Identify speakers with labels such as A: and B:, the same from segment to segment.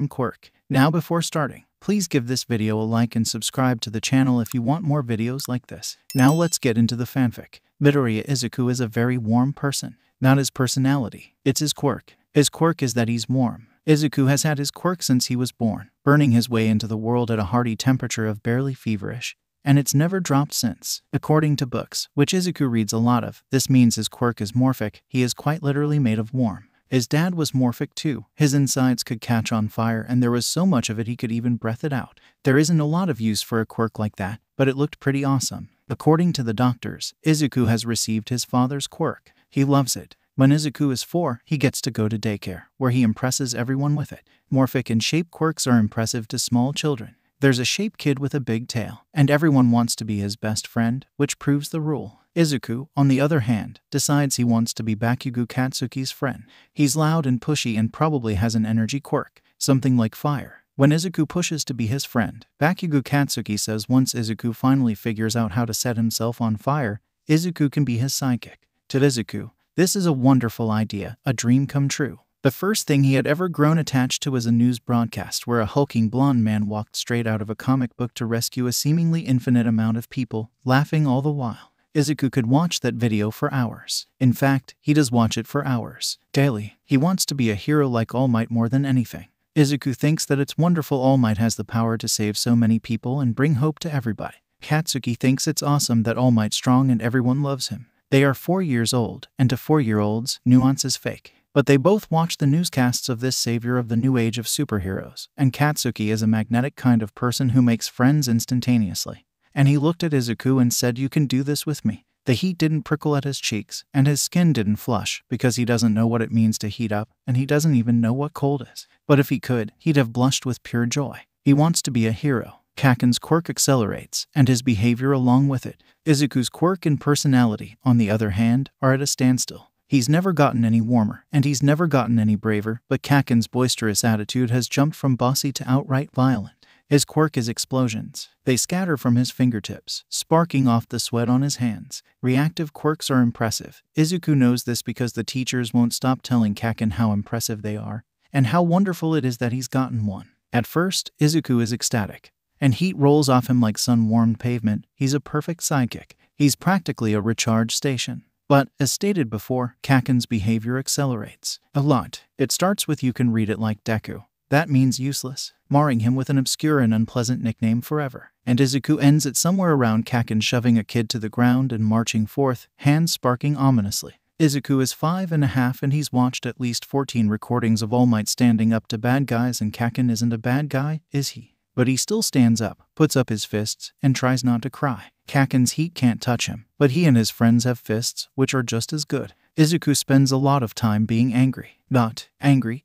A: quirk. Now before starting, please give this video a like and subscribe to the channel if you want more videos like this. Now let's get into the fanfic. Midoriya Izuku is a very warm person. Not his personality, it's his quirk. His quirk is that he's warm. Izuku has had his quirk since he was born, burning his way into the world at a hearty temperature of barely feverish, and it's never dropped since. According to books, which Izuku reads a lot of, this means his quirk is morphic. He is quite literally made of warm. His dad was morphic too. His insides could catch on fire and there was so much of it he could even breath it out. There isn't a lot of use for a quirk like that, but it looked pretty awesome. According to the doctors, Izuku has received his father's quirk. He loves it. When Izuku is 4, he gets to go to daycare, where he impresses everyone with it. Morphic and shape quirks are impressive to small children. There's a shape kid with a big tail, and everyone wants to be his best friend, which proves the rule. Izuku, on the other hand, decides he wants to be Bakugo Katsuki's friend. He's loud and pushy and probably has an energy quirk, something like fire. When Izuku pushes to be his friend, Bakugo Katsuki says once Izuku finally figures out how to set himself on fire, Izuku can be his sidekick. To Izuku, this is a wonderful idea, a dream come true. The first thing he had ever grown attached to was a news broadcast where a hulking blonde man walked straight out of a comic book to rescue a seemingly infinite amount of people, laughing all the while. Izuku could watch that video for hours. In fact, he does watch it for hours. Daily. He wants to be a hero like All Might more than anything. Izuku thinks that it's wonderful All Might has the power to save so many people and bring hope to everybody. Katsuki thinks it's awesome that All Might's strong and everyone loves him. They are 4 years old, and to 4-year-olds, nuance is fake. But they both watch the newscasts of this savior of the new age of superheroes, and Katsuki is a magnetic kind of person who makes friends instantaneously. And he looked at Izuku and said, "You can do this with me." The heat didn't prickle at his cheeks, and his skin didn't flush, because he doesn't know what it means to heat up, and he doesn't even know what cold is. But if he could, he'd have blushed with pure joy. He wants to be a hero. Kaken's quirk accelerates, and his behavior along with it. Izuku's quirk and personality, on the other hand, are at a standstill. He's never gotten any warmer, and he's never gotten any braver, but Kaken's boisterous attitude has jumped from bossy to outright violent. His quirk is explosions. They scatter from his fingertips, sparking off the sweat on his hands. Reactive quirks are impressive. Izuku knows this because the teachers won't stop telling Kaken how impressive they are, and how wonderful it is that he's gotten one. At first, Izuku is ecstatic, and heat rolls off him like sun-warmed pavement. He's a perfect sidekick. He's practically a recharge station. But, as stated before, Kaken's behavior accelerates. A lot. It starts with "you can read it like Deku." That means useless, marring him with an obscure and unpleasant nickname forever. And Izuku ends it somewhere around Kaken shoving a kid to the ground and marching forth, hands sparking ominously. Izuku is 5.5 and he's watched at least 14 recordings of All Might standing up to bad guys, and Kaken isn't a bad guy, is he? But he still stands up, puts up his fists, and tries not to cry. Kaken's heat can't touch him, but he and his friends have fists, which are just as good. Izuku spends a lot of time being angry. Not angry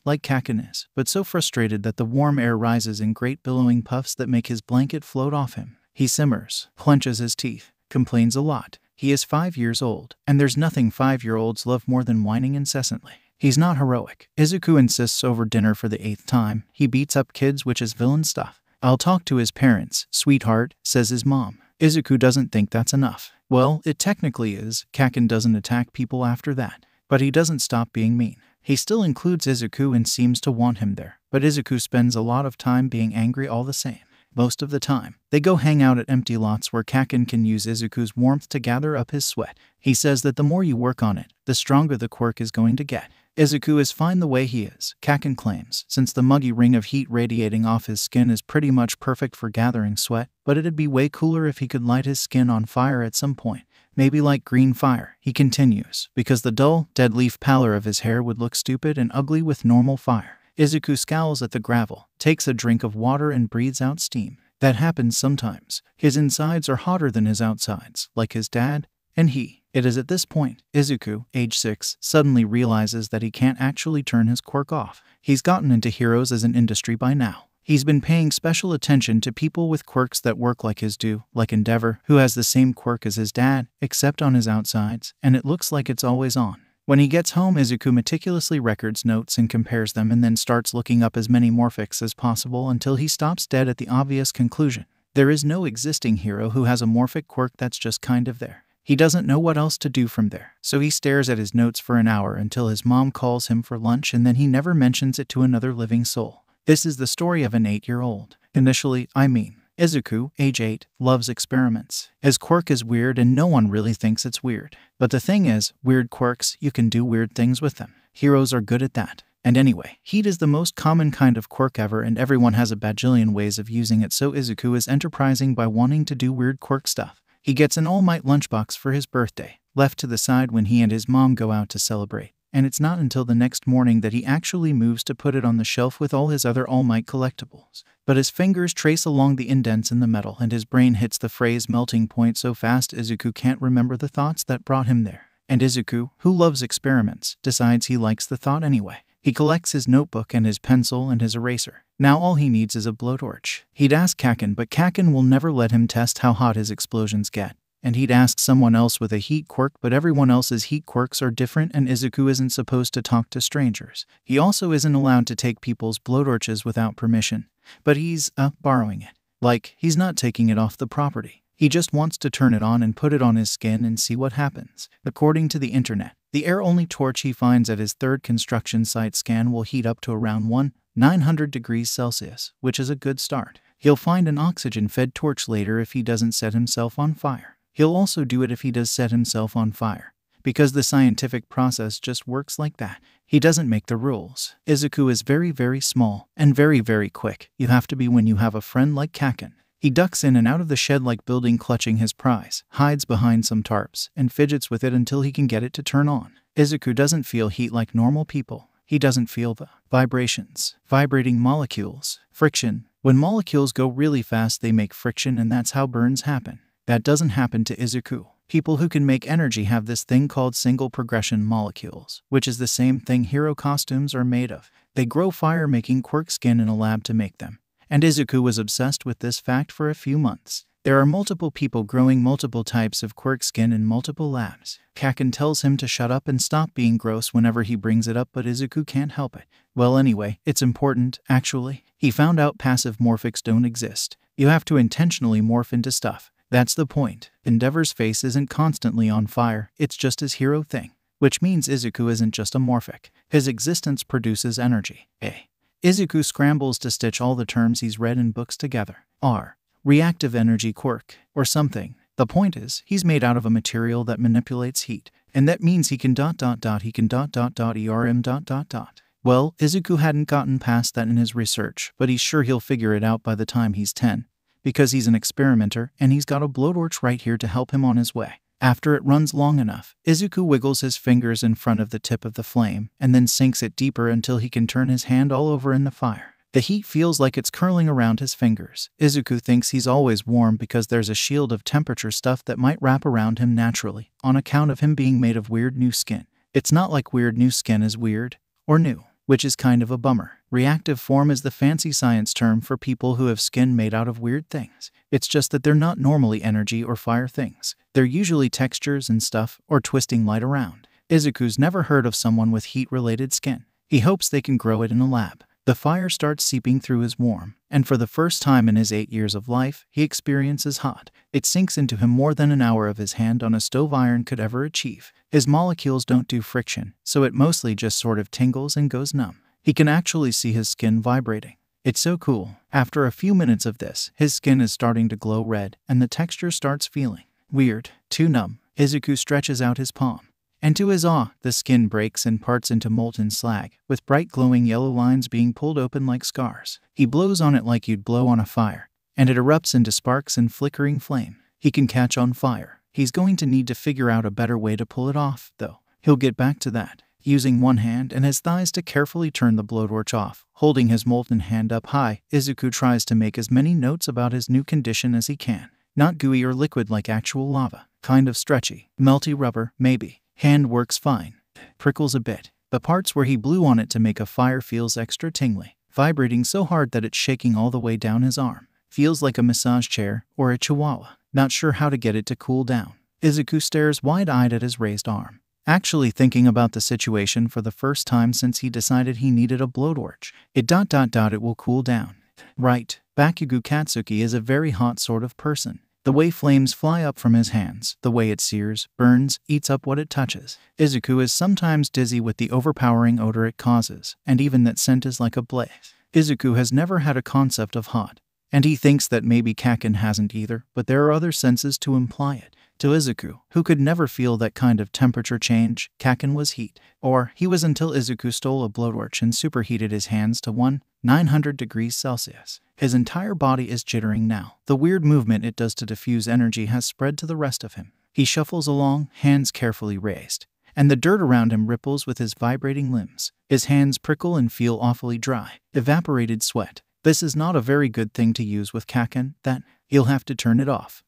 A: like Kaken is, but so frustrated that the warm air rises in great billowing puffs that make his blanket float off him. He simmers, clenches his teeth, complains a lot. He is 5 years old, and there's nothing 5-year-olds love more than whining incessantly. He's not heroic. Izuku insists over dinner for the 8th time. He beats up kids, which is villain stuff. "I'll talk to his parents, sweetheart," says his mom. Izuku doesn't think that's enough. Well, it technically is. Kaken doesn't attack people after that. But he doesn't stop being mean. He still includes Izuku and seems to want him there. But Izuku spends a lot of time being angry all the same. Most of the time, they go hang out at empty lots where Kaken can use Izuku's warmth to gather up his sweat. He says that the more you work on it, the stronger the quirk is going to get. Izuku is fine the way he is, Kaken claims, since the muggy ring of heat radiating off his skin is pretty much perfect for gathering sweat, but it'd be way cooler if he could light his skin on fire at some point. Maybe like green fire, he continues, because the dull, dead leaf pallor of his hair would look stupid and ugly with normal fire. Izuku scowls at the gravel, takes a drink of water and breathes out steam. That happens sometimes. His insides are hotter than his outsides, like his dad, and he. It is at this point, Izuku, age 6, suddenly realizes that he can't actually turn his quirk off. He's gotten into heroes as an industry by now. He's been paying special attention to people with quirks that work like his do, like Endeavor, who has the same quirk as his dad, except on his outsides, and it looks like it's always on. When he gets home, Izuku meticulously records notes and compares them, and then starts looking up as many morphics as possible until he stops dead at the obvious conclusion. There is no existing hero who has a morphic quirk that's just kind of there. He doesn't know what else to do from there, so he stares at his notes for an hour until his mom calls him for lunch, and then he never mentions it to another living soul. This is the story of an 8-year-old. Initially, Izuku, age 8, loves experiments. His quirk is weird and no one really thinks it's weird. But the thing is, weird quirks, you can do weird things with them. Heroes are good at that. And anyway, heat is the most common kind of quirk ever and everyone has a bajillion ways of using it, so Izuku is enterprising by wanting to do weird quirk stuff. He gets an All Might lunchbox for his birthday, left to the side when he and his mom go out to celebrate. And it's not until the next morning that he actually moves to put it on the shelf with all his other All Might collectibles. But his fingers trace along the indents in the metal and his brain hits the phrase melting point so fast Izuku can't remember the thoughts that brought him there. And Izuku, who loves experiments, decides he likes the thought anyway. He collects his notebook and his pencil and his eraser. Now all he needs is a blowtorch. He'd ask Kaken, but Kaken will never let him test how hot his explosions get. And he'd ask someone else with a heat quirk, but everyone else's heat quirks are different and Izuku isn't supposed to talk to strangers. He also isn't allowed to take people's blowtorches without permission. But he's, borrowing it. Like, he's not taking it off the property. He just wants to turn it on and put it on his skin and see what happens. According to the internet, the air-only torch he finds at his third construction site scan will heat up to around 900 degrees Celsius, which is a good start. He'll find an oxygen-fed torch later if he doesn't set himself on fire. He'll also do it if he does set himself on fire, because the scientific process just works like that. He doesn't make the rules. Izuku is very, very small and very, very quick. You have to be when you have a friend like Kaken. He ducks in and out of the shed-like building clutching his prize, hides behind some tarps, and fidgets with it until he can get it to turn on. Izuku doesn't feel heat like normal people. He doesn't feel the vibrations, vibrating molecules, friction. When molecules go really fast, they make friction and that's how burns happen. That doesn't happen to Izuku. People who can make energy have this thing called single progression molecules, which is the same thing hero costumes are made of. They grow fire making quirk skin in a lab to make them. And Izuku was obsessed with this fact for a few months. There are multiple people growing multiple types of quirk skin in multiple labs. Kaken tells him to shut up and stop being gross whenever he brings it up, but Izuku can't help it. Well, anyway, it's important, actually. He found out passive morphics don't exist. You have to intentionally morph into stuff. That's the point. Endeavor's face isn't constantly on fire, it's just his hero thing. Which means Izuku isn't just a morphic. His existence produces energy. Izuku scrambles to stitch all the terms he's read in books together. Reactive energy quirk, or something. The point is, he's made out of a material that manipulates heat, and that means he can Well, Izuku hadn't gotten past that in his research, but he's sure he'll figure it out by the time he's 10. Because he's an experimenter, and he's got a blowtorch right here to help him on his way. After it runs long enough, Izuku wiggles his fingers in front of the tip of the flame, and then sinks it deeper until he can turn his hand all over in the fire. The heat feels like it's curling around his fingers. Izuku thinks he's always warm because there's a shield of temperature stuff that might wrap around him naturally, on account of him being made of weird new skin. It's not like weird new skin is weird, or new, which is kind of a bummer. Reactive form is the fancy science term for people who have skin made out of weird things. It's just that they're not normally energy or fire things. They're usually textures and stuff, or twisting light around. Izuku's never heard of someone with heat-related skin. He hopes they can grow it in a lab. The fire starts seeping through his warm, and for the first time in his 8 years of life, he experiences hot. It sinks into him more than an hour of his hand on a stove iron could ever achieve. His molecules don't do friction, so it mostly just sort of tingles and goes numb. He can actually see his skin vibrating. It's so cool. After a few minutes of this, his skin is starting to glow red, and the texture starts feeling weird, too numb. Izuku stretches out his palm. And to his awe, the skin breaks and parts into molten slag, with bright glowing yellow lines being pulled open like scars. He blows on it like you'd blow on a fire, and it erupts into sparks and flickering flame. He can catch on fire. He's going to need to figure out a better way to pull it off, though. He'll get back to that. Using one hand and his thighs to carefully turn the blowtorch off, holding his molten hand up high, Izuku tries to make as many notes about his new condition as he can. Not gooey or liquid like actual lava. Kind of stretchy. Melty rubber, maybe. Hand works fine. Prickles a bit. The parts where he blew on it to make a fire feels extra tingly, vibrating so hard that it's shaking all the way down his arm. Feels like a massage chair or a chihuahua. Not sure how to get it to cool down. Izuku stares wide-eyed at his raised arm, actually thinking about the situation for the first time since he decided he needed a blowtorch. It will cool down. Right. Bakugo Katsuki is a very hot sort of person. The way flames fly up from his hands, the way it sears, burns, eats up what it touches. Izuku is sometimes dizzy with the overpowering odor it causes, and even that scent is like a blaze. Izuku has never had a concept of hot, and he thinks that maybe Kaken hasn't either, but there are other senses to imply it. To Izuku, who could never feel that kind of temperature change, Kaken was heat. Or, he was until Izuku stole a blowtorch and superheated his hands to 900 degrees Celsius. His entire body is jittering now. The weird movement it does to diffuse energy has spread to the rest of him. He shuffles along, hands carefully raised, and the dirt around him ripples with his vibrating limbs. His hands prickle and feel awfully dry. Evaporated sweat. This is not a very good thing to use with Kaken, that he'll have to turn it off.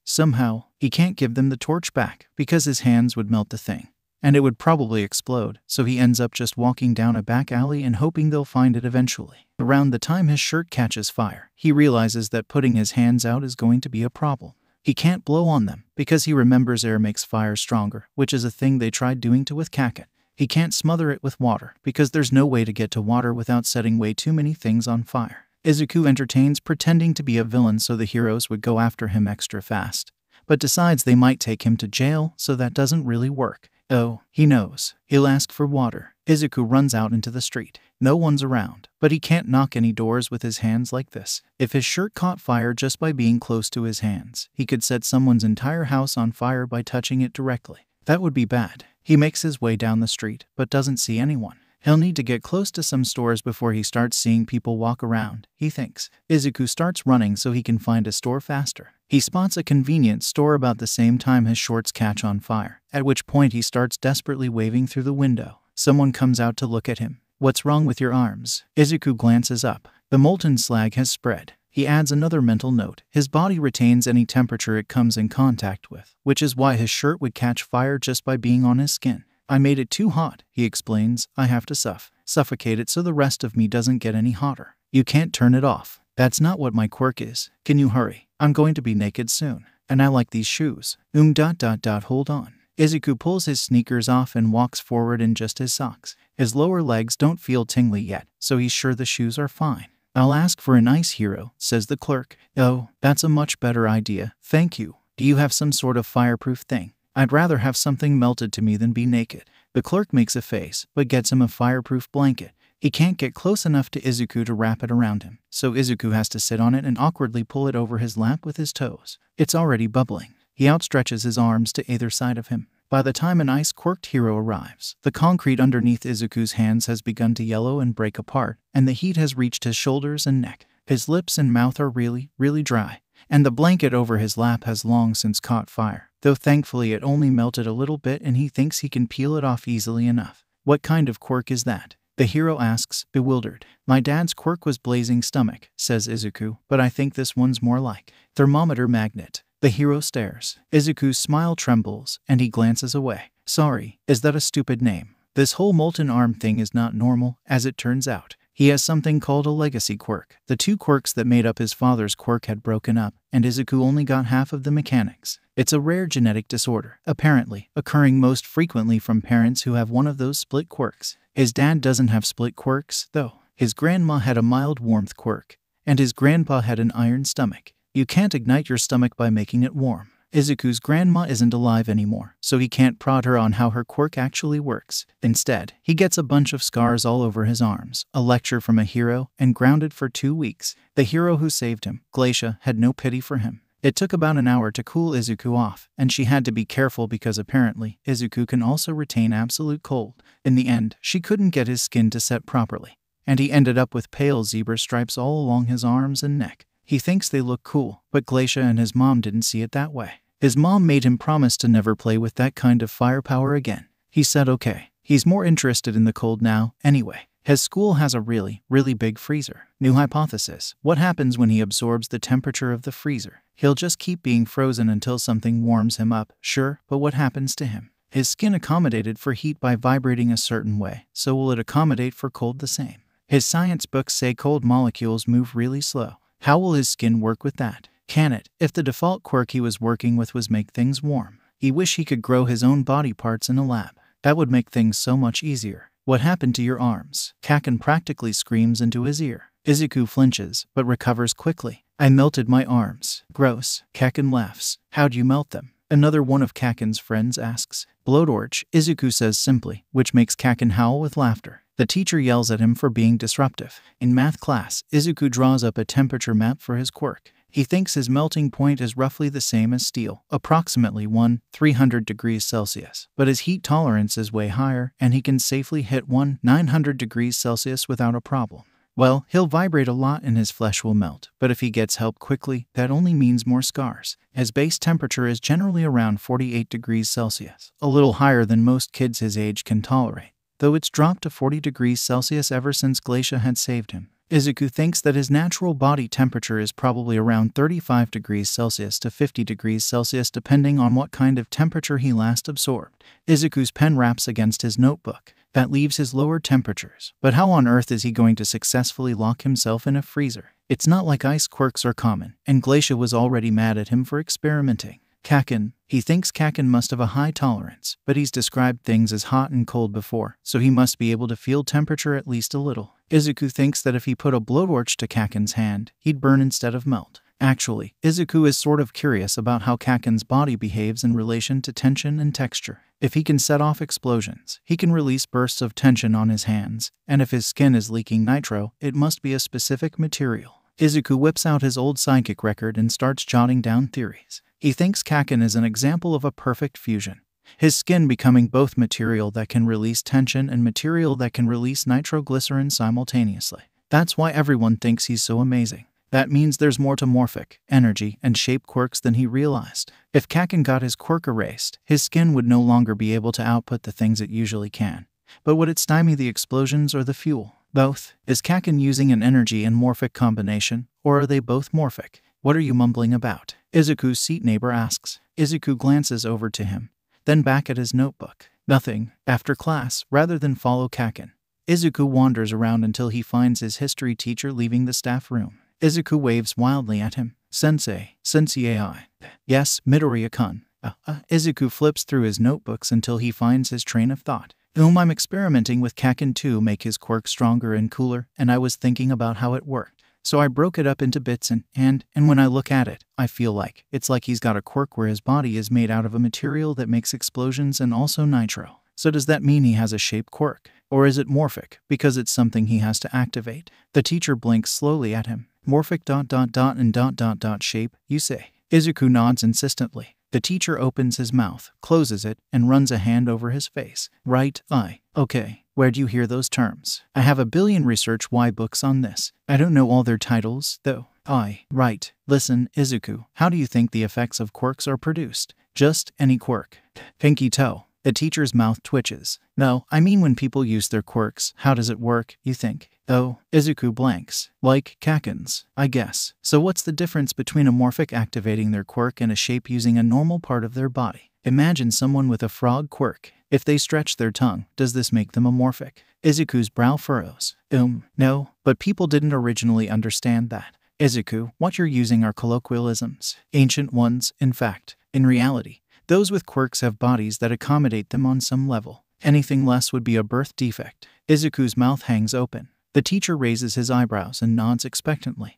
A: Somehow, he can't give them the torch back, because his hands would melt the thing, and it would probably explode, so he ends up just walking down a back alley and hoping they'll find it eventually. Around the time his shirt catches fire, he realizes that putting his hands out is going to be a problem. He can't blow on them, because he remembers air makes fire stronger, which is a thing they tried doing to with Kaken. He can't smother it with water, because there's no way to get to water without setting way too many things on fire. Izuku entertains pretending to be a villain so the heroes would go after him extra fast, but decides they might take him to jail, so that doesn't really work. Oh, he knows. He'll ask for water. Izuku runs out into the street. No one's around, but he can't knock any doors with his hands like this. If his shirt caught fire just by being close to his hands, he could set someone's entire house on fire by touching it directly. That would be bad. He makes his way down the street, but doesn't see anyone. He'll need to get close to some stores before he starts seeing people walk around, he thinks. Izuku starts running so he can find a store faster. He spots a convenience store about the same time his shorts catch on fire, at which point he starts desperately waving through the window. Someone comes out to look at him. "What's wrong with your arms?" Izuku glances up. The molten slag has spread. He adds another mental note. His body retains any temperature it comes in contact with, which is why his shirt would catch fire just by being on his skin. "I made it too hot," he explains. "I have to suffocate it so the rest of me doesn't get any hotter." "You can't turn it off." "That's not what my quirk is. Can you hurry? I'm going to be naked soon. And I like these shoes." Hold on. Izuku pulls his sneakers off and walks forward in just his socks. His lower legs don't feel tingly yet, so he's sure the shoes are fine. "I'll ask for an ice hero," says the clerk. "Oh, that's a much better idea. Thank you. Do you have some sort of fireproof thing? I'd rather have something melted to me than be naked." The clerk makes a face, but gets him a fireproof blanket. He can't get close enough to Izuku to wrap it around him, so Izuku has to sit on it and awkwardly pull it over his lap with his toes. It's already bubbling. He outstretches his arms to either side of him. By the time an ice-quirked hero arrives, the concrete underneath Izuku's hands has begun to yellow and break apart, and the heat has reached his shoulders and neck. His lips and mouth are really dry, and the blanket over his lap has long since caught fire, though thankfully it only melted a little bit and he thinks he can peel it off easily enough. "What kind of quirk is that?" the hero asks, bewildered. "My dad's quirk was blazing stomach," says Izuku, "but I think this one's more like thermometer magnet." The hero stares. Izuku's smile trembles, and he glances away. "Sorry, is that a stupid name? This whole molten arm thing is not normal, as it turns out. He has something called a legacy quirk. The two quirks that made up his father's quirk had broken up, and Izuku only got half of the mechanics. It's a rare genetic disorder, apparently, occurring most frequently from parents who have one of those split quirks. His dad doesn't have split quirks, though. His grandma had a mild warmth quirk, and his grandpa had an iron stomach. You can't ignite your stomach by making it warm. Izuku's grandma isn't alive anymore, so he can't prod her on how her quirk actually works. Instead, he gets a bunch of scars all over his arms, a lecture from a hero, and grounded for 2 weeks. The hero who saved him, Glacia, had no pity for him. It took about an hour to cool Izuku off, and she had to be careful because apparently, Izuku can also retain absolute cold. In the end, she couldn't get his skin to set properly, and he ended up with pale zebra stripes all along his arms and neck. He thinks they look cool, but Glacia and his mom didn't see it that way. His mom made him promise to never play with that kind of firepower again. He said okay. He's more interested in the cold now, anyway. His school has a really big freezer. New hypothesis. What happens when he absorbs the temperature of the freezer? He'll just keep being frozen until something warms him up, sure, but what happens to him? His skin accommodated for heat by vibrating a certain way, so will it accommodate for cold the same? His science books say cold molecules move really slow. How will his skin work with that? Can it, if the default quirk he was working with was make things warm? He wish he could grow his own body parts in a lab. That would make things so much easier. "What happened to your arms?" Kaken practically screams into his ear. Izuku flinches, but recovers quickly. "I melted my arms." "Gross." Kaken laughs. "How'd you melt them?" Another one of Kaken's friends asks. "Blowtorch," Izuku says simply, which makes Kaken howl with laughter. The teacher yells at him for being disruptive. In math class, Izuku draws up a temperature map for his quirk. He thinks his melting point is roughly the same as steel, approximately 300 degrees Celsius. But his heat tolerance is way higher, and he can safely hit 900 degrees Celsius without a problem. Well, he'll vibrate a lot and his flesh will melt, but if he gets help quickly, that only means more scars. His base temperature is generally around 48 degrees Celsius, a little higher than most kids his age can tolerate, though it's dropped to 40 degrees Celsius ever since Glacia had saved him. Izuku thinks that his natural body temperature is probably around 35 degrees Celsius to 50 degrees Celsius depending on what kind of temperature he last absorbed. Izuku's pen raps against his notebook. That leaves his lower temperatures. But how on earth is he going to successfully lock himself in a freezer? It's not like ice quirks are common, and Glacia was already mad at him for experimenting. Kaken. He thinks Kaken must have a high tolerance, but he's described things as hot and cold before, so he must be able to feel temperature at least a little. Izuku thinks that if he put a blowtorch to Kaken's hand, he'd burn instead of melt. Actually, Izuku is sort of curious about how Kaken's body behaves in relation to tension and texture. If he can set off explosions, he can release bursts of tension on his hands, and if his skin is leaking nitro, it must be a specific material. Izuku whips out his old psychic record and starts jotting down theories. He thinks Kaken is an example of a perfect fusion. His skin becoming both material that can release tension and material that can release nitroglycerin simultaneously. That's why everyone thinks he's so amazing. That means there's more to morphic, energy, and shape quirks than he realized. If Kaken got his quirk erased, his skin would no longer be able to output the things it usually can. But would it stymie the explosions or the fuel? Both. Is Kaken using an energy and morphic combination, or are they both morphic? What are you mumbling about? Izuku's seat neighbor asks. Izuku glances over to him, then back at his notebook. Nothing. After class, rather than follow Kaken, Izuku wanders around until he finds his history teacher leaving the staff room. Izuku waves wildly at him. Sensei. Sensei. Yes, Midoriya-kun. Izuku flips through his notebooks until he finds his train of thought. I'm experimenting with Kaken to make his quirk stronger and cooler, and I was thinking about how it worked. So I broke it up into bits and when I look at it, I feel like it's like he's got a quirk where his body is made out of a material that makes explosions and also nitro. So does that mean he has a shape quirk? Or is it morphic, because it's something he has to activate? The teacher blinks slowly at him. Morphic ... and ... shape, you say? Izuku nods insistently. The teacher opens his mouth, closes it, and runs a hand over his face. Right, okay. Where'd you hear those terms? I have a billion research why books on this. I don't know all their titles, though. Right. Listen, Izuku, how do you think the effects of quirks are produced? Just any quirk. Pinky toe. The teacher's mouth twitches. No, I mean when people use their quirks, how does it work, you think? Oh, Izuku blanks. Like Kaken's, I guess. So what's the difference between a morphic activating their quirk and a shape using a normal part of their body? Imagine someone with a frog quirk. If they stretch their tongue, does this make them amorphic? Izuku's brow furrows. No, but people didn't originally understand that. Izuku, what you're using are colloquialisms. Ancient ones, in fact. In reality, those with quirks have bodies that accommodate them on some level. Anything less would be a birth defect. Izuku's mouth hangs open. The teacher raises his eyebrows and nods expectantly.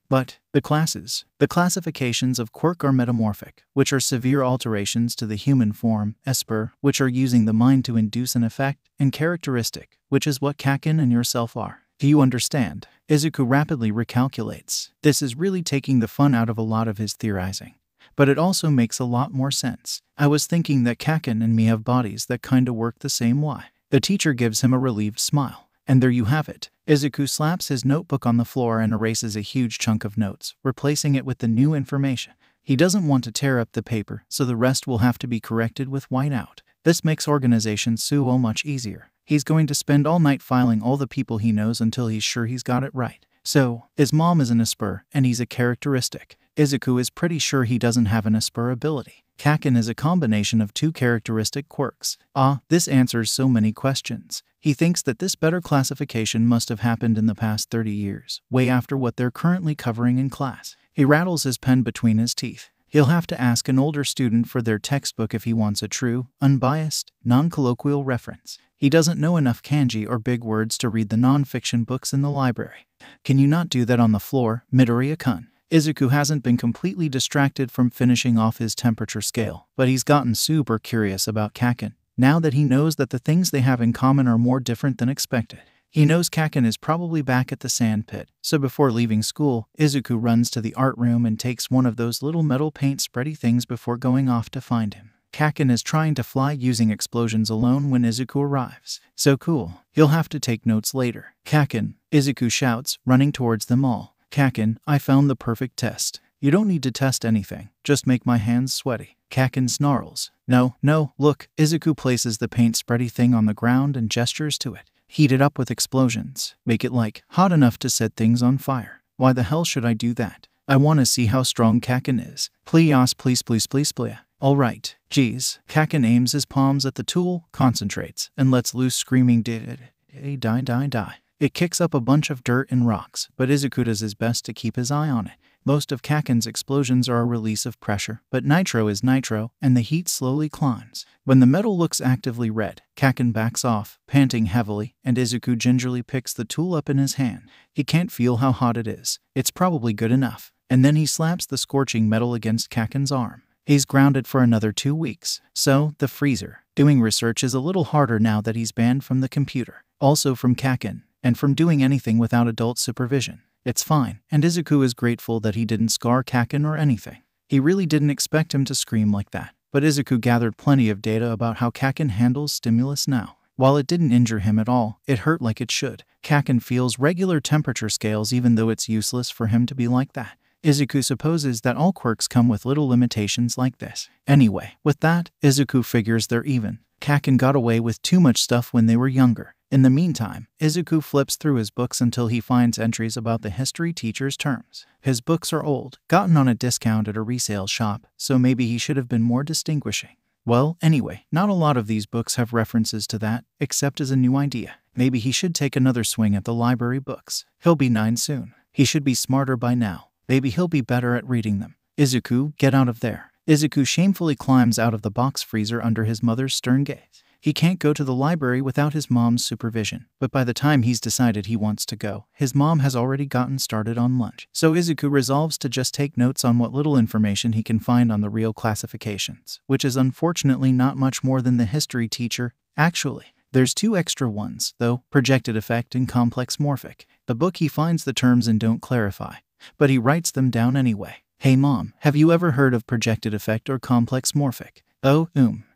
A: But the classifications of quirk are metamorphic, which are severe alterations to the human form, esper, which are using the mind to induce an effect, and characteristic, which is what Kaken and yourself are. Do you understand? Izuku rapidly recalculates. This is really taking the fun out of a lot of his theorizing. But it also makes a lot more sense. I was thinking that Kaken and me have bodies that kinda work the same way. The teacher gives him a relieved smile. And there you have it. Izuku slaps his notebook on the floor and erases a huge chunk of notes, replacing it with the new information. He doesn't want to tear up the paper, so the rest will have to be corrected with whiteout. This makes organization so much easier. He's going to spend all night filing all the people he knows until he's sure he's got it right. So, his mom is an esper, and he's a characteristic. Izuku is pretty sure he doesn't have an esper ability. Kaken is a combination of two characteristic quirks. This answers so many questions. He thinks that this better classification must have happened in the past 30 years, way after what they're currently covering in class. He rattles his pen between his teeth. He'll have to ask an older student for their textbook if he wants a true, unbiased, non-colloquial reference. He doesn't know enough kanji or big words to read the non-fiction books in the library. Can you not do that on the floor, Midoriya-kun? Izuku hasn't been completely distracted from finishing off his temperature scale, but he's gotten super curious about Kaken. now that he knows that the things they have in common are more different than expected. He knows Kaken is probably back at the sand pit, so before leaving school, Izuku runs to the art room and takes one of those little metal paint spready things before going off to find him. Kaken is trying to fly using explosions alone when Izuku arrives. So cool. He'll have to take notes later. Kaken, Izuku shouts, running towards them all. Kaken, I found the perfect test. You don't need to test anything, just make my hands sweaty. Kaken snarls. No, look. Izuku places the paint spready thing on the ground and gestures to it. Heat it up with explosions. Make it like hot enough to set things on fire. Why the hell should I do that? I want to see how strong Kaken is. Please. Alright. Geez. Kaken aims his palms at the tool, concentrates, and lets loose screaming die. It kicks up a bunch of dirt and rocks, but Izuku does his best to keep his eye on it. Most of Kaken's explosions are a release of pressure, but nitro is nitro, and the heat slowly climbs. When the metal looks actively red, Kaken backs off, panting heavily, and Izuku gingerly picks the tool up in his hand. He can't feel how hot it is. It's probably good enough. And then he slaps the scorching metal against Kaken's arm. He's grounded for another 2 weeks. So, the freezer. Doing research is a little harder now that he's banned from the computer. Also from Kaken, and from doing anything without adult supervision. It's fine, and Izuku is grateful that he didn't scar Kaken or anything. He really didn't expect him to scream like that, but Izuku gathered plenty of data about how Kaken handles stimulus now. While it didn't injure him at all, it hurt like it should. Kaken feels regular temperature scales even though it's useless for him to be like that. Izuku supposes that all quirks come with little limitations like this. Anyway, with that, Izuku figures they're even. Kaken got away with too much stuff when they were younger. In the meantime, Izuku flips through his books until he finds entries about the history teacher's terms. His books are old, gotten on a discount at a resale shop, so maybe he should have been more distinguishing. Well, anyway, not a lot of these books have references to that, except as a new idea. Maybe he should take another swing at the library books. He'll be 9 soon. He should be smarter by now. Maybe he'll be better at reading them. Izuku, get out of there. Izuku shamefully climbs out of the box freezer under his mother's stern gaze. He can't go to the library without his mom's supervision, but by the time he's decided he wants to go, his mom has already gotten started on lunch. So Izuku resolves to just take notes on what little information he can find on the real classifications, which is unfortunately not much more than the history teacher. Actually, there's 2 extra ones, though, projected effect and complex morphic. The book he finds the terms and don't clarify, but he writes them down anyway. Hey mom, have you ever heard of projected effect or complex morphic? Oh,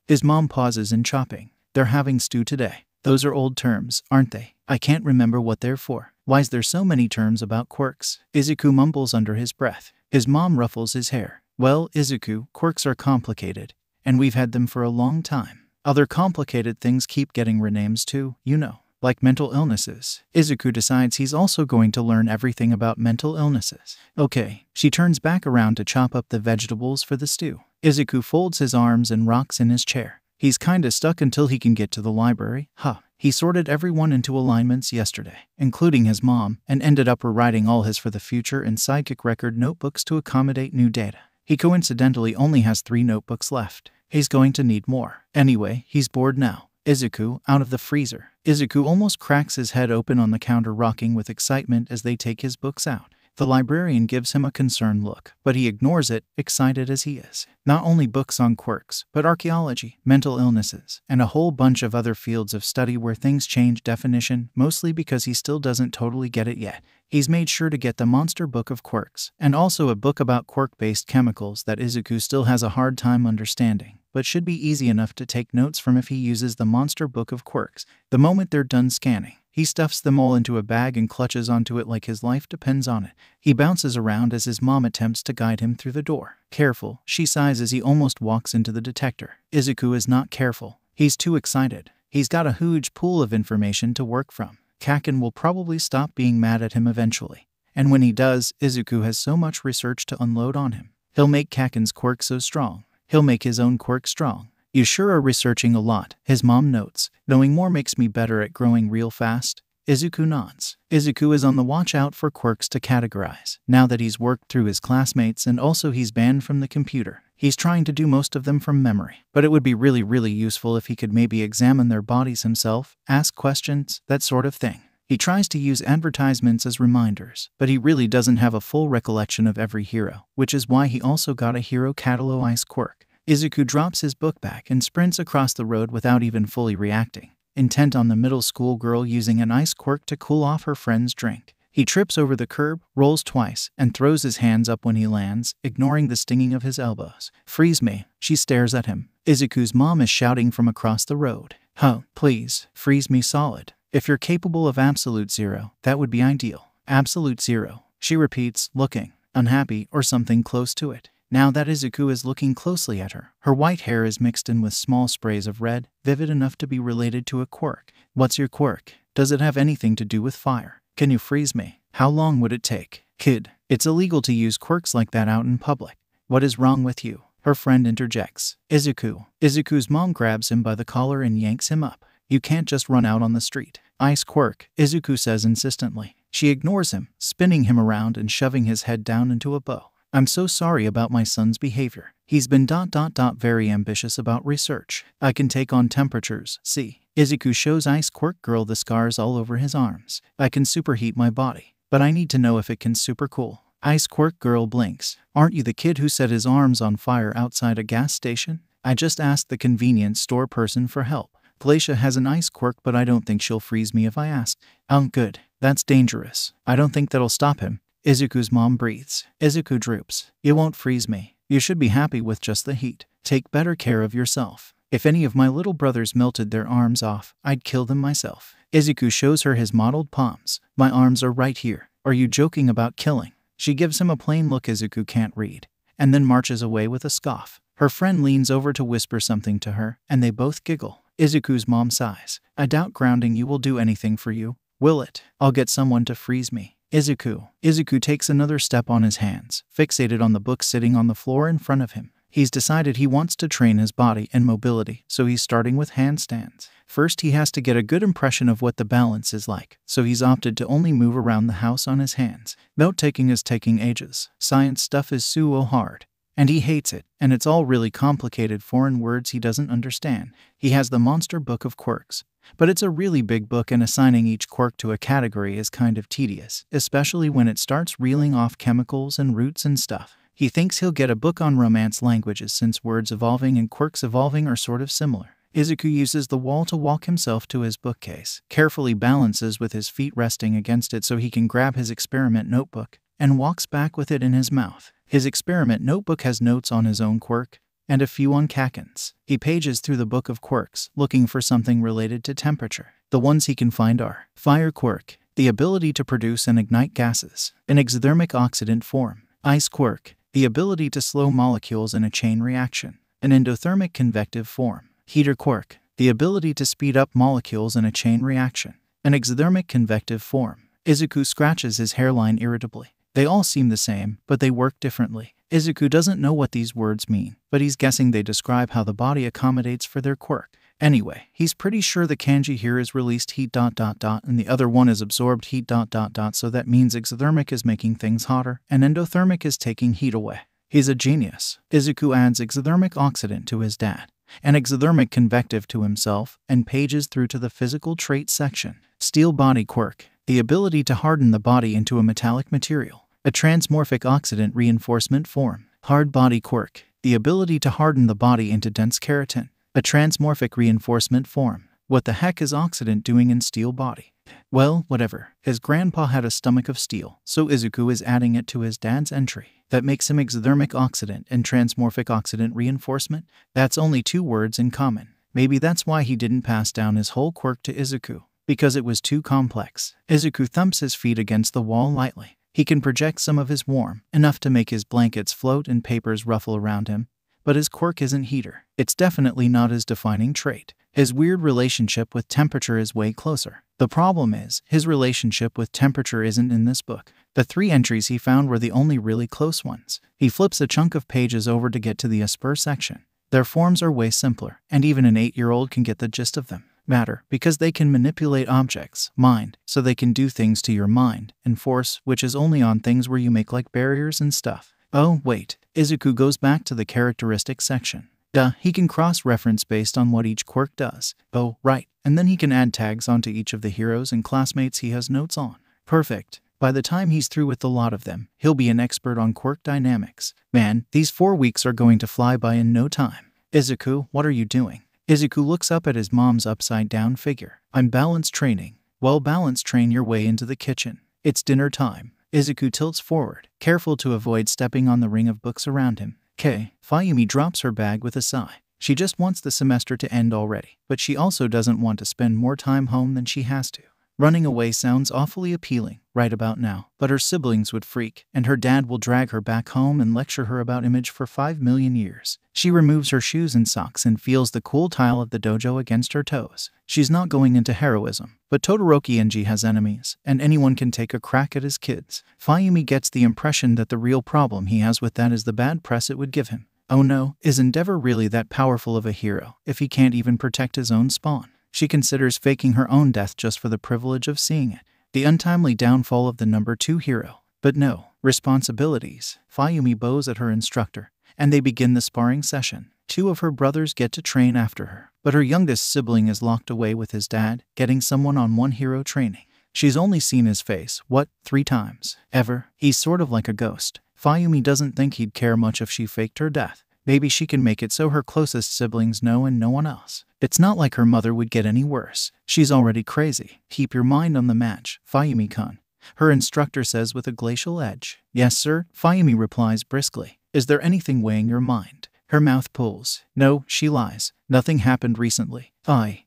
A: His mom pauses in chopping. They're having stew today. Those are old terms, aren't they? I can't remember what they're for. Why's there so many terms about quirks? Izuku mumbles under his breath. His mom ruffles his hair. Well, Izuku, quirks are complicated, and we've had them for a long time. Other complicated things keep getting renames too, you know, like mental illnesses. Izuku decides he's also going to learn everything about mental illnesses. Okay, she turns back around to chop up the vegetables for the stew. Izuku folds his arms and rocks in his chair. He's kinda stuck until he can get to the library. He sorted everyone into alignments yesterday, including his mom, and ended up rewriting all his For the Future and Psychic Record notebooks to accommodate new data. He coincidentally only has 3 notebooks left. He's going to need more. Anyway, he's bored now. Izuku, out of the freezer. Izuku almost cracks his head open on the counter, rocking with excitement as they take his books out. The librarian gives him a concerned look, but he ignores it, excited as he is. Not only books on quirks, but archaeology, mental illnesses, and a whole bunch of other fields of study where things change definition, mostly because he still doesn't totally get it yet. He's made sure to get the Monster Book of Quirks, and also a book about quirk-based chemicals that Izuku still has a hard time understanding, but should be easy enough to take notes from if he uses the Monster Book of Quirks. The moment they're done scanning, he stuffs them all into a bag and clutches onto it like his life depends on it. He bounces around as his mom attempts to guide him through the door. Careful, she sighs as he almost walks into the detector. Izuku is not careful. He's too excited. He's got a huge pool of information to work from. Kaken will probably stop being mad at him eventually. And when he does, Izuku has so much research to unload on him. He'll make Kaken's quirk so strong. He'll make his own quirk strong. You sure are researching a lot, his mom notes. Knowing more makes me better at growing real fast. Izuku nods. Izuku is on the watch out for quirks to categorize. Now that he's worked through his classmates and also he's banned from the computer, he's trying to do most of them from memory. But it would be really useful if he could maybe examine their bodies himself, ask questions, that sort of thing. He tries to use advertisements as reminders, but he really doesn't have a full recollection of every hero, which is why he also got a Hero Catalog Ice quirk. Izuku drops his book back and sprints across the road without even fully reacting, intent on the middle school girl using an ice quirk to cool off her friend's drink. He trips over the curb, rolls twice, and throws his hands up when he lands, ignoring the stinging of his elbows. "Freeze me," she stares at him. Izuku's mom is shouting from across the road. "Oh, please, freeze me solid. If you're capable of absolute zero, that would be ideal." "Absolute zero," she repeats, looking unhappy or something close to it. Now that Izuku is looking closely at her, her white hair is mixed in with small sprays of red, vivid enough to be related to a quirk. "What's your quirk? Does it have anything to do with fire? Can you freeze me? How long would it take?" "Kid, it's illegal to use quirks like that out in public. What is wrong with you?" her friend interjects. Izuku's mom grabs him by the collar and yanks him up. "You can't just run out on the street." "Ice quirk," Izuku says insistently. She ignores him, spinning him around and shoving his head down into a bow. "I'm so sorry about my son's behavior. He's been very ambitious about research. I can take on temperatures, see." Izuku shows Ice Quirk Girl the scars all over his arms. "I can superheat my body, but I need to know if it can super cool." Ice Quirk Girl blinks. "Aren't you the kid who set his arms on fire outside a gas station? I just asked the convenience store person for help. Glacia has an ice quirk, but I don't think she'll freeze me if I ask." "Oh, good. That's dangerous. I don't think that'll stop him." Izuku's mom breathes. Izuku droops. "You won't freeze me. You should be happy with just the heat. Take better care of yourself. If any of my little brothers melted their arms off, I'd kill them myself." Izuku shows her his mottled palms. "My arms are right here. Are you joking about killing?" She gives him a plain look Izuku can't read, and then marches away with a scoff. Her friend leans over to whisper something to her, and they both giggle. Izuku's mom sighs. "I doubt grounding you will do anything for you, will it? I'll get someone to freeze me." Izuku takes another step on his hands, fixated on the book sitting on the floor in front of him. He's decided he wants to train his body and mobility, so he's starting with handstands. First, he has to get a good impression of what the balance is like, so he's opted to only move around the house on his hands. Note-taking is taking ages. Science stuff is so hard, and he hates it, and it's all really complicated foreign words he doesn't understand. He has the monster book of quirks, but it's a really big book, and assigning each quirk to a category is kind of tedious, especially when it starts reeling off chemicals and roots and stuff. He thinks he'll get a book on Romance languages since words evolving and quirks evolving are sort of similar. Izuku uses the wall to walk himself to his bookcase, carefully balances with his feet resting against it so he can grab his experiment notebook, and walks back with it in his mouth. His experiment notebook has notes on his own quirk, and a few on Kaken's. He pages through the book of quirks, looking for something related to temperature. The ones he can find are: fire quirk, the ability to produce and ignite gases, an exothermic oxidant form; ice quirk, the ability to slow molecules in a chain reaction, an endothermic convective form; heater quirk, the ability to speed up molecules in a chain reaction, an exothermic convective form. Izuku scratches his hairline irritably. They all seem the same, but they work differently. Izuku doesn't know what these words mean, but he's guessing they describe how the body accommodates for their quirk. Anyway, he's pretty sure the kanji here is released heat ... and the other one is absorbed heat ... so that means exothermic is making things hotter, and endothermic is taking heat away. He's a genius. Izuku adds exothermic oxidant to his dad, and exothermic convective to himself, and pages through to the physical trait section. Steel body quirk, the ability to harden the body into a metallic material, a transmorphic oxidant reinforcement form. Hard body quirk, the ability to harden the body into dense keratin, a transmorphic reinforcement form. What the heck is oxidant doing in steel body? Well, whatever. His grandpa had a stomach of steel, so Izuku is adding it to his dad's entry. That makes him exothermic oxidant and transmorphic oxidant reinforcement. That's only 2 words in common. Maybe that's why he didn't pass down his whole quirk to Izuku, because it was too complex. Izuku thumps his feet against the wall lightly. He can project some of his warmth, enough to make his blankets float and papers ruffle around him. But his quirk isn't heater. It's definitely not his defining trait. His weird relationship with temperature is way closer. The problem is, his relationship with temperature isn't in this book. The 3 entries he found were the only really close ones. He flips a chunk of pages over to get to the Asper section. Their forms are way simpler, and even an 8-year-old can get the gist of them. Matter, because they can manipulate objects. Mind, so they can do things to your mind. And force, which is only on things where you make like barriers and stuff. Oh, wait. Izuku goes back to the characteristics section. Duh, he can cross-reference based on what each quirk does. Oh, right. And then he can add tags onto each of the heroes and classmates he has notes on. Perfect. By the time he's through with the lot of them, he'll be an expert on quirk dynamics. Man, these 4 weeks are going to fly by in no time. Izuku, what are you doing? Izuku looks up at his mom's upside-down figure. I'm balance training. Well, balance train your way into the kitchen. It's dinner time. Izuku tilts forward, careful to avoid stepping on the ring of books around him. Fayumi drops her bag with a sigh. She just wants the semester to end already, but she also doesn't want to spend more time home than she has to. Running away sounds awfully appealing right about now, but her siblings would freak, and her dad will drag her back home and lecture her about image for 5 million years. She removes her shoes and socks and feels the cool tile of the dojo against her toes. She's not going into heroism, but Todoroki Enji has enemies, and anyone can take a crack at his kids. Fayumi gets the impression that the real problem he has with that is the bad press it would give him. Oh no, is Endeavor really that powerful of a hero if he can't even protect his own spawn? She considers faking her own death just for the privilege of seeing it. The untimely downfall of the number 2 hero. But no, responsibilities. Fayumi bows at her instructor, and they begin the sparring session. 2 of her brothers get to train after her, but her youngest sibling is locked away with his dad, getting someone on one hero training. She's only seen his face, 3 times? Ever? He's sort of like a ghost. Fayumi doesn't think he'd care much if she faked her death. Maybe she can make it so her closest siblings know and no one else. It's not like her mother would get any worse. She's already crazy. Keep your mind on the match, Fayumi-kun, her instructor says with a glacial edge. Yes, sir, Fayumi replies briskly. Is there anything weighing your mind? Her mouth pulls. No, she lies. Nothing happened recently.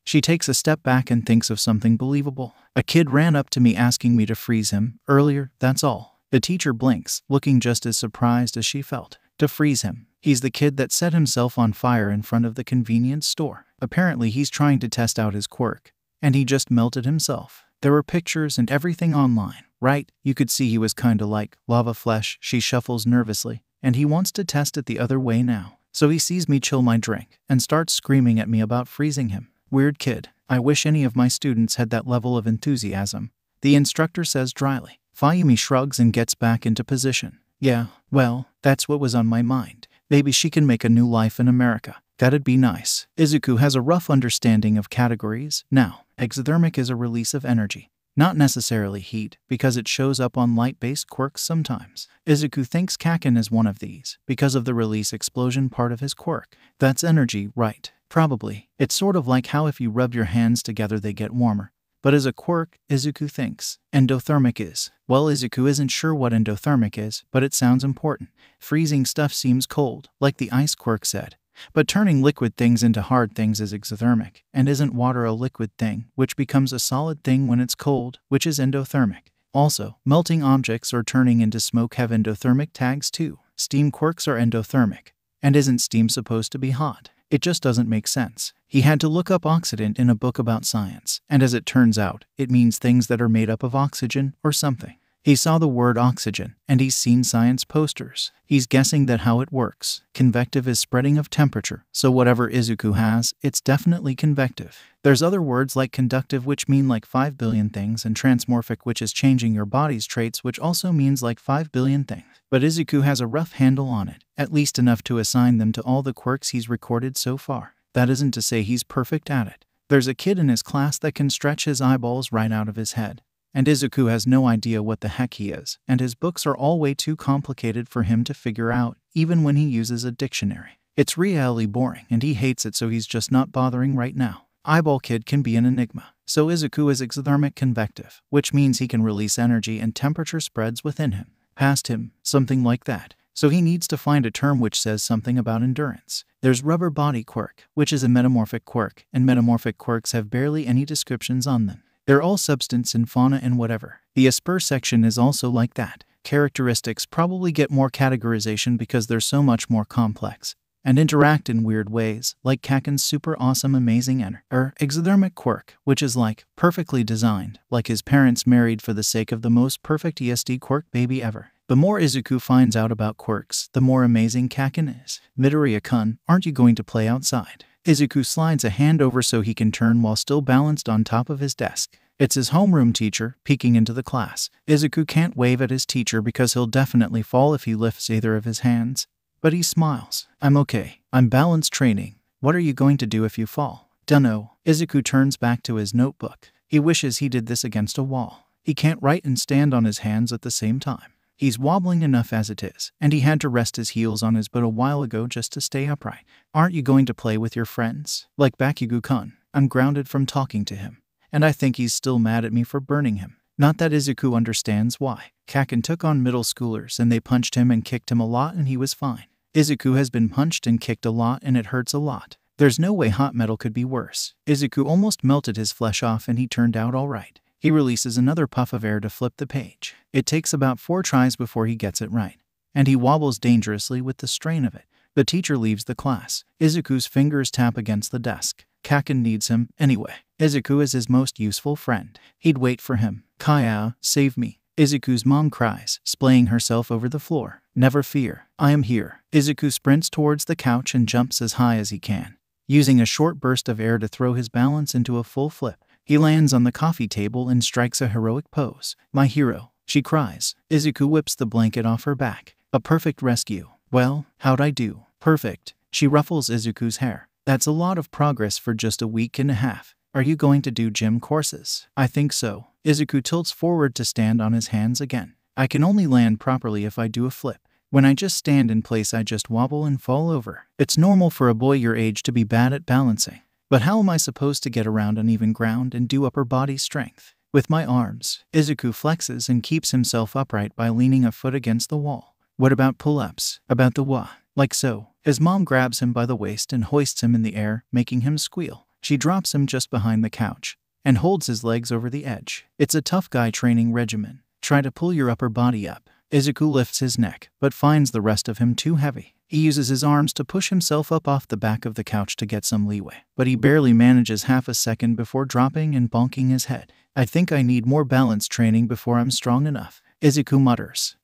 A: She takes a step back and thinks of something believable. A kid ran up to me asking me to freeze him earlier, that's all. The teacher blinks, looking just as surprised as she felt. To freeze him. He's the kid that set himself on fire in front of the convenience store. Apparently he's trying to test out his quirk, and he just melted himself. There were pictures and everything online, right? You could see he was kinda like lava flesh. She shuffles nervously, and he wants to test it the other way now. So he sees me chill my drink and starts screaming at me about freezing him. Weird kid. I wish any of my students had that level of enthusiasm, the instructor says dryly. Fayumi shrugs and gets back into position. Yeah, well, that's what was on my mind. Maybe she can make a new life in America. That'd be nice. Izuku has a rough understanding of categories. Now, exothermic is a release of energy. Not necessarily heat, because it shows up on light-based quirks sometimes. Izuku thinks Kaken is one of these, because of the release explosion part of his quirk. That's energy, right? Probably. It's sort of like how if you rub your hands together they get warmer. But as a quirk, Izuku thinks endothermic is. Well, Izuku isn't sure what endothermic is, but it sounds important. Freezing stuff seems cold, like the ice quirk said. But turning liquid things into hard things is exothermic, and isn't water a liquid thing, which becomes a solid thing when it's cold, which is endothermic. Also, melting objects or turning into smoke have endothermic tags too. Steam quirks are endothermic. And isn't steam supposed to be hot? It just doesn't make sense. He had to look up oxidant in a book about science, and as it turns out, it means things that are made up of oxygen or something. He saw the word oxygen, and he's seen science posters. He's guessing that how it works. Convective is spreading of temperature, so whatever Izuku has, it's definitely convective. There's other words like conductive which mean like 5 billion things, and transmorphic which is changing your body's traits which also means like 5 billion things. But Izuku has a rough handle on it, at least enough to assign them to all the quirks he's recorded so far. That isn't to say he's perfect at it. There's a kid in his class that can stretch his eyeballs right out of his head. And Izuku has no idea what the heck he is, and his books are all way too complicated for him to figure out, even when he uses a dictionary. It's really boring, and he hates it, so he's just not bothering right now. Eyeball Kid can be an enigma. So Izuku is exothermic convective, which means he can release energy and temperature spreads within him. Past him, something like that. So he needs to find a term which says something about endurance. There's rubber body quirk, which is a metamorphic quirk, and metamorphic quirks have barely any descriptions on them. They're all substance and fauna and whatever. The Asper section is also like that. Characteristics probably get more categorization because they're so much more complex and interact in weird ways, like Kaken's super awesome amazing exothermic quirk, which is like perfectly designed, like his parents married for the sake of the most perfect ESD quirk baby ever. The more Izuku finds out about quirks, the more amazing Kaken is. Midoriya-kun, aren't you going to play outside? Izuku slides a hand over so he can turn while still balanced on top of his desk. It's his homeroom teacher, peeking into the class. Izuku can't wave at his teacher because he'll definitely fall if he lifts either of his hands. But he smiles. I'm okay. I'm balance training. What are you going to do if you fall? Dunno. Izuku turns back to his notebook. He wishes he did this against a wall. He can't write and stand on his hands at the same time. He's wobbling enough as it is, and he had to rest his heels on his butt a while ago just to stay upright. Aren't you going to play with your friends? Like Bakugo-kun. I'm grounded from talking to him, and I think he's still mad at me for burning him. Not that Izuku understands why. Kaken took on middle schoolers and they punched him and kicked him a lot and he was fine. Izuku has been punched and kicked a lot and it hurts a lot. There's no way hot metal could be worse. Izuku almost melted his flesh off and he turned out alright. He releases another puff of air to flip the page. It takes about 4 tries before he gets it right, and he wobbles dangerously with the strain of it. The teacher leaves the class. Izuku's fingers tap against the desk. Kaken needs him anyway. Izuku is his most useful friend. He'd wait for him. Kaya, save me. Izuku's mom cries, splaying herself over the floor. Never fear, I am here. Izuku sprints towards the couch and jumps as high as he can, using a short burst of air to throw his balance into a full flip. He lands on the coffee table and strikes a heroic pose. My hero, she cries. Izuku whips the blanket off her back. A perfect rescue. Well, how'd I do? Perfect. She ruffles Izuku's hair. That's a lot of progress for just a week and a half. Are you going to do gym courses? I think so. Izuku tilts forward to stand on his hands again. I can only land properly if I do a flip. When I just stand in place I just wobble and fall over. It's normal for a boy your age to be bad at balancing. But how am I supposed to get around uneven ground and do upper body strength? With my arms. Izuku flexes and keeps himself upright by leaning a foot against the wall. What about pull-ups? About the what? Like so. His mom grabs him by the waist and hoists him in the air, making him squeal. She drops him just behind the couch and holds his legs over the edge. It's a tough guy training regimen. Try to pull your upper body up. Izuku lifts his neck, but finds the rest of him too heavy. He uses his arms to push himself up off the back of the couch to get some leeway, but he barely manages half a second before dropping and bonking his head. I think I need more balance training before I'm strong enough. Izuku mutters.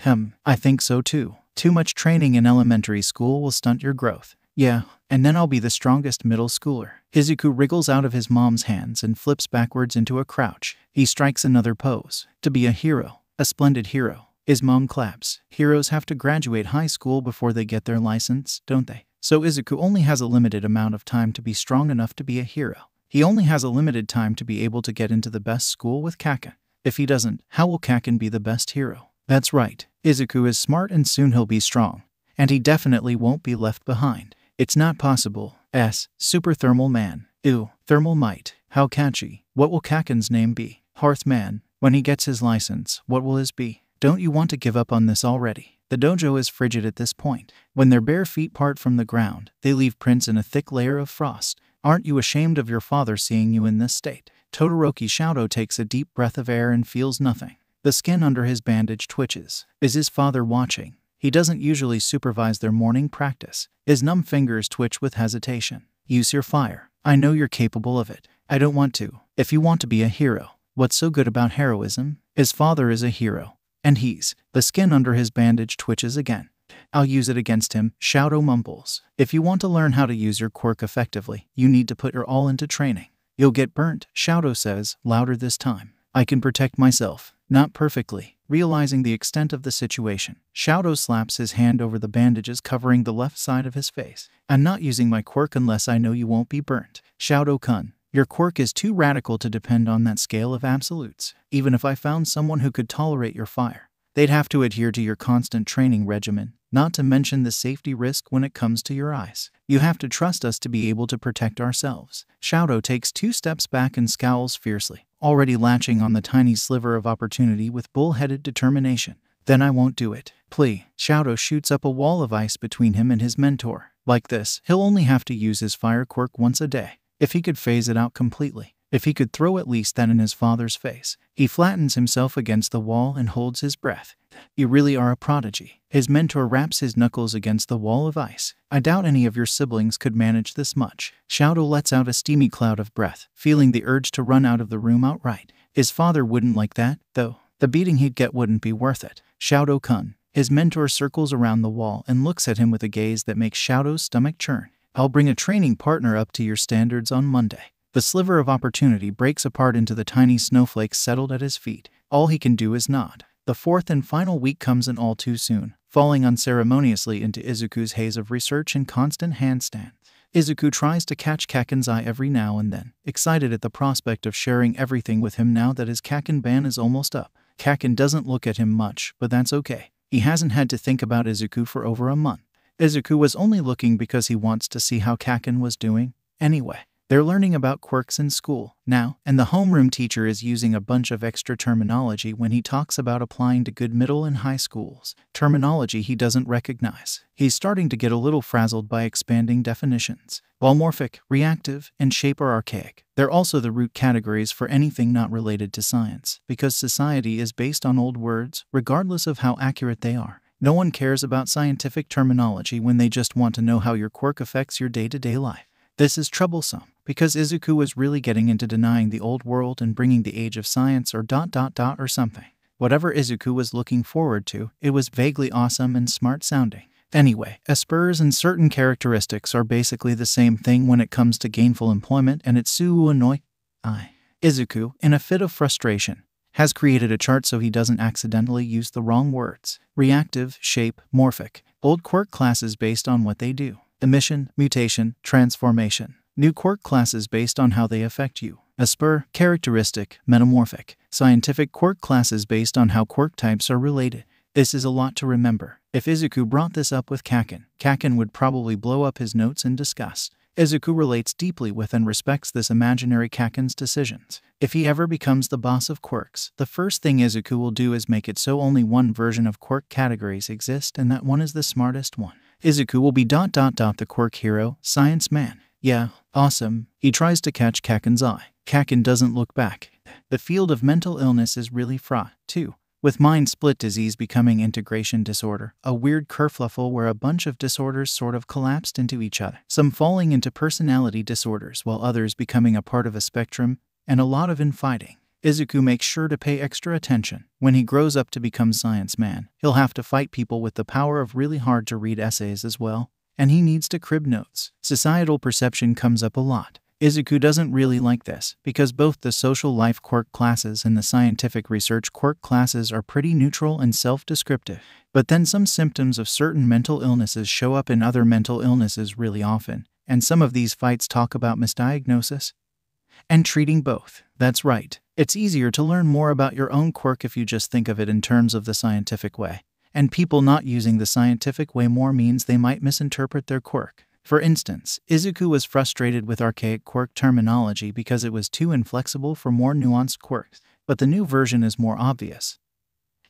A: I think so too. Too much training in elementary school will stunt your growth. Yeah, and then I'll be the strongest middle schooler. Izuku wriggles out of his mom's hands and flips backwards into a crouch. He strikes another pose. To be a hero. A splendid hero. His mom claps. Heroes have to graduate high school before they get their license, don't they? So Izuku only has a limited amount of time to be strong enough to be a hero. He only has a limited time to be able to get into the best school with Kaken. If he doesn't, how will Kaken be the best hero? That's right. Izuku is smart and soon he'll be strong. And he definitely won't be left behind. It's not possible. Super Thermal Man. Ew, Thermal Might. How catchy. What will Kaken's name be? Hearth Man. When he gets his license, what will his be? Don't you want to give up on this already? The dojo is frigid at this point. When their bare feet part from the ground, they leave prints in a thick layer of frost. Aren't you ashamed of your father seeing you in this state? Todoroki Shoto takes a deep breath of air and feels nothing. The skin under his bandage twitches. Is his father watching? He doesn't usually supervise their morning practice. His numb fingers twitch with hesitation. Use your fire. I know you're capable of it. I don't want to. If you want to be a hero, what's so good about heroism? His father is a hero. And the skin under his bandage twitches again. I'll use it against him, Shoto mumbles. If you want to learn how to use your quirk effectively, you need to put your all into training. You'll get burnt, Shoto says, louder this time. I can protect myself. Not perfectly. Realizing the extent of the situation, Shoto slaps his hand over the bandages covering the left side of his face. I'm not using my quirk unless I know you won't be burnt. Shoto-kun, your quirk is too radical to depend on that scale of absolutes. Even if I found someone who could tolerate your fire, they'd have to adhere to your constant training regimen, not to mention the safety risk when it comes to your eyes. You have to trust us to be able to protect ourselves. Shoto takes 2 steps back and scowls fiercely, already latching on the tiny sliver of opportunity with bull-headed determination. Then I won't do it. Plea. Shoto shoots up a wall of ice between him and his mentor. Like this, he'll only have to use his fire quirk once a day. If he could phase it out completely. If he could throw at least that in his father's face. He flattens himself against the wall and holds his breath. You really are a prodigy. His mentor raps his knuckles against the wall of ice. I doubt any of your siblings could manage this much. Shoto lets out a steamy cloud of breath, feeling the urge to run out of the room outright. His father wouldn't like that, though. The beating he'd get wouldn't be worth it. Shoto-kun. His mentor circles around the wall and looks at him with a gaze that makes Shoto's stomach churn. I'll bring a training partner up to your standards on Monday. The sliver of opportunity breaks apart into the tiny snowflakes settled at his feet. All he can do is nod. The 4th and final week comes in all too soon, falling unceremoniously into Izuku's haze of research and constant handstands. Izuku tries to catch Kaken's eye every now and then, excited at the prospect of sharing everything with him now that his Kaken ban is almost up. Kaken doesn't look at him much, but that's okay. He hasn't had to think about Izuku for over a month. Izuku was only looking because he wants to see how Kaken was doing. Anyway, they're learning about quirks in school now, and the homeroom teacher is using a bunch of extra terminology when he talks about applying to good middle and high schools. Terminology he doesn't recognize. He's starting to get a little frazzled by expanding definitions. While morphic, reactive, and shape are archaic, they're also the root categories for anything not related to science, because society is based on old words, regardless of how accurate they are. No one cares about scientific terminology when they just want to know how your quirk affects your day-to-day life. This is troublesome, because Izuku was really getting into denying the old world and bringing the age of science or ... or something. Whatever Izuku was looking forward to, it was vaguely awesome and smart-sounding. Anyway, Spurs and certain characteristics are basically the same thing when it comes to gainful employment, and it's annoying. Izuku, in a fit of frustration, has created a chart so he doesn't accidentally use the wrong words. Reactive, shape, morphic. Old quirk classes based on what they do. Emission, mutation, transformation. New quirk classes based on how they affect you. A spur, characteristic, metamorphic. Scientific quirk classes based on how quirk types are related. This is a lot to remember. If Izuku brought this up with Kaken, Kaken would probably blow up his notes in disgust. Izuku relates deeply with and respects this imaginary Kaken's decisions. If he ever becomes the boss of quirks, the first thing Izuku will do is make it so only one version of quirk categories exist, and that one is the smartest one. Izuku will be ... the quirk hero, science man. Yeah, awesome. He tries to catch Kaken's eye. Kaken doesn't look back. The field of mental illness is really fraught, too, with mind split disease becoming integration disorder, a weird kerfluffle where a bunch of disorders sort of collapsed into each other, some falling into personality disorders while others becoming a part of a spectrum, and a lot of infighting. Izuku makes sure to pay extra attention. When he grows up to become Science Man, he'll have to fight people with the power of really hard-to-read essays as well, and he needs to crib notes. Societal perception comes up a lot. Izuku doesn't really like this, because both the social life quirk classes and the scientific research quirk classes are pretty neutral and self-descriptive. But then some symptoms of certain mental illnesses show up in other mental illnesses really often, and some of these fights talk about misdiagnosis and treating both. That's right. It's easier to learn more about your own quirk if you just think of it in terms of the scientific way. And people not using the scientific way more means they might misinterpret their quirk. For instance, Izuku was frustrated with archaic quirk terminology because it was too inflexible for more nuanced quirks, but the new version is more obvious.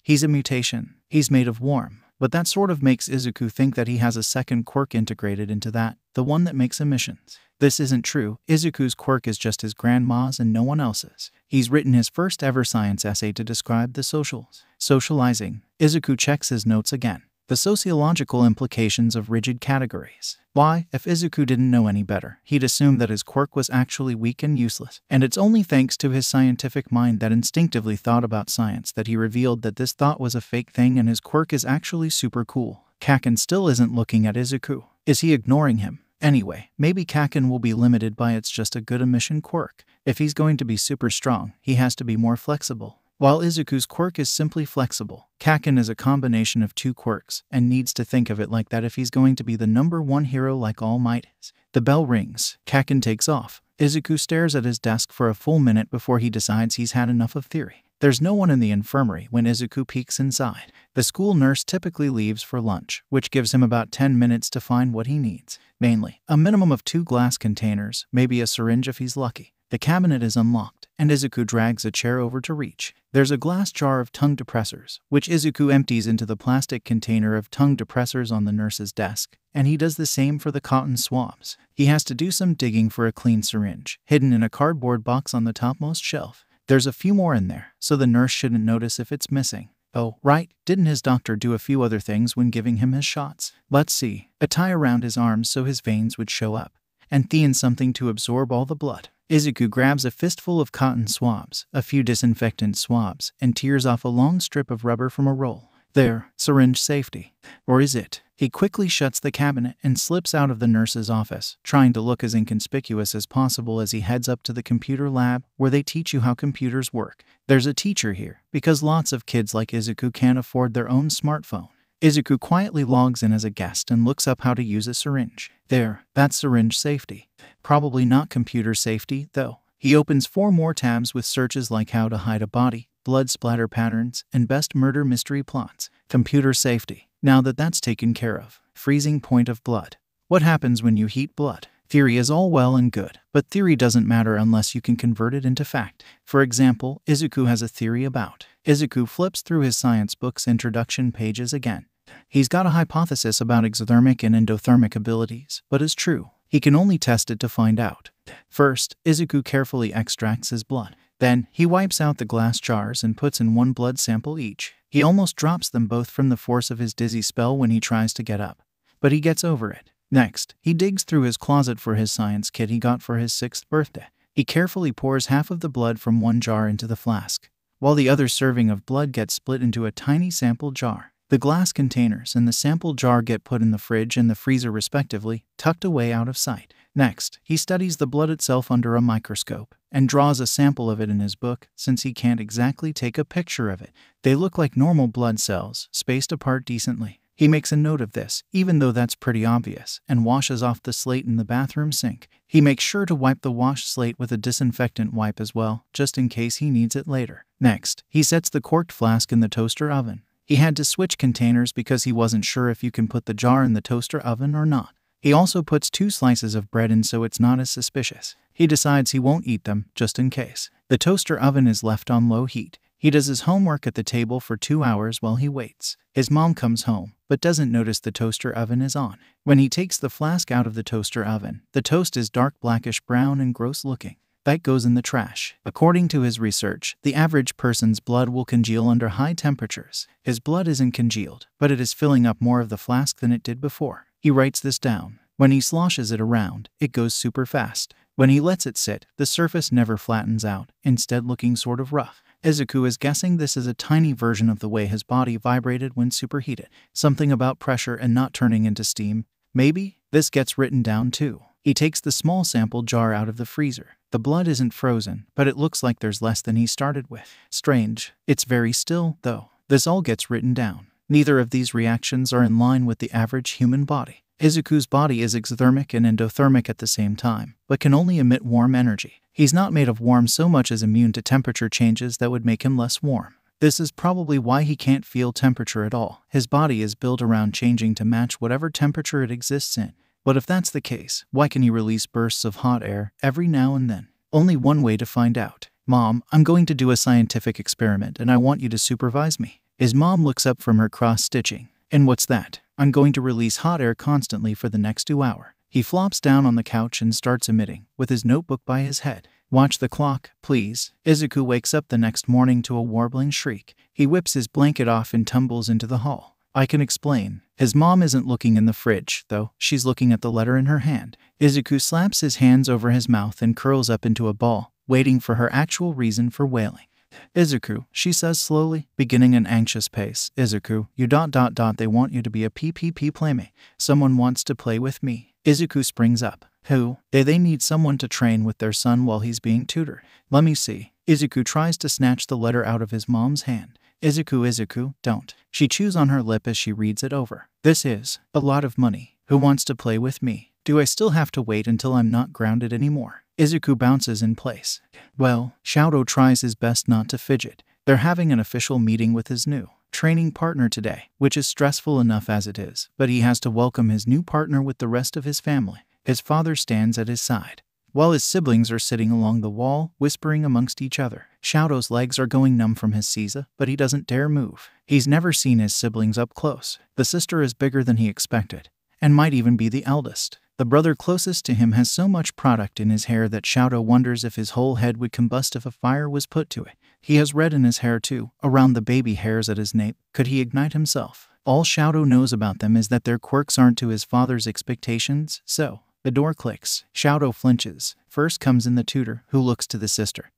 A: He's a mutation. He's made of warm, but that sort of makes Izuku think that he has a second quirk integrated into that, the one that makes emissions. This isn't true. Izuku's quirk is just his grandma's and no one else's. He's written his first ever science essay to describe the socials. Socializing. Izuku checks his notes again. The sociological implications of rigid categories. Why, if Izuku didn't know any better, he'd assume that his quirk was actually weak and useless. And it's only thanks to his scientific mind that instinctively thought about science that he revealed that this thought was a fake thing and his quirk is actually super cool. Kaken still isn't looking at Izuku. Is he ignoring him? Anyway, maybe Kaken will be limited by it's just a good emission quirk. If he's going to be super strong, he has to be more flexible. While Izuku's quirk is simply flexible, Kaken is a combination of two quirks, and needs to think of it like that if he's going to be the #1 hero like All Might is. The bell rings. Kaken takes off. Izuku stares at his desk for a full minute before he decides he's had enough of theory. There's no one in the infirmary when Izuku peeks inside. The school nurse typically leaves for lunch, which gives him about 10 minutes to find what he needs. Mainly, a minimum of 2 glass containers, maybe a syringe if he's lucky. The cabinet is unlocked, and Izuku drags a chair over to reach. There's a glass jar of tongue depressors, which Izuku empties into the plastic container of tongue depressors on the nurse's desk, and he does the same for the cotton swabs. He has to do some digging for a clean syringe, hidden in a cardboard box on the topmost shelf. There's a few more in there, so the nurse shouldn't notice if it's missing. Oh, right, didn't his doctor do a few other things when giving him his shots? Let's see. A tie around his arms so his veins would show up, and Thean something to absorb all the blood. Izuku grabs a fistful of cotton swabs, a few disinfectant swabs, and tears off a long strip of rubber from a roll. There, syringe safety. Or is it? He quickly shuts the cabinet and slips out of the nurse's office, trying to look as inconspicuous as possible as he heads up to the computer lab, where they teach you how computers work. There's a teacher here, because lots of kids like Izuku can't afford their own smartphone. Izuku quietly logs in as a guest and looks up how to use a syringe. There, that's syringe safety. Probably not computer safety, though. He opens 4 more tabs with searches like how to hide a body, blood splatter patterns, and best murder mystery plots. Computer safety. Now that that's taken care of. Freezing point of blood. What happens when you heat blood? Theory is all well and good, but theory doesn't matter unless you can convert it into fact. For example, Izuku has a theory about. Izuku flips through his science book's introduction pages again. He's got a hypothesis about exothermic and endothermic abilities, but is true. He can only test it to find out. First, Izuku carefully extracts his blood. Then, he wipes out the glass jars and puts in 1 blood sample each. He almost drops them both from the force of his dizzy spell when he tries to get up. But he gets over it. Next, he digs through his closet for his science kit he got for his 6th birthday. He carefully pours half of the blood from 1 jar into the flask, while the other serving of blood gets split into a tiny sample jar. The glass containers and the sample jar get put in the fridge and the freezer respectively, tucked away out of sight. Next, he studies the blood itself under a microscope and draws a sample of it in his book since he can't exactly take a picture of it. They look like normal blood cells, spaced apart decently. He makes a note of this, even though that's pretty obvious, and washes off the slate in the bathroom sink. He makes sure to wipe the washed slate with a disinfectant wipe as well, just in case he needs it later. Next, he sets the corked flask in the toaster oven. He had to switch containers because he wasn't sure if you can put the jar in the toaster oven or not. He also puts 2 slices of bread in so it's not as suspicious. He decides he won't eat them, just in case. The toaster oven is left on low heat. He does his homework at the table for 2 hours while he waits. His mom comes home, but doesn't notice the toaster oven is on. When he takes the flask out of the toaster oven, the toast is dark blackish brown and gross looking. That goes in the trash. According to his research, the average person's blood will congeal under high temperatures. His blood isn't congealed, but it is filling up more of the flask than it did before. He writes this down. When he sloshes it around, it goes super fast. When he lets it sit, the surface never flattens out, instead looking sort of rough. Izuku is guessing this is a tiny version of the way his body vibrated when superheated. Something about pressure and not turning into steam. Maybe? This gets written down too. He takes the small sample jar out of the freezer. The blood isn't frozen, but it looks like there's less than he started with. Strange. It's very still, though. This all gets written down. Neither of these reactions are in line with the average human body. Izuku's body is exothermic and endothermic at the same time, but can only emit warm energy. He's not made of warm so much as immune to temperature changes that would make him less warm. This is probably why he can't feel temperature at all. His body is built around changing to match whatever temperature it exists in. But if that's the case, why can he release bursts of hot air every now and then? Only one way to find out. Mom, I'm going to do a scientific experiment and I want you to supervise me. His mom looks up from her cross-stitching. And what's that? I'm going to release hot air constantly for the next 2 hours. He flops down on the couch and starts emitting, with his notebook by his head. Watch the clock, please. Izuku wakes up the next morning to a warbling shriek. He whips his blanket off and tumbles into the hall. I can explain. His mom isn't looking in the fridge, though. She's looking at the letter in her hand. Izuku slaps his hands over his mouth and curls up into a ball, waiting for her actual reason for wailing. Izuku, she says slowly, beginning an anxious pace. Izuku, they want you to be a PPP playmate. Someone wants to play with me. Izuku springs up. Who? They need someone to train with their son while he's being tutored. Let me see. Izuku tries to snatch the letter out of his mom's hand. Izuku, don't. She chews on her lip as she reads it over. This is a lot of money. Who wants to play with me? Do I still have to wait until I'm not grounded anymore? Izuku bounces in place. Well, Shoto tries his best not to fidget. They're having an official meeting with his new training partner today, which is stressful enough as it is, but he has to welcome his new partner with the rest of his family. His father stands at his side, while his siblings are sitting along the wall, whispering amongst each other. Shoto's legs are going numb from his seiza, but he doesn't dare move. He's never seen his siblings up close. The sister is bigger than he expected, and might even be the eldest. The brother closest to him has so much product in his hair that Shoto wonders if his whole head would combust if a fire was put to it. He has red in his hair too, around the baby hairs at his nape. Could he ignite himself? All Shoto knows about them is that their quirks aren't to his father's expectations, so the door clicks. Shoto flinches. First comes in the tutor, who looks to the sister,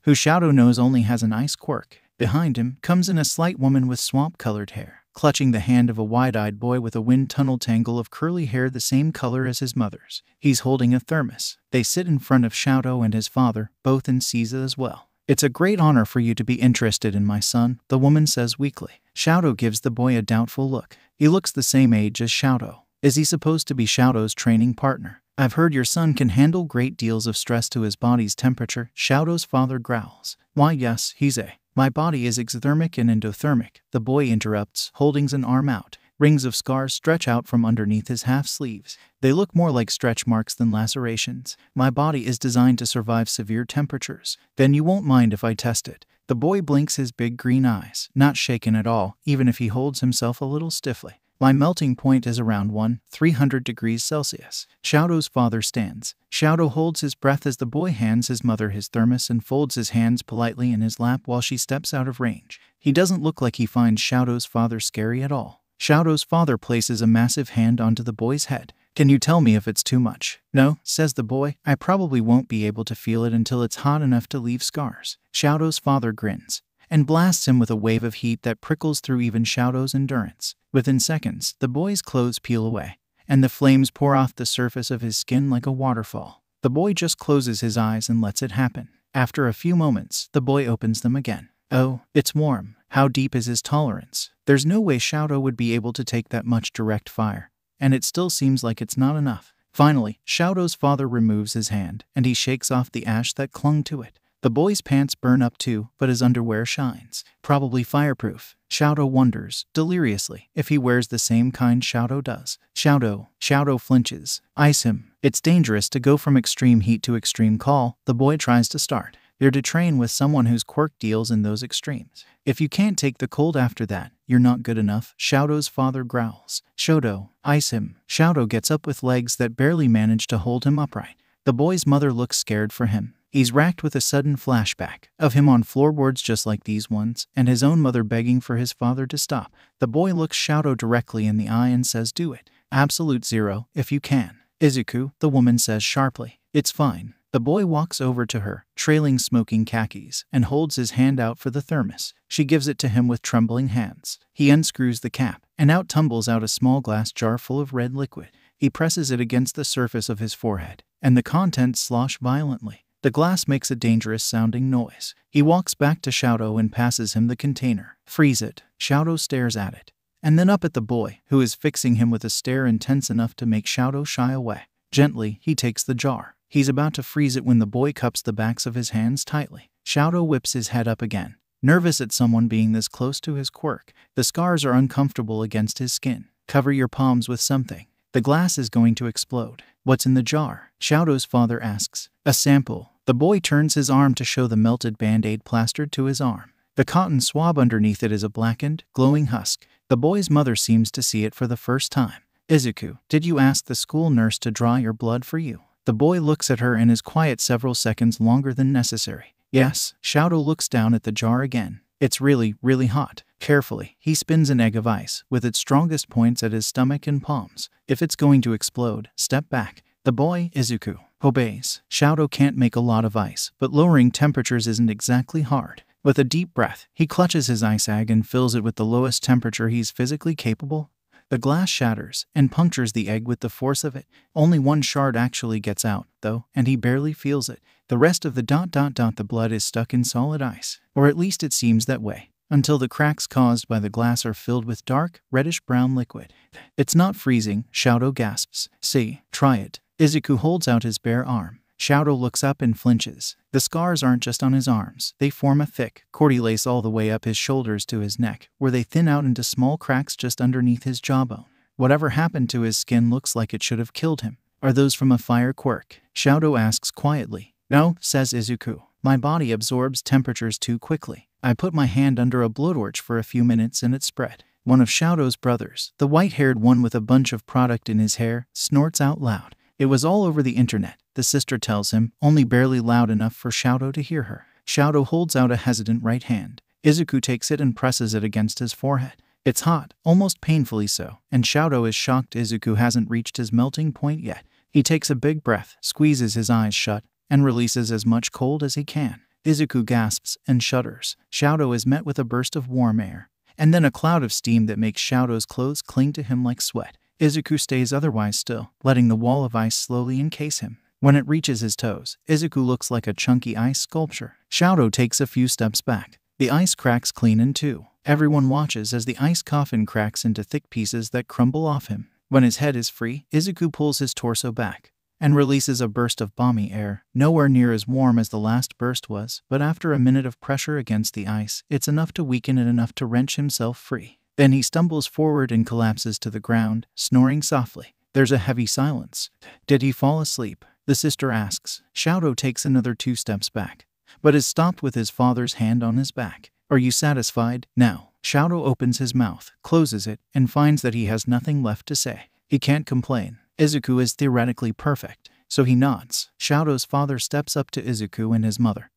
A: who Shoto knows only has an ice quirk. Behind him comes in a slight woman with swamp-colored hair, clutching the hand of a wide-eyed boy with a wind-tunnel tangle of curly hair the same color as his mother's. He's holding a thermos. They sit in front of Shoto and his father, both in seiza as well. "It's a great honor for you to be interested in my son," the woman says weakly. Xiaodo gives the boy a doubtful look. He looks the same age as Xiaodo. Is he supposed to be Xiaodo's training partner? "I've heard your son can handle great deals of stress to his body's temperature," Xiaodo's father growls. "Why, yes, he's a... My body is exothermic and endothermic," the boy interrupts, holding an arm out. Rings of scars stretch out from underneath his half-sleeves. They look more like stretch marks than lacerations. "My body is designed to survive severe temperatures." "Then you won't mind if I test it?" The boy blinks his big green eyes, not shaken at all, even if he holds himself a little stiffly. "My melting point is around 300 degrees Celsius. Xiaodo's father stands. Xiaodo holds his breath as the boy hands his mother his thermos and folds his hands politely in his lap while she steps out of range. He doesn't look like he finds Xiaodo's father scary at all. Xiaodo's father places a massive hand onto the boy's head. "Can you tell me if it's too much?" "No," says the boy. "I probably won't be able to feel it until it's hot enough to leave scars." Xiaodo's father grins and blasts him with a wave of heat that prickles through even Xiaodo's endurance. Within seconds, the boy's clothes peel away, and the flames pour off the surface of his skin like a waterfall. The boy just closes his eyes and lets it happen. After a few moments, the boy opens them again. Oh, it's warm. How deep is his tolerance? There's no way Xiaodo would be able to take that much direct fire, and it still seems like it's not enough. Finally, Xiaodo's father removes his hand, and he shakes off the ash that clung to it. The boy's pants burn up too, but his underwear shines. Probably fireproof. Xiaodo wonders, deliriously, if he wears the same kind Xiaodo does. Xiaodo flinches. "Ice him." It's dangerous to go from extreme heat to extreme cold. The boy tries to start. You're to train with someone whose quirk deals in those extremes. If you can't take the cold after that, you're not good enough, Xiaodo's father growls. "Xiaodo, ice him." Xiaodo gets up with legs that barely manage to hold him upright. The boy's mother looks scared for him. He's racked with a sudden flashback of him on floorboards just like these ones, and his own mother begging for his father to stop. The boy looks Xiaodo directly in the eye and says, "Do it. Absolute zero, if you can." "Izuku," the woman says sharply. "It's fine." The boy walks over to her, trailing smoking khakis, and holds his hand out for the thermos. She gives it to him with trembling hands. He unscrews the cap, and out tumbles out a small glass jar full of red liquid. He presses it against the surface of his forehead, and the contents slosh violently. The glass makes a dangerous-sounding noise. He walks back to Xiaodo and passes him the container. "Freeze it." Xiaodo stares at it, and then up at the boy, who is fixing him with a stare intense enough to make Xiaodo shy away. Gently, he takes the jar. He's about to freeze it when the boy cups the backs of his hands tightly. Xiaodo whips his head up again, nervous at someone being this close to his quirk. The scars are uncomfortable against his skin. "Cover your palms with something. The glass is going to explode." "What's in the jar?" Xiaodo's father asks. "A sample." The boy turns his arm to show the melted Band-Aid plastered to his arm. The cotton swab underneath it is a blackened, glowing husk. The boy's mother seems to see it for the first time. "Izuku, did you ask the school nurse to draw your blood for you?" The boy looks at her and is quiet several seconds longer than necessary. "Yes." Xiaodo looks down at the jar again. It's really, really hot. Carefully, he spins an egg of ice, with its strongest points at his stomach and palms. "If it's going to explode, step back." The boy, Izuku, obeys. Xiaodo can't make a lot of ice, but lowering temperatures isn't exactly hard. With a deep breath, he clutches his ice egg and fills it with the lowest temperature he's physically capable. The glass shatters and punctures the egg with the force of it. Only one shard actually gets out, though, and he barely feels it. The rest of the the blood is stuck in solid ice, or at least it seems that way, until the cracks caused by the glass are filled with dark, reddish-brown liquid. "It's not freezing," Xiaodo gasps. "See, try it." Izuku holds out his bare arm. Xiaodo looks up and flinches. The scars aren't just on his arms. They form a thick, cordy lace all the way up his shoulders to his neck, where they thin out into small cracks just underneath his jawbone. Whatever happened to his skin looks like it should have killed him. "Are those from a fire quirk?" Xiaodo asks quietly. "No," says Izuku. "My body absorbs temperatures too quickly. I put my hand under a blowtorch for a few minutes and it spread." One of Xiaodo's brothers, the white-haired one with a bunch of product in his hair, snorts out loud. "It was all over the internet," the sister tells him, only barely loud enough for Xiaodo to hear her. Xiaodo holds out a hesitant right hand. Izuku takes it and presses it against his forehead. It's hot, almost painfully so, and Xiaodo is shocked Izuku hasn't reached his melting point yet. He takes a big breath, squeezes his eyes shut, and releases as much cold as he can. Izuku gasps and shudders. Xiaodo is met with a burst of warm air, and then a cloud of steam that makes Xiaodo's clothes cling to him like sweat. Izuku stays otherwise still, letting the wall of ice slowly encase him. When it reaches his toes, Izuku looks like a chunky ice sculpture. Shoto takes a few steps back. The ice cracks clean in two. Everyone watches as the ice coffin cracks into thick pieces that crumble off him. When his head is free, Izuku pulls his torso back and releases a burst of balmy air, nowhere near as warm as the last burst was, but after a minute of pressure against the ice, it's enough to weaken it enough to wrench himself free. Then he stumbles forward and collapses to the ground, snoring softly. There's a heavy silence. Did he fall asleep? The sister asks. Shoto takes another 2 steps back, but is stopped with his father's hand on his back. Are you satisfied? Now. Shoto opens his mouth, closes it, and finds that he has nothing left to say. He can't complain. Izuku is theoretically perfect, so he nods. Shoto's father steps up to Izuku and his mother,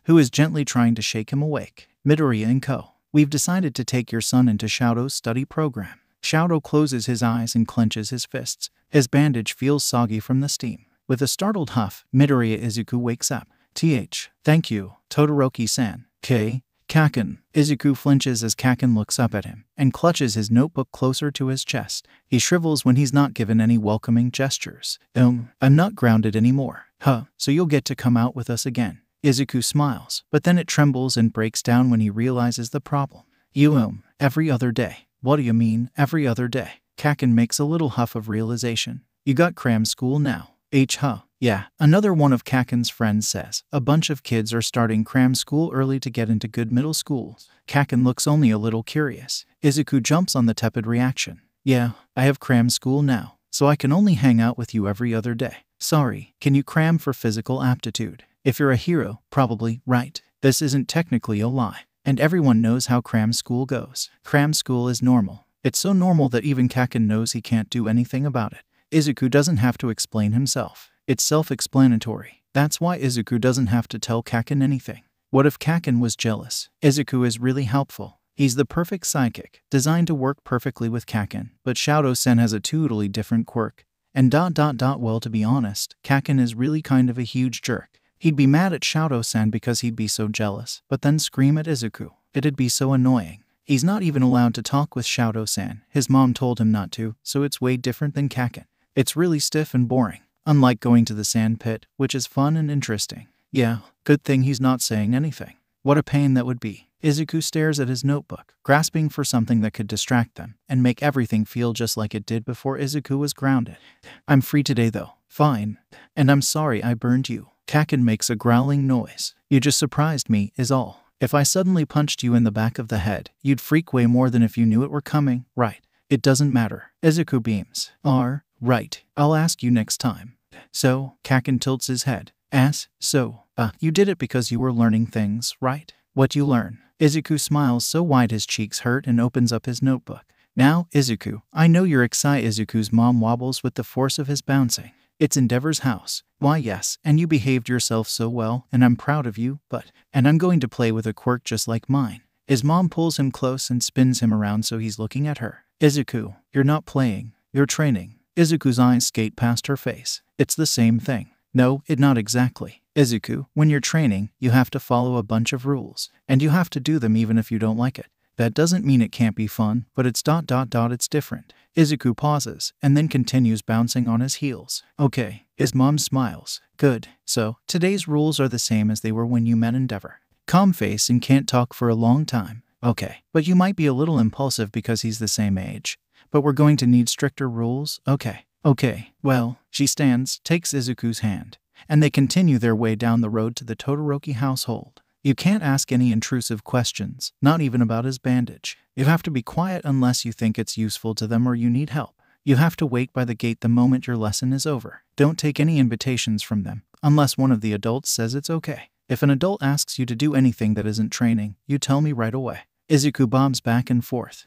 A: who is gently trying to shake him awake. Midoriya and Co. We've decided to take your son into Shoto's study program. Shoto closes his eyes and clenches his fists. His bandage feels soggy from the steam. With a startled huff, Midoriya Izuku wakes up. Thank you, Todoroki-san. Kaken. Izuku flinches as Kaken looks up at him and clutches his notebook closer to his chest. He shrivels when he's not given any welcoming gestures. I'm not grounded anymore. So you'll get to come out with us again. Izuku smiles, but then it trembles and breaks down when he realizes the problem. Every other day. What do you mean, every other day? Kaken makes a little huff of realization. You got cram school now. Yeah, another one of Kaken's friends says. A bunch of kids are starting cram school early to get into good middle schools. Kaken looks only a little curious. Izuku jumps on the tepid reaction. Yeah, I have cram school now, so I can only hang out with you every other day. Sorry, can you cram for physical aptitude? If you're a hero, probably, right? This isn't technically a lie, and everyone knows how cram school goes. Cram school is normal. It's so normal that even Kaken knows he can't do anything about it. Izuku doesn't have to explain himself. It's self-explanatory. That's why Izuku doesn't have to tell Kaken anything. What if Kaken was jealous? Izuku is really helpful. He's the perfect sidekick, designed to work perfectly with Kaken. But Shoto-sen has a totally different quirk. And well, to be honest, Kaken is really kind of a huge jerk. He'd be mad at Shoto-sen because he'd be so jealous, but then scream at Izuku. It'd be so annoying. He's not even allowed to talk with Shoto-san. His mom told him not to, so it's way different than Kaken. It's really stiff and boring. Unlike going to the sand pit, which is fun and interesting. Yeah, good thing he's not saying anything. What a pain that would be. Izuku stares at his notebook, grasping for something that could distract them and make everything feel just like it did before Izuku was grounded. I'm free today though. Fine. And I'm sorry I burned you. Kaken makes a growling noise. You just surprised me, is all. If I suddenly punched you in the back of the head, you'd freak way more than if you knew it were coming, right? It doesn't matter. Izuku beams. Right. I'll ask you next time. So, Kaken tilts his head. You did it because you were learning things, right? What you learn? Izuku smiles so wide his cheeks hurt and opens up his notebook. Now, Izuku, I know you're excited. Izuku's mom wobbles with the force of his bouncing. It's Endeavor's house. Why yes, and you behaved yourself so well, and I'm proud of you, and I'm going to play with a quirk just like mine. His mom pulls him close and spins him around so he's looking at her. Izuku, you're not playing, you're training. Izuku's eyes skate past her face. It's the same thing. No, not exactly. Izuku, when you're training, you have to follow a bunch of rules, and you have to do them even if you don't like it. That doesn't mean it can't be fun, but it's it's different. Izuku pauses, and then continues bouncing on his heels. Okay, his mom smiles. Good. So, today's rules are the same as they were when you met Endeavor. Calm face and can't talk for a long time. Okay, but you might be a little impulsive because he's the same age. But we're going to need stricter rules? Okay. Well, she stands, takes Izuku's hand, and they continue their way down the road to the Todoroki household. You can't ask any intrusive questions, not even about his bandage. You have to be quiet unless you think it's useful to them or you need help. You have to wait by the gate the moment your lesson is over. Don't take any invitations from them, unless one of the adults says it's okay. If an adult asks you to do anything that isn't training, you tell me right away. Izuku bobs back and forth.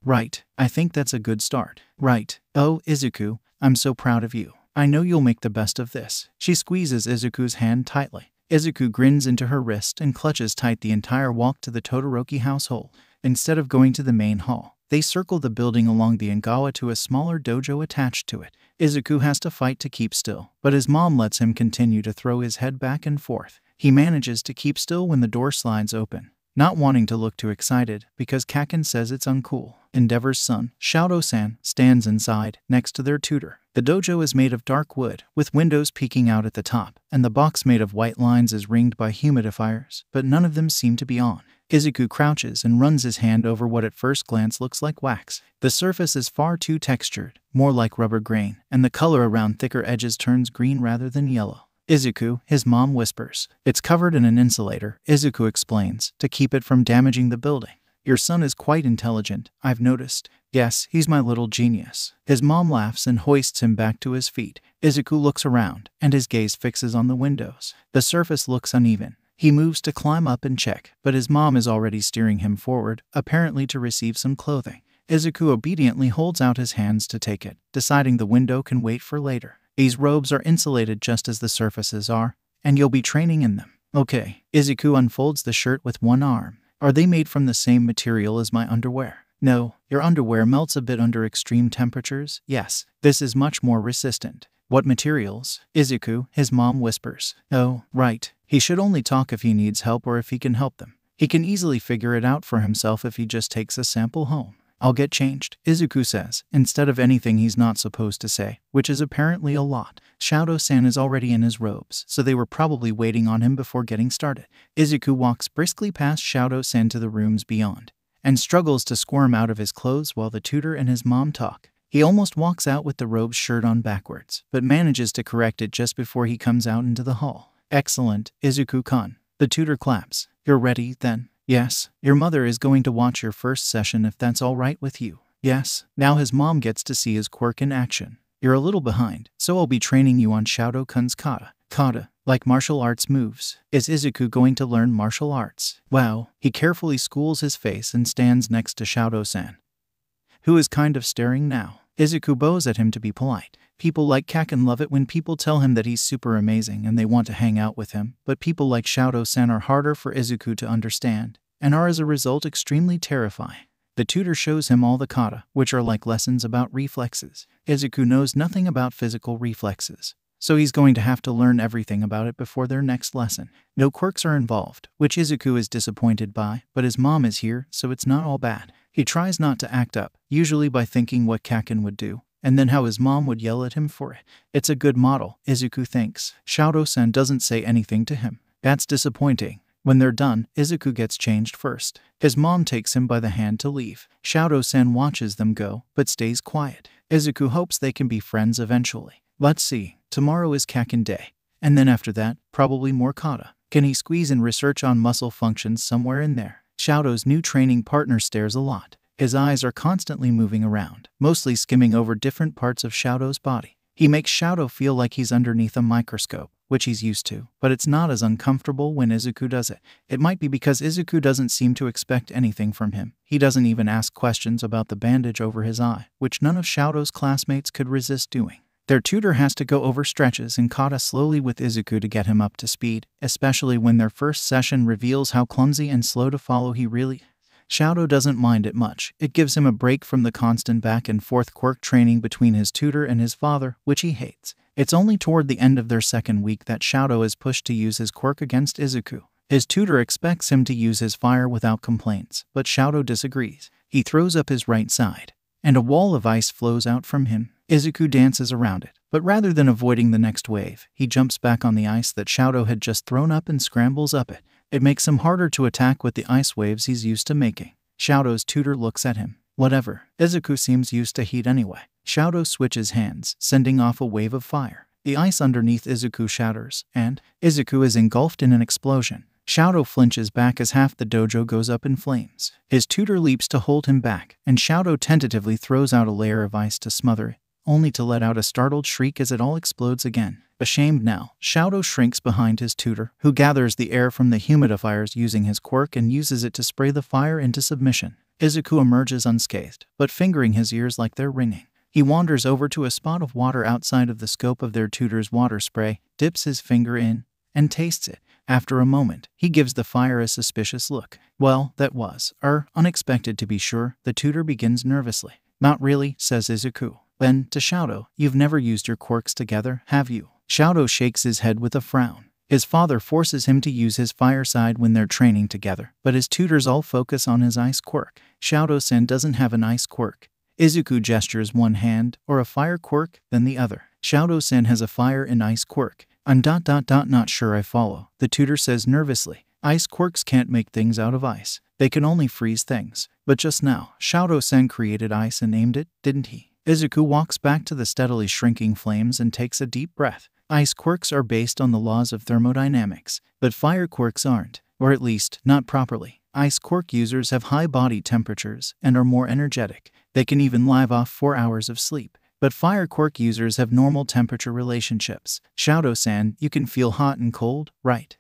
A: Right. I think that's a good start. Right. Oh, Izuku, I'm so proud of you. I know you'll make the best of this. She squeezes Izuku's hand tightly. Izuku grins into her wrist and clutches tight the entire walk to the Todoroki household. Instead of going to the main hall, they circle the building along the Engawa to a smaller dojo attached to it. Izuku has to fight to keep still, but his mom lets him continue to throw his head back and forth. He manages to keep still when the door slides open. not wanting to look too excited because Kaken says it's uncool. Endeavor's son, Shaodo-san, stands inside, next to their tutor. The dojo is made of dark wood, with windows peeking out at the top, and the box made of white lines is ringed by humidifiers, but none of them seem to be on. Izuku crouches and runs his hand over what at first glance looks like wax. The surface is far too textured, more like rubber grain, and the color around thicker edges turns green rather than yellow. Izuku, his mom whispers. It's covered in an insulator, Izuku explains, to keep it from damaging the building. Your son is quite intelligent, I've noticed. Yes, he's my little genius. His mom laughs and hoists him back to his feet. Izuku looks around, and his gaze fixes on the windows. The surface looks uneven. He moves to climb up and check, but his mom is already steering him forward, apparently to receive some clothing. Izuku obediently holds out his hands to take it, deciding the window can wait for later. These robes are insulated just as the surfaces are, and you'll be training in them. Okay. Izuku unfolds the shirt with one arm. Are they made from the same material as my underwear? No, your underwear melts a bit under extreme temperatures. Yes, this is much more resistant. What materials? Izuku, his mom whispers. Oh, right. He should only talk if he needs help or if he can help them. He can easily figure it out for himself if he just takes a sample home. I'll get changed, Izuku says, instead of anything he's not supposed to say, which is apparently a lot. Shaodo-san is already in his robes, so they were probably waiting on him before getting started. Izuku walks briskly past Shaodo-san to the rooms beyond, and struggles to squirm out of his clothes while the tutor and his mom talk. He almost walks out with the robe's shirt on backwards, but manages to correct it just before he comes out into the hall. Excellent, Izuku-kun. The tutor claps. You're ready, then? Yes. Your mother is going to watch your first session if that's all right with you. Yes. Now his mom gets to see his quirk in action. You're a little behind, so I'll be training you on Shaodo-kun's kata. Kata, like martial arts moves. Is Izuku going to learn martial arts? Wow. He carefully schools his face and stands next to Shaodo-san, who is kind of staring now. Izuku bows at him to be polite. People like Kaken love it when people tell him that he's super amazing and they want to hang out with him, but people like Shaodo-san are harder for Izuku to understand, and are as a result extremely terrifying. The tutor shows him all the kata, which are like lessons about reflexes. Izuku knows nothing about physical reflexes, so he's going to have to learn everything about it before their next lesson. No quirks are involved, which Izuku is disappointed by, but his mom is here, so it's not all bad. He tries not to act up, usually by thinking what Kaken would do, and then how his mom would yell at him for it. It's a good model, Izuku thinks. Shaodo-san doesn't say anything to him. That's disappointing. When they're done, Izuku gets changed first. His mom takes him by the hand to leave. Shaodo-san watches them go, but stays quiet. Izuku hopes they can be friends eventually. Let's see. Tomorrow is Kaken Day. And then after that, probably more kata. Can he squeeze in research on muscle functions somewhere in there? Shaodo's new training partner stares a lot. His eyes are constantly moving around, mostly skimming over different parts of Shaodo's body. He makes Shaodo feel like he's underneath a microscope, which he's used to, but it's not as uncomfortable when Izuku does it. It might be because Izuku doesn't seem to expect anything from him. He doesn't even ask questions about the bandage over his eye, which none of Shaodo's classmates could resist doing. Their tutor has to go over stretches and kata slowly with Izuku to get him up to speed, especially when their first session reveals how clumsy and slow to follow he really is. Shaodo doesn't mind it much. It gives him a break from the constant back and forth quirk training between his tutor and his father, which he hates. It's only toward the end of their second week that Shaodo is pushed to use his quirk against Izuku. His tutor expects him to use his fire without complaints, but Shaodo disagrees. He throws up his right side, and a wall of ice flows out from him. Izuku dances around it, but rather than avoiding the next wave, he jumps back on the ice that Shaodo had just thrown up and scrambles up it. It makes him harder to attack with the ice waves he's used to making. Shaodo's tutor looks at him. Whatever. Izuku seems used to heat anyway. Shaodo switches hands, sending off a wave of fire. The ice underneath Izuku shatters, and Izuku is engulfed in an explosion. Shaodo flinches back as half the dojo goes up in flames. His tutor leaps to hold him back, and Shaodo tentatively throws out a layer of ice to smother it, only to let out a startled shriek as it all explodes again. Ashamed now, Shaodo shrinks behind his tutor, who gathers the air from the humidifiers using his quirk and uses it to spray the fire into submission. Izuku emerges unscathed, but fingering his ears like they're ringing. He wanders over to a spot of water outside of the scope of their tutor's water spray, dips his finger in, and tastes it. After a moment, he gives the fire a suspicious look. Well, that was, unexpected to be sure, the tutor begins nervously. Not really, says Izuku. Then, to Shaodo, you've never used your quirks together, have you? Shaodo shakes his head with a frown. His father forces him to use his fire side when they're training together, but his tutors all focus on his ice quirk. Shaodo-san doesn't have an ice quirk. Izuku gestures one hand, or a fire quirk, then the other. Shaodo-san has a fire and ice quirk. I'm ... not sure I follow, the tutor says nervously. Ice quirks can't make things out of ice. They can only freeze things. But just now, Shaodo-san created ice and aimed it, didn't he? Izuku walks back to the steadily shrinking flames and takes a deep breath. Ice quirks are based on the laws of thermodynamics, but fire quirks aren't, or at least, not properly. Ice quirk users have high body temperatures and are more energetic. They can even live off 4 hours of sleep. But fire quirk users have normal temperature relationships. Shaodo-san, you can feel hot and cold, right?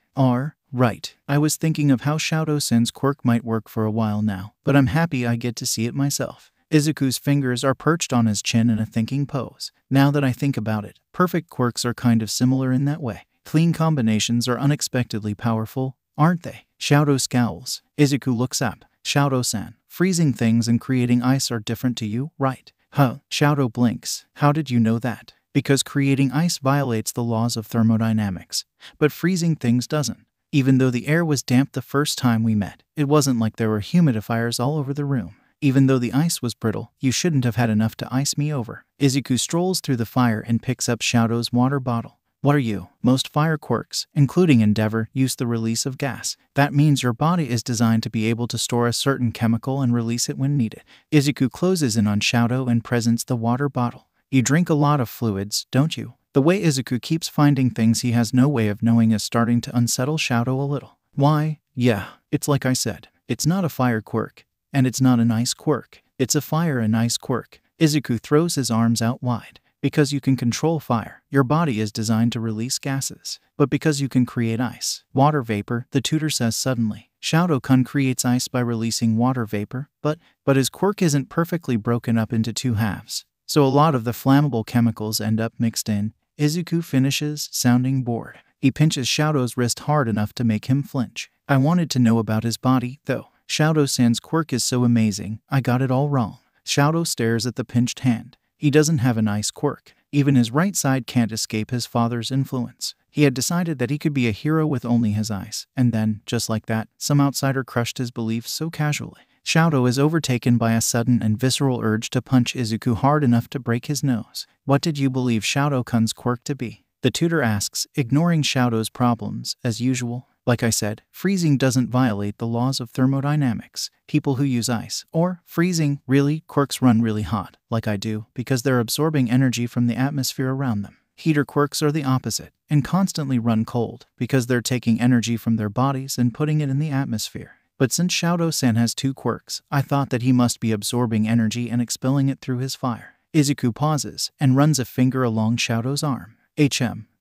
A: Right. I was thinking of how Shaodo-san's quirk might work for a while now, but I'm happy I get to see it myself. Izuku's fingers are perched on his chin in a thinking pose. Now that I think about it, perfect quirks are kind of similar in that way. Clean combinations are unexpectedly powerful, aren't they? Shaodo scowls. Izuku looks up. Shaodo-san, freezing things and creating ice are different to you, right? Huh. Shaodo blinks. How did you know that? Because creating ice violates the laws of thermodynamics, but freezing things doesn't. Even though the air was damp the first time we met, it wasn't like there were humidifiers all over the room. Even though the ice was brittle, you shouldn't have had enough to ice me over. Izuku strolls through the fire and picks up Shaodo's water bottle. What are you? Most fire quirks, including Endeavor, use the release of gas. That means your body is designed to be able to store a certain chemical and release it when needed. Izuku closes in on Shaodo and presents the water bottle. You drink a lot of fluids, don't you? The way Izuku keeps finding things he has no way of knowing is starting to unsettle Shaodo a little. Why? Yeah, it's like I said. It's not a fire quirk. And it's not an ice quirk. It's a fire and ice quirk. Izuku throws his arms out wide. Because you can control fire, your body is designed to release gases. But because you can create ice, water vapor, the tutor says suddenly. Shaodo-kun creates ice by releasing water vapor, but his quirk isn't perfectly broken up into 2 halves. So a lot of the flammable chemicals end up mixed in. Izuku finishes, sounding bored. He pinches Shaodo's wrist hard enough to make him flinch. I wanted to know about his body, though. Shaodo-san's quirk is so amazing, I got it all wrong. Shaodo stares at the pinched hand. He doesn't have an ice quirk. Even his right side can't escape his father's influence. He had decided that he could be a hero with only his ice, and then, just like that, some outsider crushed his beliefs so casually. Shaodo is overtaken by a sudden and visceral urge to punch Izuku hard enough to break his nose. What did you believe Shaodo-kun's quirk to be? The tutor asks, ignoring Shaodo's problems, as usual. Like I said, freezing doesn't violate the laws of thermodynamics. People who use ice, or freezing, quirks run really hot, like I do, because they're absorbing energy from the atmosphere around them. Heater quirks are the opposite, and constantly run cold, because they're taking energy from their bodies and putting it in the atmosphere. But since Shaodo-san has 2 quirks, I thought that he must be absorbing energy and expelling it through his fire. Izuku pauses, and runs a finger along Shaodo's arm.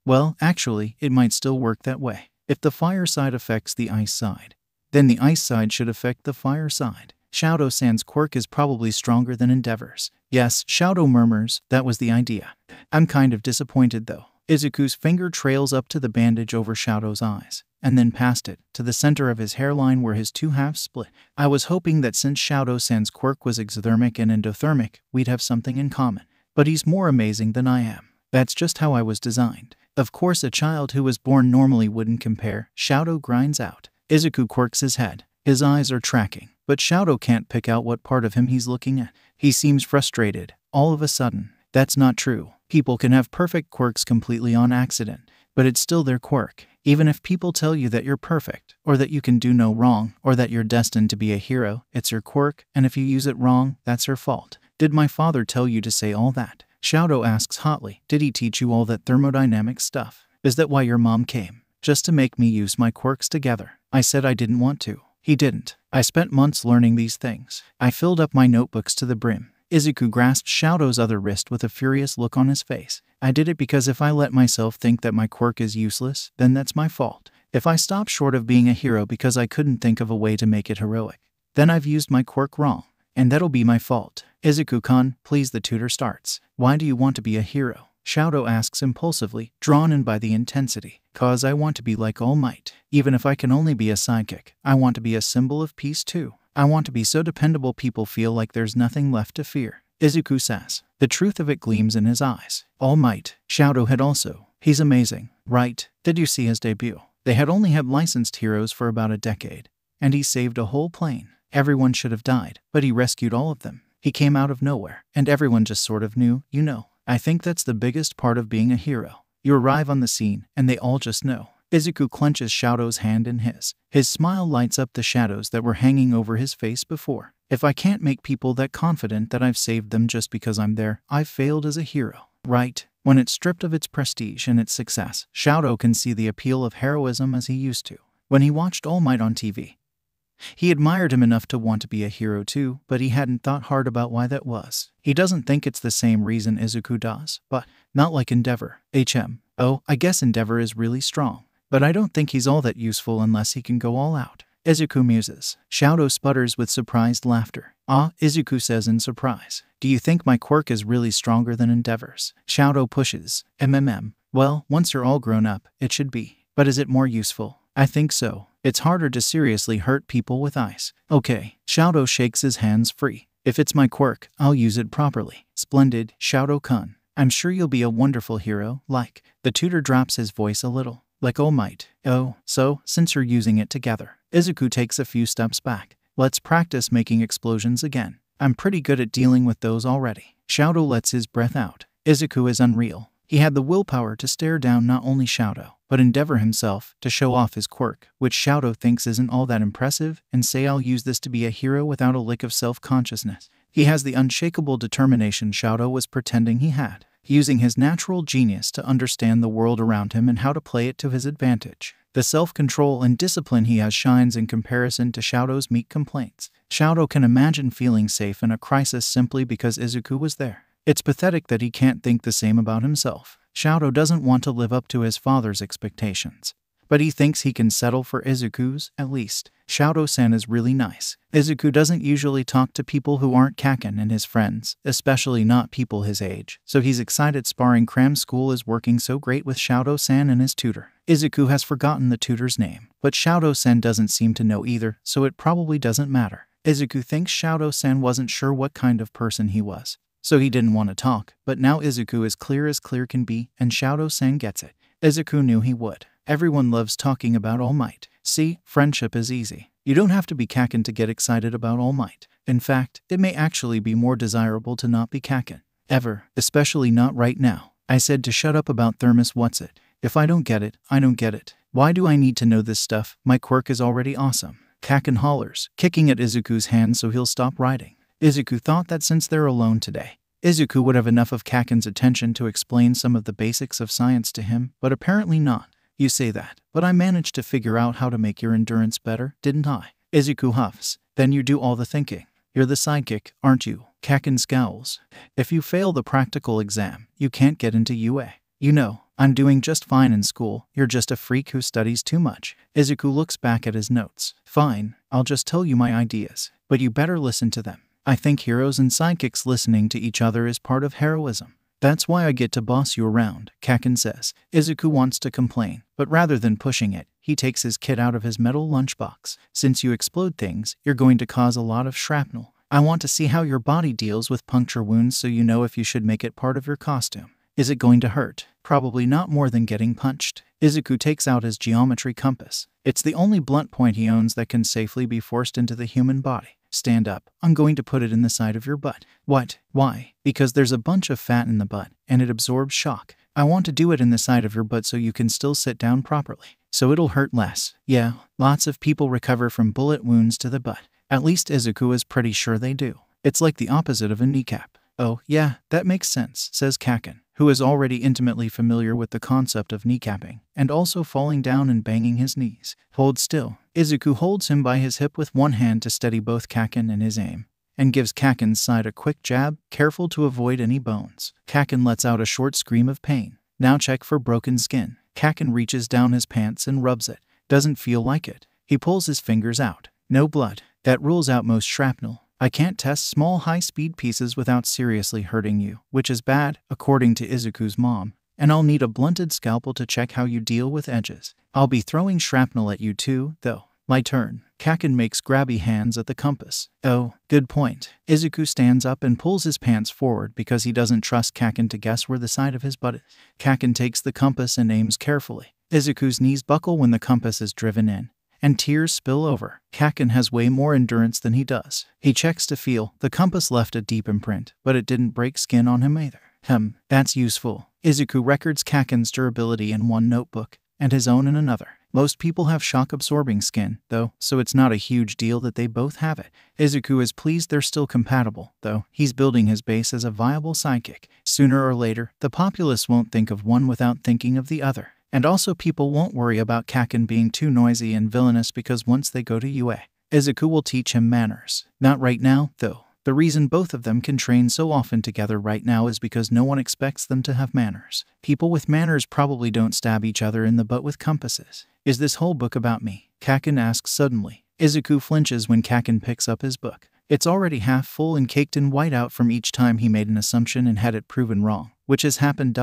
A: Well, actually, it might still work that way. If the fire side affects the ice side, then the ice side should affect the fire side. Shaodo-san's quirk is probably stronger than Endeavor's. Yes, Shaodo murmurs, that was the idea. I'm kind of disappointed though. Izuku's finger trails up to the bandage over Shaodo's eyes, and then past it, to the center of his hairline where his 2 halves split. I was hoping that since Shaodo-san's quirk was exothermic and endothermic, we'd have something in common. But he's more amazing than I am. That's just how I was designed. Of course a child who was born normally wouldn't compare, Shaodo grinds out. Izuku quirks his head. His eyes are tracking, but Shaodo can't pick out what part of him he's looking at. He seems frustrated, all of a sudden. That's not true. People can have perfect quirks completely on accident, but it's still their quirk. Even if people tell you that you're perfect, or that you can do no wrong, or that you're destined to be a hero, it's your quirk, and if you use it wrong, that's your fault. Did my father tell you to say all that? Shaodo asks hotly. Did he teach you all that thermodynamic stuff? Is that why your mom came? Just to make me use my quirks together. I said I didn't want to. He didn't. I spent months learning these things. I filled up my notebooks to the brim. Izuku grasped Shaodo's other wrist with a furious look on his face. I did it because if I let myself think that my quirk is useless, then that's my fault. If I stop short of being a hero because I couldn't think of a way to make it heroic, then I've used my quirk wrong. And that'll be my fault. Izuku-kun, please, the tutor starts. Why do you want to be a hero? Shaodo asks impulsively, drawn in by the intensity. Cause I want to be like All Might. Even if I can only be a sidekick, I want to be a symbol of peace too. I want to be so dependable people feel like there's nothing left to fear. Izuku says. The truth of it gleams in his eyes. All Might. Shaodo had also He's amazing, right? Did you see his debut? They had only had licensed heroes for about a decade, and he saved a whole plane. Everyone should have died, but he rescued all of them. He came out of nowhere, and everyone just sort of knew, you know. I think that's the biggest part of being a hero. You arrive on the scene, and they all just know. Izuku clenches Shoto's hand in his. His smile lights up the shadows that were hanging over his face before. If I can't make people that confident that I've saved them just because I'm there, I've failed as a hero, right? When it's stripped of its prestige and its success, Shoto can see the appeal of heroism as he used to. When he watched All Might on TV, he admired him enough to want to be a hero too, but he hadn't thought hard about why that was. He doesn't think it's the same reason Izuku does, but not like Endeavor. Oh, I guess Endeavor is really strong, but I don't think he's all that useful unless he can go all out. Izuku muses. Shoto sputters with surprised laughter. Ah, Izuku says in surprise. Do you think my quirk is really stronger than Endeavor's? Shoto pushes. Well, once you're all grown up, it should be. But is it more useful? I think so. It's harder to seriously hurt people with ice. Okay. Shoto shakes his hands free. If it's my quirk, I'll use it properly. Splendid, Shoto-kun. I'm sure you'll be a wonderful hero, like. The tutor drops his voice a little. Like All Might. Oh, so, since you're using it together. Izuku takes a few steps back. Let's practice making explosions again. I'm pretty good at dealing with those already. Shoto lets his breath out. Izuku is unreal. He had the willpower to stare down not only Shoto, but Endeavor himself, to show off his quirk, which Shoto thinks isn't all that impressive, and say I'll use this to be a hero without a lick of self-consciousness. He has the unshakable determination Shoto was pretending he had, using his natural genius to understand the world around him and how to play it to his advantage. The self-control and discipline he has shines in comparison to Shoto's meek complaints. Shoto can imagine feeling safe in a crisis simply because Izuku was there. It's pathetic that he can't think the same about himself. Shoto doesn't want to live up to his father's expectations, but he thinks he can settle for Izuku's, at least. Shoto-san is really nice. Izuku doesn't usually talk to people who aren't Kaken and his friends, especially not people his age, so he's excited sparring cram school is working so great with Shoto-san and his tutor. Izuku has forgotten the tutor's name, but Shoto-san doesn't seem to know either, so it probably doesn't matter. Izuku thinks Shoto-san wasn't sure what kind of person he was, so he didn't want to talk, but now Izuku is clear as clear can be, and Shoto-san gets it. Izuku knew he would. Everyone loves talking about All Might. See, friendship is easy. You don't have to be Kaken to get excited about All Might. In fact, it may actually be more desirable to not be Kaken. Ever, especially not right now. I said to shut up about Thermos What's-It. If I don't get it, I don't get it. Why do I need to know this stuff? My quirk is already awesome. Kaken hollers, kicking at Izuku's hand so he'll stop riding. Izuku thought that since they're alone today, Izuku would have enough of Kaken's attention to explain some of the basics of science to him, but apparently not. You say that, but I managed to figure out how to make your endurance better, didn't I? Izuku huffs. Then you do all the thinking. You're the sidekick, aren't you? Kaken scowls. If you fail the practical exam, you can't get into UA. You know, I'm doing just fine in school. You're just a freak who studies too much. Izuku looks back at his notes. Fine, I'll just tell you my ideas, but you better listen to them. I think heroes and sidekicks listening to each other is part of heroism. That's why I get to boss you around, Kaken says. Izuku wants to complain, but rather than pushing it, he takes his kit out of his metal lunchbox. Since you explode things, you're going to cause a lot of shrapnel. I want to see how your body deals with puncture wounds so you know if you should make it part of your costume. Is it going to hurt? Probably not more than getting punched. Izuku takes out his geometry compass. It's the only blunt point he owns that can safely be forced into the human body. Stand up. I'm going to put it in the side of your butt. What? Why? Because there's a bunch of fat in the butt, and it absorbs shock. I want to do it in the side of your butt so you can still sit down properly. So it'll hurt less. Yeah, lots of people recover from bullet wounds to the butt. At least Izuku is pretty sure they do. It's like the opposite of a kneecap. Oh, yeah, that makes sense, says Kaken, who is already intimately familiar with the concept of kneecapping, and also falling down and banging his knees. Hold still. Izuku holds him by his hip with one hand to steady both Kaken and his aim, and gives Kaken's side a quick jab, careful to avoid any bones. Kaken lets out a short scream of pain. Now check for broken skin. Kaken reaches down his pants and rubs it. Doesn't feel like it. He pulls his fingers out. No blood. That rules out most shrapnel. I can't test small high-speed pieces without seriously hurting you, which is bad, according to Izuku's mom, and I'll need a blunted scalpel to check how you deal with edges. I'll be throwing shrapnel at you too, though. My turn. Kaken makes grabby hands at the compass. Oh, good point. Izuku stands up and pulls his pants forward because he doesn't trust Kaken to guess where the side of his butt is. Kaken takes the compass and aims carefully. Izuku's knees buckle when the compass is driven in, and tears spill over. Kaken has way more endurance than he does. He checks to feel. The compass left a deep imprint, but it didn't break skin on him either. That's useful. Izuku records Kaken's durability in one notebook, and his own in another. Most people have shock-absorbing skin, though, so it's not a huge deal that they both have it. Izuku is pleased they're still compatible, though. He's building his base as a viable sidekick. Sooner or later, the populace won't think of one without thinking of the other. And also people won't worry about Kaken being too noisy and villainous because once they go to UA, Izuku will teach him manners. Not right now, though. The reason both of them can train so often together right now is because no one expects them to have manners. People with manners probably don't stab each other in the butt with compasses. Is this whole book about me? Kaken asks suddenly. Izuku flinches when Kaken picks up his book. It's already half full and caked in whiteout from each time he made an assumption and had it proven wrong, which has happened ...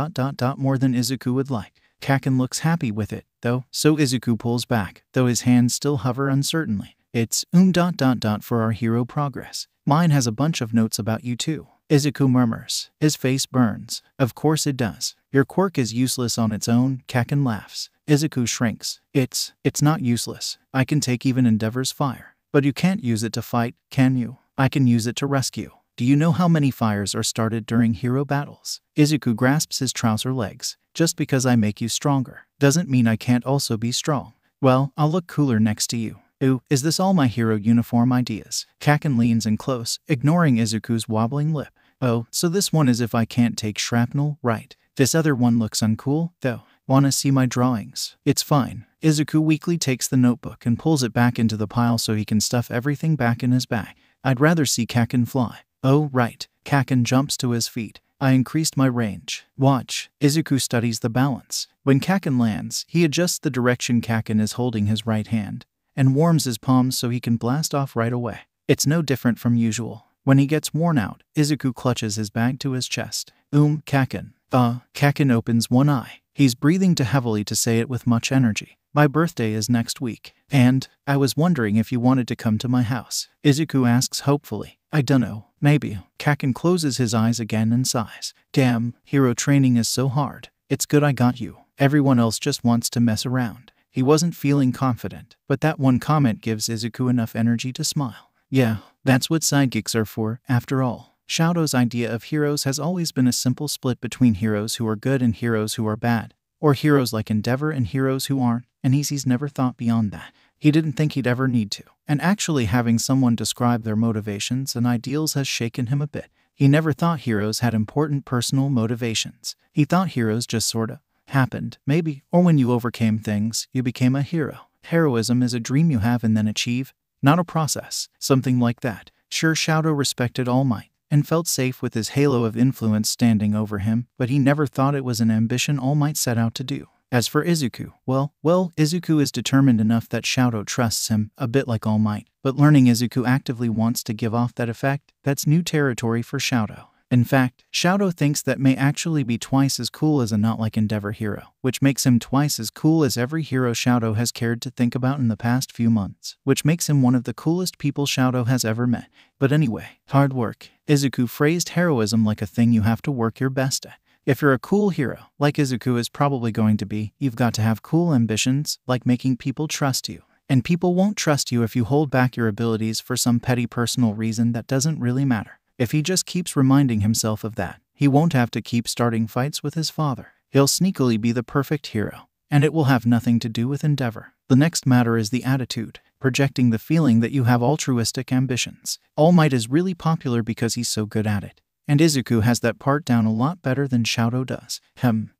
A: more than Izuku would like. Kaken looks happy with it, though, so Izuku pulls back, though his hands still hover uncertainly. It's for our hero progress. Mine has a bunch of notes about you too. Izuku murmurs. His face burns. Of course it does. Your quirk is useless on its own, Kaken laughs. Izuku shrinks. It's not useless. I can take even Endeavor's fire. But you can't use it to fight, can you? I can use it to rescue. Do you know how many fires are started during hero battles? Izuku grasps his trouser legs. Just because I make you stronger doesn't mean I can't also be strong. Well, I'll look cooler next to you. Ooh, is this all my hero uniform ideas? Kaken leans in close, ignoring Izuku's wobbling lip. Oh, so this one is if I can't take shrapnel, right? This other one looks uncool, though. Wanna see my drawings? It's fine. Izuku weakly takes the notebook and pulls it back into the pile so he can stuff everything back in his bag. I'd rather see Kaken fly. Oh, right. Kaken jumps to his feet. I increased my range. Watch. Izuku studies the balance. When Kaken lands, he adjusts the direction Kaken is holding his right hand, and warms his palms so he can blast off right away. It's no different from usual. When he gets worn out, Izuku clutches his bag to his chest. Kaken. Kaken opens one eye. He's breathing too heavily to say it with much energy. My birthday is next week, and I was wondering if you wanted to come to my house. Izuku asks hopefully. I dunno, maybe. Kaken closes his eyes again and sighs. Damn, hero training is so hard. It's good I got you. Everyone else just wants to mess around. He wasn't feeling confident, but that one comment gives Izuku enough energy to smile. Yeah, that's what sidekicks are for, after all. Shoto's idea of heroes has always been a simple split between heroes who are good and heroes who are bad, or heroes like Endeavor and heroes who aren't, and he's never thought beyond that. He didn't think he'd ever need to, and actually having someone describe their motivations and ideals has shaken him a bit. He never thought heroes had important personal motivations. He thought heroes just sorta happened, maybe, or when you overcame things, you became a hero. Heroism is a dream you have and then achieve, not a process, something like that. Sure, Shoto respected All Might and felt safe with his halo of influence standing over him, but he never thought it was an ambition All Might set out to do. As for Izuku, well, Izuku is determined enough that Shoto trusts him, a bit like All Might, but learning Izuku actively wants to give off that effect, that's new territory for Shoto. In fact, Shoto thinks that may actually be twice as cool as a not like Endeavor hero, which makes him twice as cool as every hero Shoto has cared to think about in the past few months, which makes him one of the coolest people Shoto has ever met. But anyway, hard work. Izuku phrased heroism like a thing you have to work your best at. If you're a cool hero, like Izuku is probably going to be, you've got to have cool ambitions, like making people trust you. And people won't trust you if you hold back your abilities for some petty personal reason that doesn't really matter. If he just keeps reminding himself of that, he won't have to keep starting fights with his father. He'll sneakily be the perfect hero, and it will have nothing to do with Endeavor. The next matter is the attitude, projecting the feeling that you have altruistic ambitions. All Might is really popular because he's so good at it, and Izuku has that part down a lot better than Shoto does.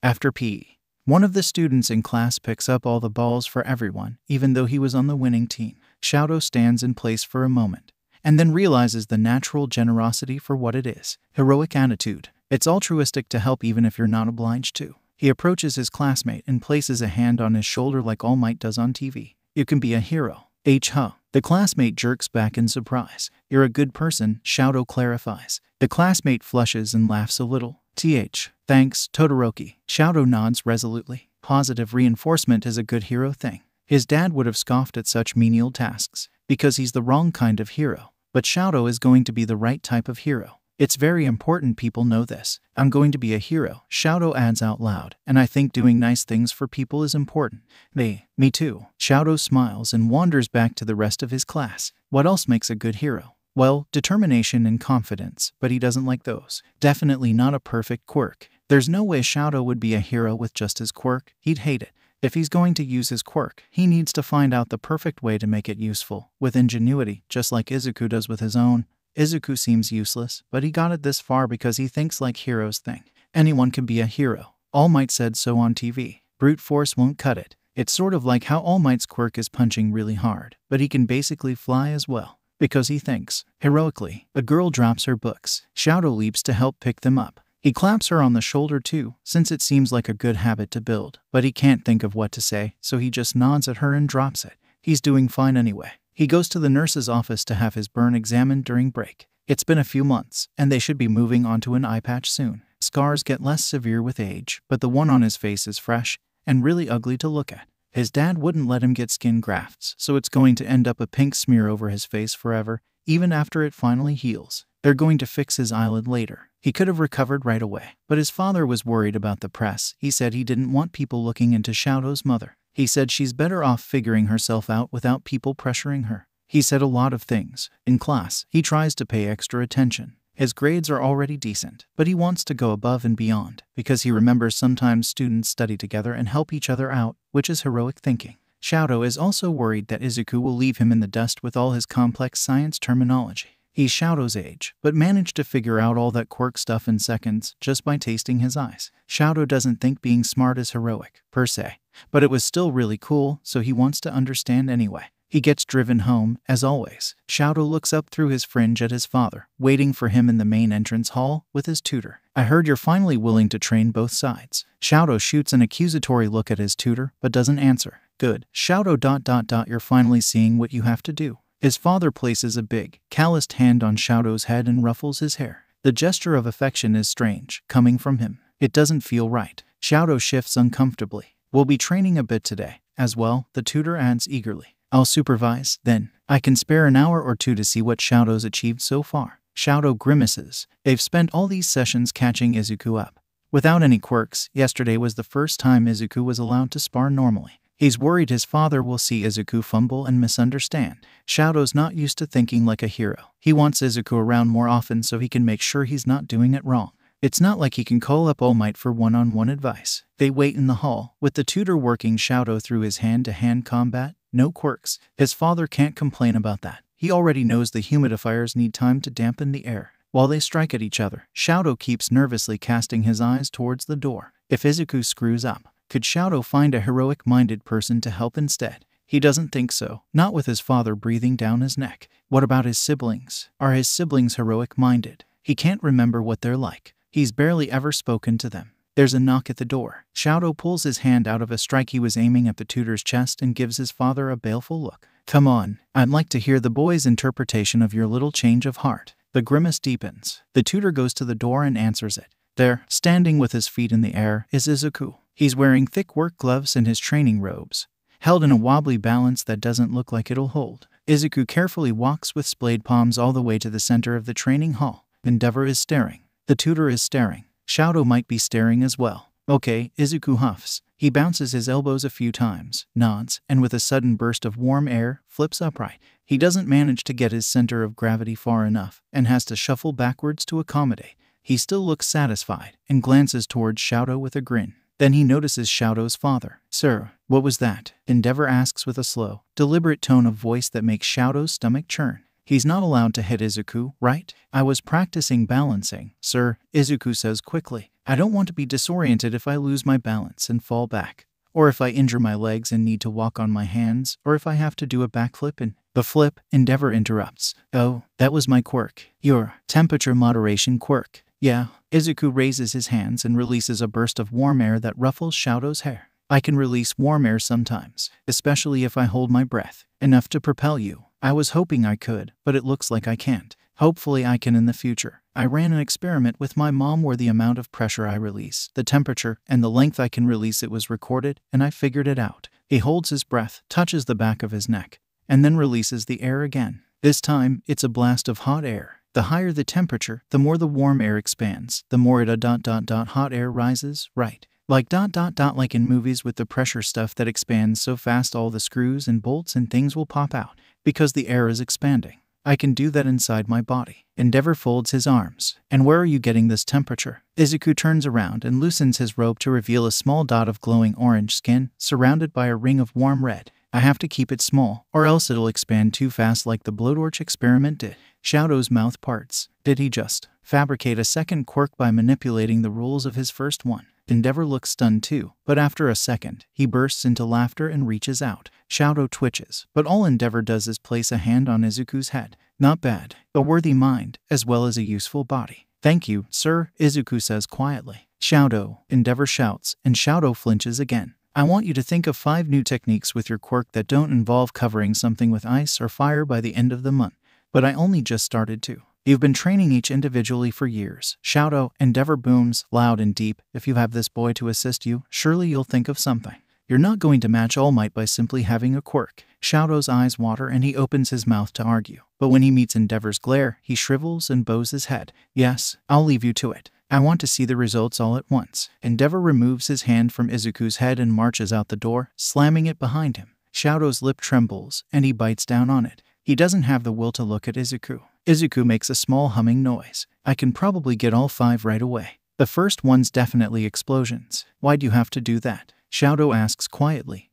A: After PE, one of the students in class picks up all the balls for everyone, even though he was on the winning team. Shoto stands in place for a moment, and then realizes the natural generosity for what it is. Heroic attitude. It's altruistic to help even if you're not obliged to. He approaches his classmate and places a hand on his shoulder like All Might does on TV. You can be a hero. The classmate jerks back in surprise. You're a good person, Shoto clarifies. The classmate flushes and laughs a little. Thanks, Todoroki. Shoto nods resolutely. Positive reinforcement is a good hero thing. His dad would have scoffed at such menial tasks, because he's the wrong kind of hero. But Xiaodo is going to be the right type of hero. It's very important people know this. I'm going to be a hero, Xiaodo adds out loud, and I think doing nice things for people is important. Me too. Xiaodo smiles and wanders back to the rest of his class. What else makes a good hero? Well, determination and confidence, but he doesn't like those. Definitely not a perfect quirk. There's no way Xiaodo would be a hero with just his quirk. He'd hate it. If he's going to use his quirk, he needs to find out the perfect way to make it useful, with ingenuity, just like Izuku does with his own. Izuku seems useless, but he got it this far because he thinks like heroes think. Anyone can be a hero. All Might said so on TV. Brute force won't cut it. It's sort of like how All Might's quirk is punching really hard, but he can basically fly as well. Because he thinks. Heroically, a girl drops her books. Xiaodo leaps to help pick them up. He claps her on the shoulder too, since it seems like a good habit to build, but he can't think of what to say, so he just nods at her and drops it. He's doing fine anyway. He goes to the nurse's office to have his burn examined during break. It's been a few months, and they should be moving on to an eye patch soon. Scars get less severe with age, but the one on his face is fresh and really ugly to look at. His dad wouldn't let him get skin grafts, so it's going to end up a pink smear over his face forever, even after it finally heals. They're going to fix his eyelid later. He could have recovered right away, but his father was worried about the press. He said he didn't want people looking into Xiaodo's mother. He said she's better off figuring herself out without people pressuring her. He said a lot of things. In class, he tries to pay extra attention. His grades are already decent, but he wants to go above and beyond, because he remembers sometimes students study together and help each other out, which is heroic thinking. Xiaodo is also worried that Izuku will leave him in the dust with all his complex science terminology. He's Xiaodo's age, but managed to figure out all that quirk stuff in seconds just by tasting his eyes. Xiaodo doesn't think being smart is heroic, per se, but it was still really cool, so he wants to understand anyway. He gets driven home, as always. Xiaodo looks up through his fringe at his father, waiting for him in the main entrance hall with his tutor. I heard you're finally willing to train both sides. Xiaodo shoots an accusatory look at his tutor, but doesn't answer. Good. Xiaodo ... You're finally seeing what you have to do. His father places a big, calloused hand on Xiaodo's head and ruffles his hair. The gesture of affection is strange, coming from him. It doesn't feel right. Xiaodo shifts uncomfortably. We'll be training a bit today, as well, the tutor adds eagerly. I'll supervise, then. I can spare an hour or two to see what Xiaodo's achieved so far. Xiaodo grimaces. They've spent all these sessions catching Izuku up. Without any quirks, yesterday was the first time Izuku was allowed to spar normally. He's worried his father will see Izuku fumble and misunderstand. Xiaodo's not used to thinking like a hero. He wants Izuku around more often so he can make sure he's not doing it wrong. It's not like he can call up All Might for one-on-one advice. They wait in the hall, with the tutor working Xiaodo through his hand-to-hand combat. No quirks. His father can't complain about that. He already knows the humidifiers need time to dampen the air. While they strike at each other, Xiaodo keeps nervously casting his eyes towards the door. If Izuku screws up, could Xiaodo find a heroic-minded person to help instead? He doesn't think so, not with his father breathing down his neck. What about his siblings? Are his siblings heroic-minded? He can't remember what they're like. He's barely ever spoken to them. There's a knock at the door. Xiaodo pulls his hand out of a strike he was aiming at the tutor's chest and gives his father a baleful look. Come on, I'd like to hear the boy's interpretation of your little change of heart. The grimace deepens. The tutor goes to the door and answers it. There, standing with his feet in the air, is Izuku. He's wearing thick work gloves and his training robes, held in a wobbly balance that doesn't look like it'll hold. Izuku carefully walks with splayed palms all the way to the center of the training hall. Endeavor is staring. The tutor is staring. Xiaodo might be staring as well. Okay, Izuku huffs. He bounces his elbows a few times, nods, and with a sudden burst of warm air, flips upright. He doesn't manage to get his center of gravity far enough, and has to shuffle backwards to accommodate. He still looks satisfied, and glances towards Xiaodo with a grin. Then he notices Xiaodo's father. Sir, what was that? Endeavor asks with a slow, deliberate tone of voice that makes Xiaodo's stomach churn. He's not allowed to hit Izuku, right? I was practicing balancing, sir, Izuku says quickly. I don't want to be disoriented if I lose my balance and fall back, or if I injure my legs and need to walk on my hands, or if I have to do a backflip and... The flip, Endeavor interrupts. Oh, that was my quirk. Your temperature moderation quirk. Yeah. Izuku raises his hands and releases a burst of warm air that ruffles Xiaodo's hair. I can release warm air sometimes, especially if I hold my breath. Enough to propel you. I was hoping I could, but it looks like I can't. Hopefully I can in the future. I ran an experiment with my mom where the amount of pressure I release, the temperature, and the length I can release it was recorded, and I figured it out. He holds his breath, touches the back of his neck, and then releases the air again. This time, it's a blast of hot air. The higher the temperature, the more the warm air expands, the more hot air rises, right? Like like in movies with the pressure stuff that expands so fast all the screws and bolts and things will pop out, because the air is expanding. I can do that inside my body. Endeavor folds his arms. And where are you getting this temperature? Izuku turns around and loosens his robe to reveal a small dot of glowing orange skin, surrounded by a ring of warm red. I have to keep it small, or else it'll expand too fast like the blowtorch experiment did. Shado's mouth parts. Did he just fabricate a second quirk by manipulating the rules of his first one? Endeavor looks stunned too, but after a second, he bursts into laughter and reaches out. Shadow twitches, but all Endeavor does is place a hand on Izuku's head. Not bad. A worthy mind, as well as a useful body. Thank you, sir, Izuku says quietly. Shadow, Endeavor shouts, and Shadow flinches again. I want you to think of 5 new techniques with your quirk that don't involve covering something with ice or fire by the end of the month. But I only just started to. You've been training each individually for years. Shadow, Endeavor booms, loud and deep. If you have this boy to assist you, surely you'll think of something. You're not going to match All Might by simply having a quirk. Shadow's eyes water and he opens his mouth to argue. But when he meets Endeavor's glare, he shrivels and bows his head. Yes, I'll leave you to it. I want to see the results all at once. Endeavor removes his hand from Izuku's head and marches out the door, slamming it behind him. Shadow's lip trembles, and he bites down on it. He doesn't have the will to look at Izuku. Izuku makes a small humming noise. I can probably get all 5 right away. The first one's definitely explosions. Why'd you have to do that? Shadow asks quietly.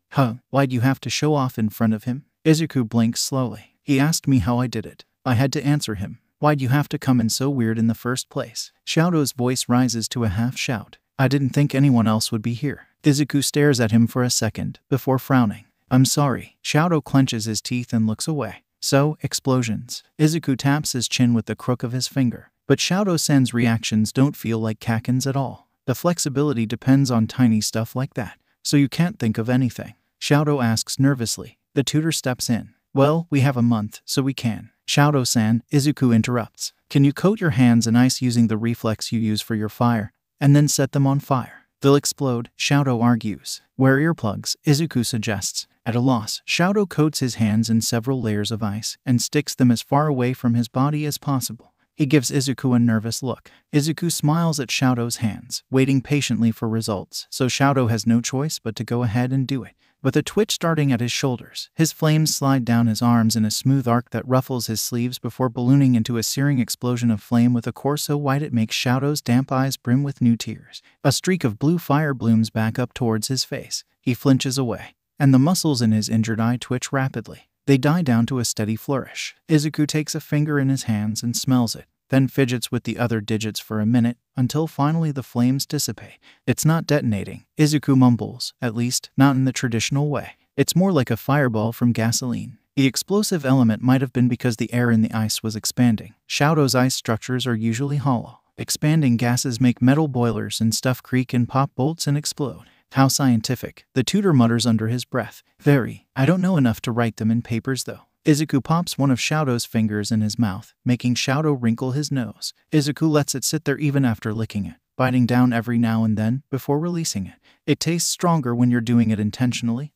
A: Why'd you have to show off in front of him? Izuku blinks slowly. He asked me how I did it. I had to answer him. Why'd you have to come in so weird in the first place? Shadow's voice rises to a half shout. I didn't think anyone else would be here. Izuku stares at him for a second, before frowning. I'm sorry. Shadow clenches his teeth and looks away. So, explosions. Izuku taps his chin with the crook of his finger. But Shadow-san's reactions don't feel like Kaken's at all. The flexibility depends on tiny stuff like that. So you can't think of anything. Shadow asks nervously. The tutor steps in. Well, we have a month, so we can. Shadow-san, Izuku interrupts. Can you coat your hands in ice using the reflex you use for your fire, and then set them on fire? They'll explode, Shadow argues. Wear earplugs, Izuku suggests. At a loss, Shadow coats his hands in several layers of ice and sticks them as far away from his body as possible. He gives Izuku a nervous look. Izuku smiles at Shadow's hands, waiting patiently for results, so Shadow has no choice but to go ahead and do it. With a twitch starting at his shoulders, his flames slide down his arms in a smooth arc that ruffles his sleeves before ballooning into a searing explosion of flame with a core so white it makes Shadow's damp eyes brim with new tears. A streak of blue fire blooms back up towards his face. He flinches away, and the muscles in his injured eye twitch rapidly. They die down to a steady flourish. Izuku takes a finger in his hands and smells it, then fidgets with the other digits for a minute, until finally the flames dissipate. It's not detonating, Izuku mumbles, at least, not in the traditional way. It's more like a fireball from gasoline. The explosive element might have been because the air in the ice was expanding. Shadow's ice structures are usually hollow. Expanding gases make metal boilers and stuff creak and pop bolts and explode. How scientific, the tutor mutters under his breath. Very. I don't know enough to write them in papers though. Izuku pops one of Shadow's fingers in his mouth, making Shadow wrinkle his nose. Izuku lets it sit there even after licking it, biting down every now and then before releasing it. It tastes stronger when you're doing it intentionally,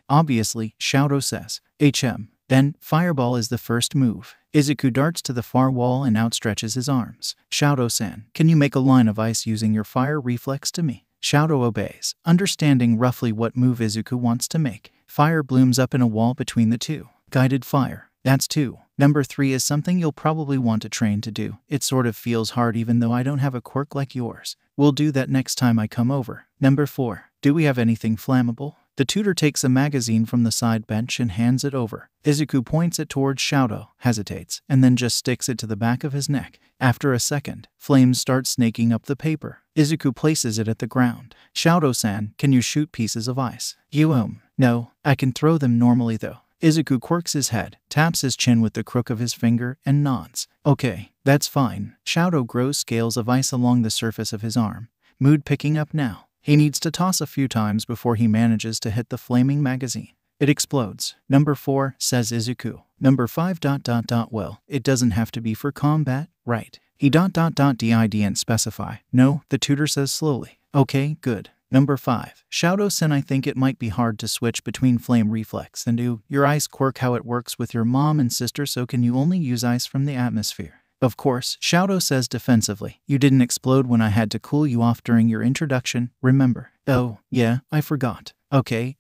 A: Obviously, Shadow says. Then, Fireball is the first move. Izuku darts to the far wall and outstretches his arms. Shadow-san, can you make a line of ice using your fire reflex to me? Shadow obeys, understanding roughly what move Izuku wants to make. Fire blooms up in a wall between the two. Guided fire. That's 2. Number 3 is something you'll probably want to train to do. It sort of feels hard even though I don't have a quirk like yours. We'll do that next time I come over. Number 4. Do we have anything flammable? The tutor takes a magazine from the side bench and hands it over. Izuku points it towards Shadow, hesitates, and then just sticks it to the back of his neck. After a second, flames start snaking up the paper. Izuku places it at the ground. Shadow-san, can you shoot pieces of ice? No, I can throw them normally though. Izuku quirks his head, taps his chin with the crook of his finger, and nods. Okay, that's fine. Shadow grows scales of ice along the surface of his arm. Mood picking up now. He needs to toss a few times before he manages to hit the flaming magazine. It explodes. Number 4, says Izuku. Number 5, Well, it doesn't have to be for combat, right? He didn't specify. No, the tutor says slowly. Okay, good. Number 5. Shoto-sen, I think it might be hard to switch between flame reflex and do your ice quirk how it works with your mom and sister, so can you only use ice from the atmosphere? Of course, Shoto says defensively. You didn't explode when I had to cool you off during your introduction, remember? Oh, yeah, I forgot. Okay,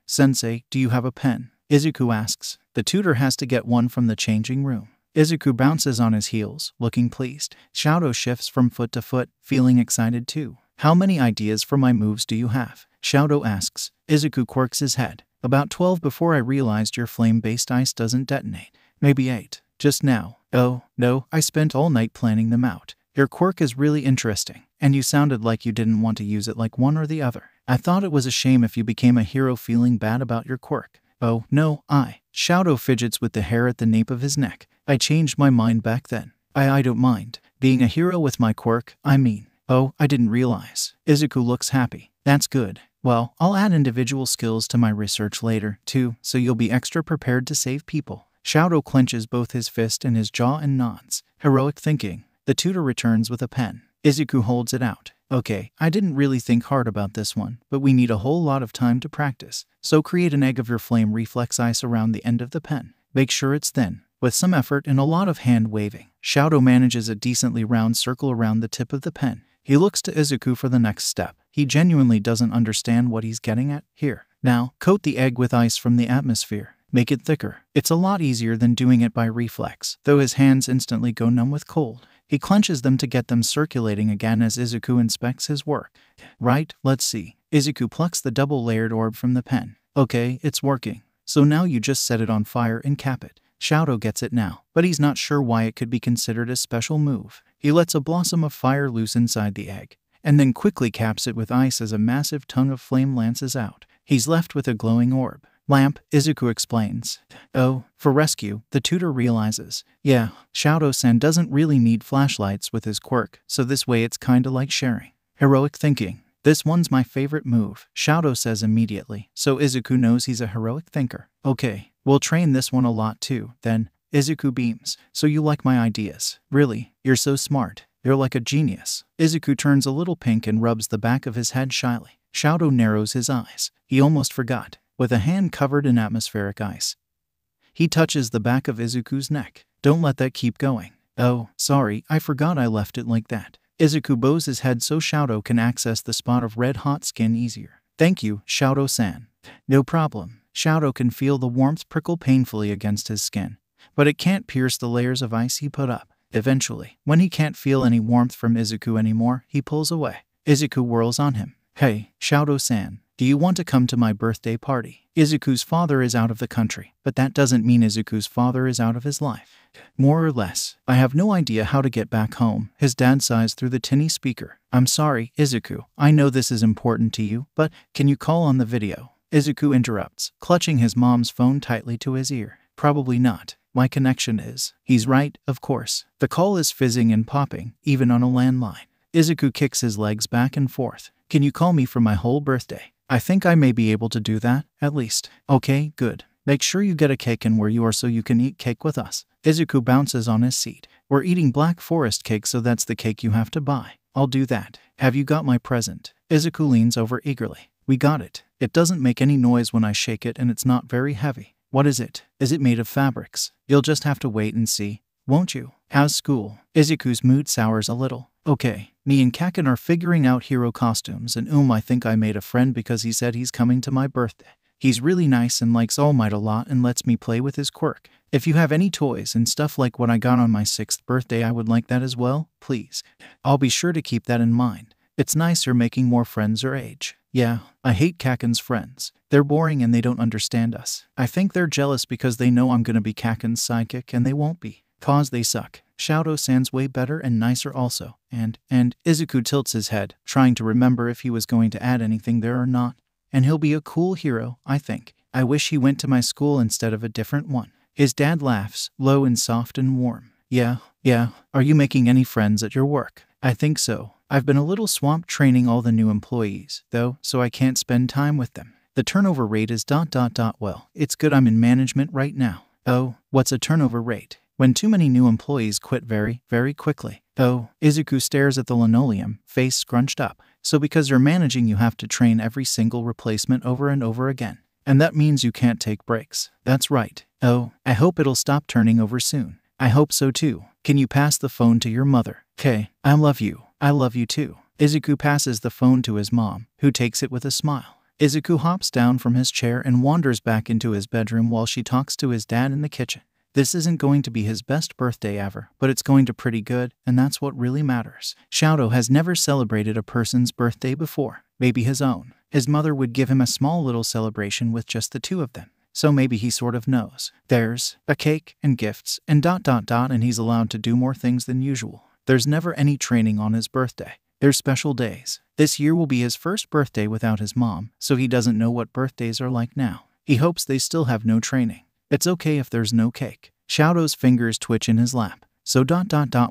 A: Sensei, do you have a pen? Izuku asks. The tutor has to get one from the changing room. Izuku bounces on his heels, looking pleased. Shoto shifts from foot to foot, feeling excited too. How many ideas for my moves do you have? Shoto asks. Izuku quirks his head. About 12 before I realized your flame-based ice doesn't detonate. Maybe 8. Just now. Oh, no, I spent all night planning them out. Your quirk is really interesting, and you sounded like you didn't want to use it like one or the other. I thought it was a shame if you became a hero feeling bad about your quirk. Oh, no, Shoto fidgets with the hair at the nape of his neck. I changed my mind back then. I don't mind. Being a hero with my quirk, I mean. Oh, I didn't realize. Izuku looks happy. That's good. Well, I'll add individual skills to my research later, too, so you'll be extra prepared to save people. Shoto clenches both his fist and his jaw and nods. Heroic thinking. The tutor returns with a pen. Izuku holds it out. Okay, I didn't really think hard about this one, but we need a whole lot of time to practice. So create an egg of your flame reflex ice around the end of the pen. Make sure it's thin. With some effort and a lot of hand waving, Shoto manages a decently round circle around the tip of the pen. He looks to Izuku for the next step. He genuinely doesn't understand what he's getting at. Here. Now, coat the egg with ice from the atmosphere. Make it thicker. It's a lot easier than doing it by reflex, though his hands instantly go numb with cold. He clenches them to get them circulating again as Izuku inspects his work. Right, let's see. Izuku plucks the double-layered orb from the pen. Okay, it's working. So now you just set it on fire and cap it. Shoto gets it now, but he's not sure why it could be considered a special move. He lets a blossom of fire loose inside the egg, and then quickly caps it with ice as a massive tongue of flame lances out. He's left with a glowing orb. Lamp, Izuku explains. Oh, for rescue, the tutor realizes. Yeah, Shoto-san doesn't really need flashlights with his quirk, so this way it's kinda like sharing. Heroic thinking. This one's my favorite move, Shoto says immediately, so Izuku knows he's a heroic thinker. Okay, we'll train this one a lot too, then. Izuku beams. So you like my ideas? Really? You're so smart. You're like a genius. Izuku turns a little pink and rubs the back of his head shyly. Shoto narrows his eyes. He almost forgot. With a hand covered in atmospheric ice, he touches the back of Izuku's neck. Don't let that keep going. Oh, sorry, I forgot I left it like that. Izuku bows his head so Shoto can access the spot of red-hot skin easier. Thank you, Shoto-san. No problem. Shoto can feel the warmth prickle painfully against his skin, but it can't pierce the layers of ice he put up. Eventually, when he can't feel any warmth from Izuku anymore, he pulls away. Izuku whirls on him. Hey, Shoto-san, do you want to come to my birthday party? Izuku's father is out of the country, but that doesn't mean Izuku's father is out of his life. More or less. I have no idea how to get back home, his dad sighs through the tinny speaker. I'm sorry, Izuku. I know this is important to you, but can you call on the video? Izuku interrupts, clutching his mom's phone tightly to his ear. Probably not. My connection is. He's right, of course. The call is fizzing and popping, even on a landline. Izuku kicks his legs back and forth. Can you call me for my whole birthday? I think I may be able to do that, at least. Okay, good. Make sure you get a cake in where you are so you can eat cake with us. Izuku bounces on his seat. We're eating Black Forest cake, so that's the cake you have to buy. I'll do that. Have you got my present? Izuku leans over eagerly. We got it. It doesn't make any noise when I shake it and it's not very heavy. What is it? Is it made of fabrics? You'll just have to wait and see, won't you? How's school? Izuku's mood sours a little. Okay, me and Kaken are figuring out hero costumes, and I think I made a friend because he said he's coming to my birthday. He's really nice and likes All Might a lot and lets me play with his quirk. If you have any toys and stuff like what I got on my 6th birthday, I would like that as well, please. I'll be sure to keep that in mind. It's nicer making more friends our age. Yeah, I hate Kaken's friends. They're boring and they don't understand us. I think they're jealous because they know I'm gonna be Kaken's sidekick and they won't be. Cause they suck. Shoto-san's way better and nicer also. And Izuku tilts his head, trying to remember if he was going to add anything there or not. And he'll be a cool hero, I think. I wish he went to my school instead of a different one. His dad laughs, low and soft and warm. Yeah. Are you making any friends at your work? I think so. I've been a little swamped training all the new employees, though, so I can't spend time with them. The turnover rate is ... Well, it's good I'm in management right now. Oh, what's a turnover rate? When too many new employees quit very, very quickly. Oh, Izuku stares at the linoleum, face scrunched up. So because you're managing, you have to train every single replacement over and over again. And that means you can't take breaks. That's right. Oh, I hope it'll stop turning over soon. I hope so too. Can you pass the phone to your mother? Okay, I love you. I love you too. Izuku passes the phone to his mom, who takes it with a smile. Izuku hops down from his chair and wanders back into his bedroom while she talks to his dad in the kitchen. This isn't going to be his best birthday ever, but it's going to pretty good, and that's what really matters. Shoto has never celebrated a person's birthday before, maybe his own. His mother would give him a small little celebration with just the two of them. So maybe he sort of knows. There's a cake and gifts and ... and he's allowed to do more things than usual. There's never any training on his birthday. There's special days. This year will be his first birthday without his mom, so he doesn't know what birthdays are like now. He hopes they still have no training. It's okay if there's no cake. Shoto's fingers twitch in his lap. So ...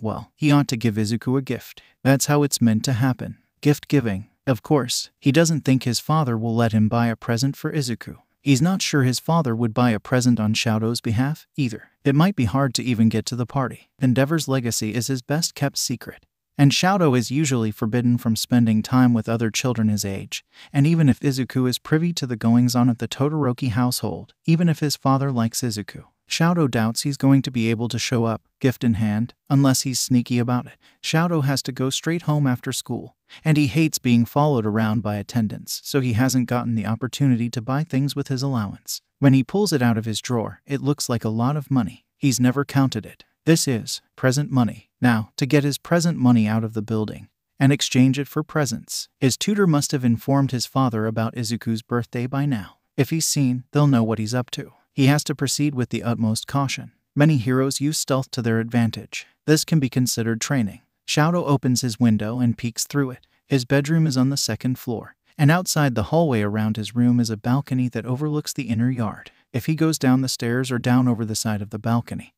A: well, he ought to give Izuku a gift. That's how it's meant to happen. Gift giving. Of course, he doesn't think his father will let him buy a present for Izuku. He's not sure his father would buy a present on Shoto's behalf, either. It might be hard to even get to the party. Endeavor's legacy is his best-kept secret. And Shoto is usually forbidden from spending time with other children his age. And even if Izuku is privy to the goings-on of the Todoroki household, even if his father likes Izuku, Shoto doubts he's going to be able to show up, gift in hand, unless he's sneaky about it. Shoto has to go straight home after school, and he hates being followed around by attendants, so he hasn't gotten the opportunity to buy things with his allowance. When he pulls it out of his drawer, it looks like a lot of money. He's never counted it. This is present money. Now, to get his present money out of the building and exchange it for presents, his tutor must have informed his father about Izuku's birthday by now. If he's seen, they'll know what he's up to. He has to proceed with the utmost caution. Many heroes use stealth to their advantage. This can be considered training. Shoto opens his window and peeks through it. His bedroom is on the second floor, and outside the hallway around his room is a balcony that overlooks the inner yard. If he goes down the stairs or down over the side of the balcony,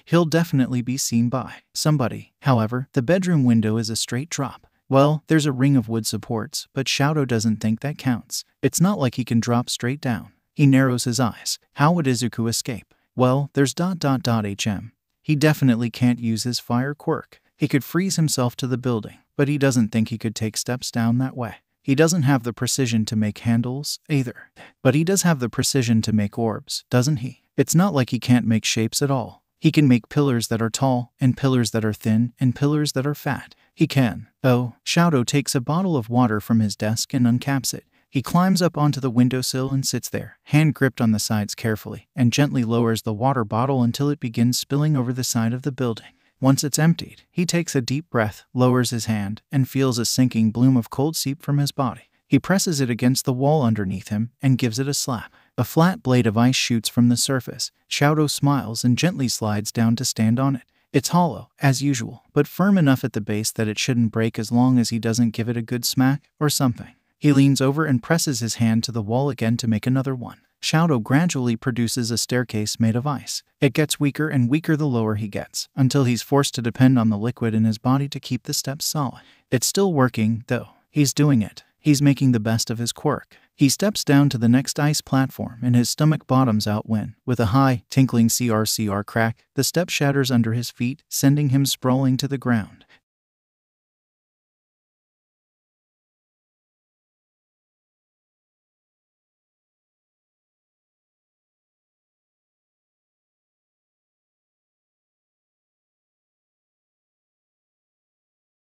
A: he'll definitely be seen by somebody. However, the bedroom window is a straight drop. Well, there's a ring of wood supports, but Shoto doesn't think that counts. It's not like he can drop straight down. He narrows his eyes. How would Izuku escape? Well, there's ... He definitely can't use his fire quirk. He could freeze himself to the building, but he doesn't think he could take steps down that way. He doesn't have the precision to make handles, either. But he does have the precision to make orbs, doesn't he? It's not like he can't make shapes at all. He can make pillars that are tall, and pillars that are thin, and pillars that are fat. He can. Oh, Shoto takes a bottle of water from his desk and uncaps it. He climbs up onto the windowsill and sits there, hand gripped on the sides carefully, and gently lowers the water bottle until it begins spilling over the side of the building. Once it's emptied, he takes a deep breath, lowers his hand, and feels a sinking bloom of cold seep from his body. He presses it against the wall underneath him and gives it a slap. A flat blade of ice shoots from the surface. Shoto smiles and gently slides down to stand on it. It's hollow, as usual, but firm enough at the base that it shouldn't break as long as he doesn't give it a good smack or something. He leans over and presses his hand to the wall again to make another one. Shoto gradually produces a staircase made of ice. It gets weaker and weaker the lower he gets, until he's forced to depend on the liquid in his body to keep the steps solid. It's still working, though. He's doing it. He's making the best of his quirk. He steps down to the next ice platform and his stomach bottoms out when, with a high, tinkling CRCR crack, the step shatters under his feet, sending him sprawling to the ground.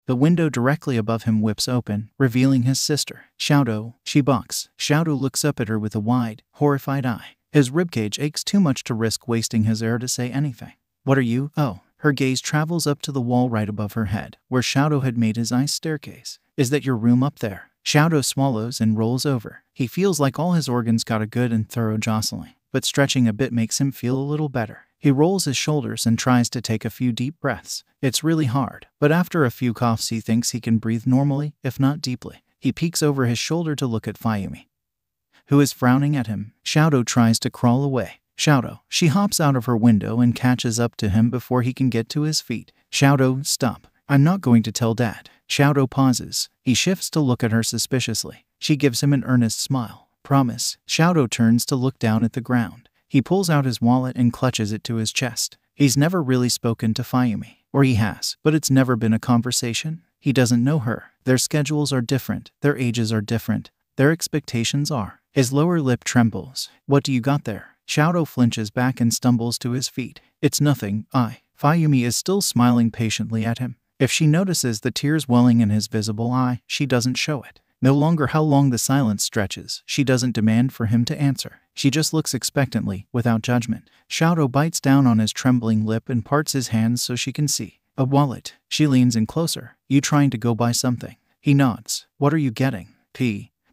A: The window directly above him whips open, revealing his sister. Shoto, she balks. Shoto looks up at her with a wide, horrified eye. His ribcage aches too much to risk wasting his air to say anything. What are you? Oh. Her gaze travels up to the wall right above her head, where Shoto had made his ice staircase. Is that your room up there? Shoto swallows and rolls over. He feels like all his organs got a good and thorough jostling, but stretching a bit makes him feel a little better. He rolls his shoulders and tries to take a few deep breaths. It's really hard, but after a few coughs he thinks he can breathe normally, if not deeply. He peeks over his shoulder to look at Fayumi, who is frowning at him. Shoto tries to crawl away. Shoto, she hops out of her window and catches up to him before he can get to his feet. Shoto, stop. I'm not going to tell Dad. Shoto pauses. He shifts to look at her suspiciously. She gives him an earnest smile. Promise. Shoto turns to look down at the ground. He pulls out his wallet and clutches it to his chest. He's never really spoken to Fayumi. Or he has, but it's never been a conversation. He doesn't know her. Their schedules are different. Their ages are different. Their expectations are. His lower lip trembles. What do you got there? Xiaodo flinches back and stumbles to his feet. It's nothing, Fayumi is still smiling patiently at him. If she notices the tears welling in his visible eye, she doesn't show it. No longer how long the silence stretches, she doesn't demand for him to answer. She just looks expectantly, without judgment. Xiaodo bites down on his trembling lip and parts his hands so she can see. A wallet. She leans in closer. You trying to go buy something? He nods. What are you getting?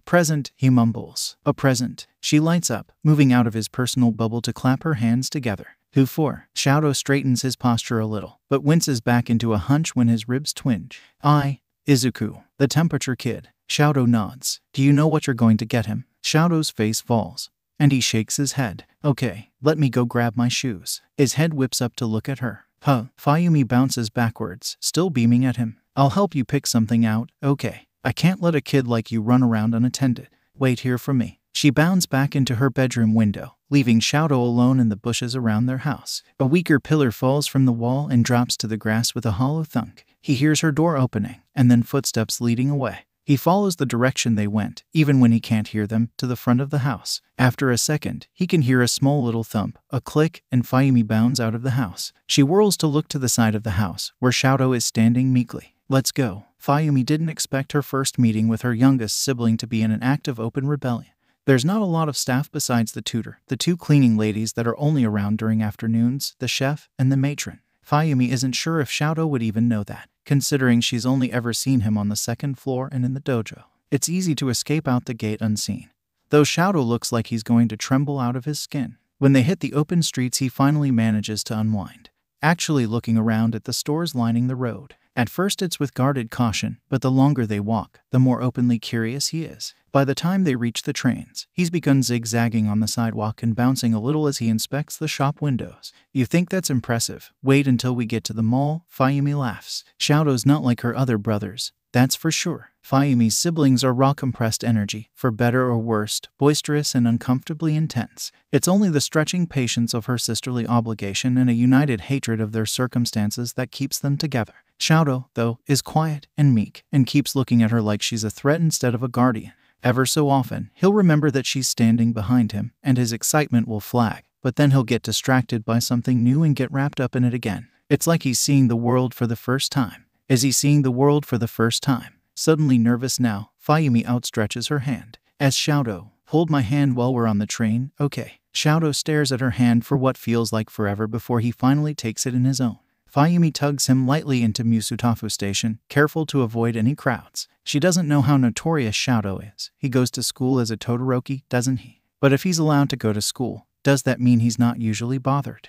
A: Present, he mumbles. A present. She lights up, moving out of his personal bubble to clap her hands together. Who for? Xiaodo straightens his posture a little, but winces back into a hunch when his ribs twinge. Izuku, the temperature kid. Xiaodo nods. Do you know what you're going to get him? Xiaodo's face falls, and he shakes his head. Okay, let me go grab my shoes. His head whips up to look at her. Fayumi bounces backwards, still beaming at him. I'll help you pick something out, okay? I can't let a kid like you run around unattended. Wait here for me. She bounds back into her bedroom window, leaving Xiaodo alone in the bushes around their house. A weaker pillar falls from the wall and drops to the grass with a hollow thunk. He hears her door opening, and then footsteps leading away. He follows the direction they went, even when he can't hear them, to the front of the house. After a second, he can hear a small little thump, a click, and Fayumi bounds out of the house. She whirls to look to the side of the house, where Xiaodo is standing meekly. Let's go. Fayumi didn't expect her first meeting with her youngest sibling to be in an act of open rebellion. There's not a lot of staff besides the tutor, the two cleaning ladies that are only around during afternoons, the chef, and the matron. Fayumi isn't sure if Xiaodo would even know that, considering she's only ever seen him on the second floor and in the dojo. It's easy to escape out the gate unseen, though Xiaodo looks like he's going to tremble out of his skin. When they hit the open streets, he finally manages to unwind, actually looking around at the stores lining the road. At first it's with guarded caution, but the longer they walk, the more openly curious he is. By the time they reach the trains, he's begun zigzagging on the sidewalk and bouncing a little as he inspects the shop windows. You think that's impressive? Wait until we get to the mall, Fayumi laughs. Xiaodo's not like her other brothers, that's for sure. Fayumi's siblings are raw compressed energy, for better or worse, boisterous and uncomfortably intense. It's only the stretching patience of her sisterly obligation and a united hatred of their circumstances that keeps them together. Xiaodo, though, is quiet and meek, and keeps looking at her like she's a threat instead of a guardian. Ever so often, he'll remember that she's standing behind him, and his excitement will flag, but then he'll get distracted by something new and get wrapped up in it again. It's like he's seeing the world for the first time. Is he seeing the world for the first time? Suddenly nervous now, Fayumi outstretches her hand. As Xiaodo, hold my hand while we're on the train, okay. Xiaodo stares at her hand for what feels like forever before he finally takes it in his own. Fayumi tugs him lightly into Musutafu Station, careful to avoid any crowds. She doesn't know how notorious Xiaodo is. He goes to school as a Todoroki, doesn't he? But if he's allowed to go to school, does that mean he's not usually bothered?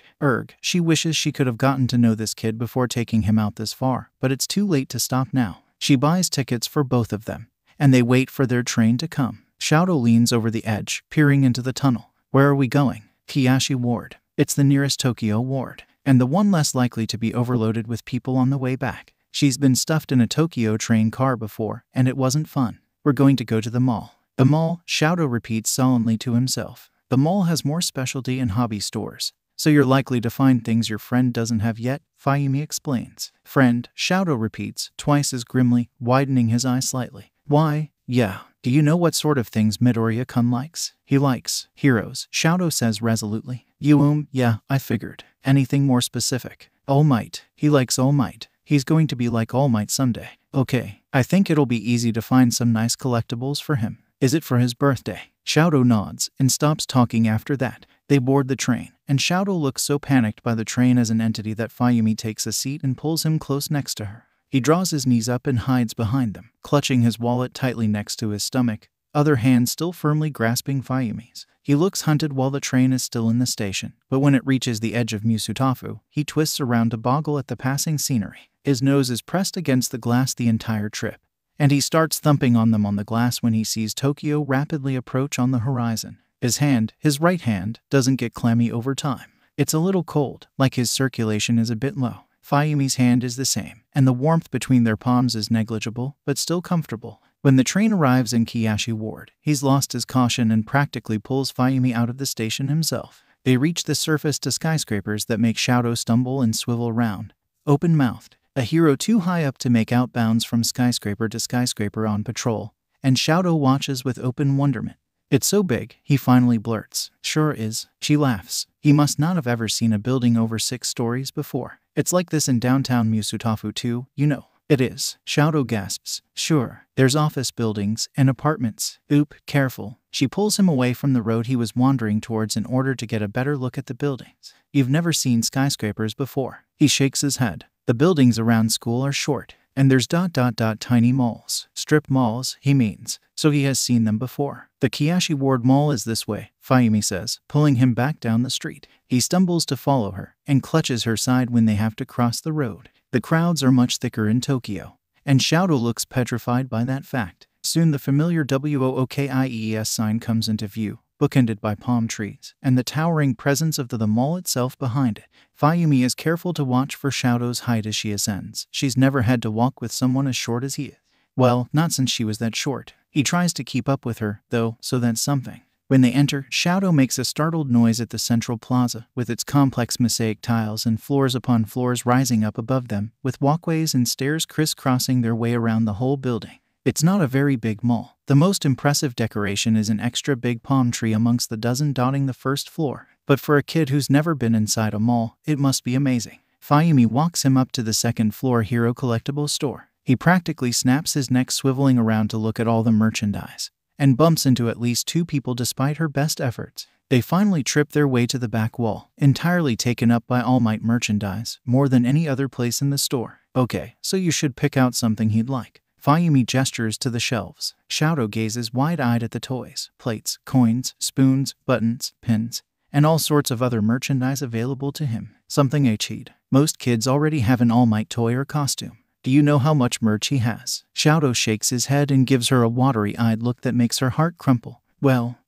A: She wishes she could have gotten to know this kid before taking him out this far, but it's too late to stop now. She buys tickets for both of them, and they wait for their train to come. Xiaodo leans over the edge, peering into the tunnel. Where are we going? Kiyashi Ward. It's the nearest Tokyo ward, and the one less likely to be overloaded with people on the way back. She's been stuffed in a Tokyo train car before, and it wasn't fun. We're going to go to the mall. The mall, Xiaodo repeats sullenly to himself. The mall has more specialty and hobby stores, so you're likely to find things your friend doesn't have yet, Fayumi explains. Friend, Xiaodo repeats, twice as grimly, widening his eyes slightly. Why, yeah. Do you know what sort of things Midoriya-kun likes? He likes heroes, Xiaodo says resolutely. Yeah, I figured. Anything more specific? All Might. He likes All Might. He's going to be like All Might someday. Okay, I think it'll be easy to find some nice collectibles for him. Is it for his birthday? Xiaodo nods and stops talking after that. They board the train, and Xiaodo looks so panicked by the train as an entity that Fayumi takes a seat and pulls him close next to her. He draws his knees up and hides behind them, clutching his wallet tightly next to his stomach, other hand still firmly grasping Fayumi's. He looks hunted while the train is still in the station, but when it reaches the edge of Musutafu, he twists around to boggle at the passing scenery. His nose is pressed against the glass the entire trip, and he starts thumping on them on the glass when he sees Tokyo rapidly approach on the horizon. His right hand, doesn't get clammy over time. It's a little cold, like his circulation is a bit low. Fayumi's hand is the same, and the warmth between their palms is negligible, but still comfortable. When the train arrives in Kiyashi Ward, he's lost his caution and practically pulls Fayumi out of the station himself. They reach the surface to skyscrapers that make Xiaodo stumble and swivel round, open-mouthed. A hero too high up to make out bounds from skyscraper to skyscraper on patrol, and Xiaodo watches with open wonderment. It's so big, he finally blurts. Sure is, she laughs. He must not have ever seen a building over 6 stories before. It's like this in downtown Musutafu too, you know. It is, Xiaodo gasps. Sure, there's office buildings and apartments. Oop, careful. She pulls him away from the road he was wandering towards in order to get a better look at the buildings. You've never seen skyscrapers before. He shakes his head. The buildings around school are short, and there's tiny malls. Strip malls, he means. So he has seen them before. The Kiyashi Ward Mall is this way, Fayumi says, pulling him back down the street. He stumbles to follow her, and clutches her side when they have to cross the road. The crowds are much thicker in Tokyo, and Xiaodo looks petrified by that fact. Soon the familiar WOOKIES sign comes into view, bookended by palm trees, and the towering presence of the mall itself behind it. Fayumi is careful to watch for Xiaodo's height as she ascends. She's never had to walk with someone as short as he is. Well, not since she was that short. He tries to keep up with her, though, so that's something. When they enter, Xiaodo makes a startled noise at the central plaza, with its complex mosaic tiles and floors upon floors rising up above them, with walkways and stairs crisscrossing their way around the whole building. It's not a very big mall. The most impressive decoration is an extra big palm tree amongst the dozen dotting the first floor. But for a kid who's never been inside a mall, it must be amazing. Fayumi walks him up to the second floor Hero Collectible store. He practically snaps his neck swiveling around to look at all the merchandise, and bumps into at least 2 people despite her best efforts. They finally trip their way to the back wall, entirely taken up by All Might merchandise, more than any other place in the store. Okay, so you should pick out something he'd like. Fayumi gestures to the shelves. Xiaodo gazes wide-eyed at the toys, plates, coins, spoons, buttons, pins, and all sorts of other merchandise available to him. Something he'd. Most kids already have an All Might toy or costume. Do you know how much merch he has? Xiaodo shakes his head and gives her a watery-eyed look that makes her heart crumple. Well,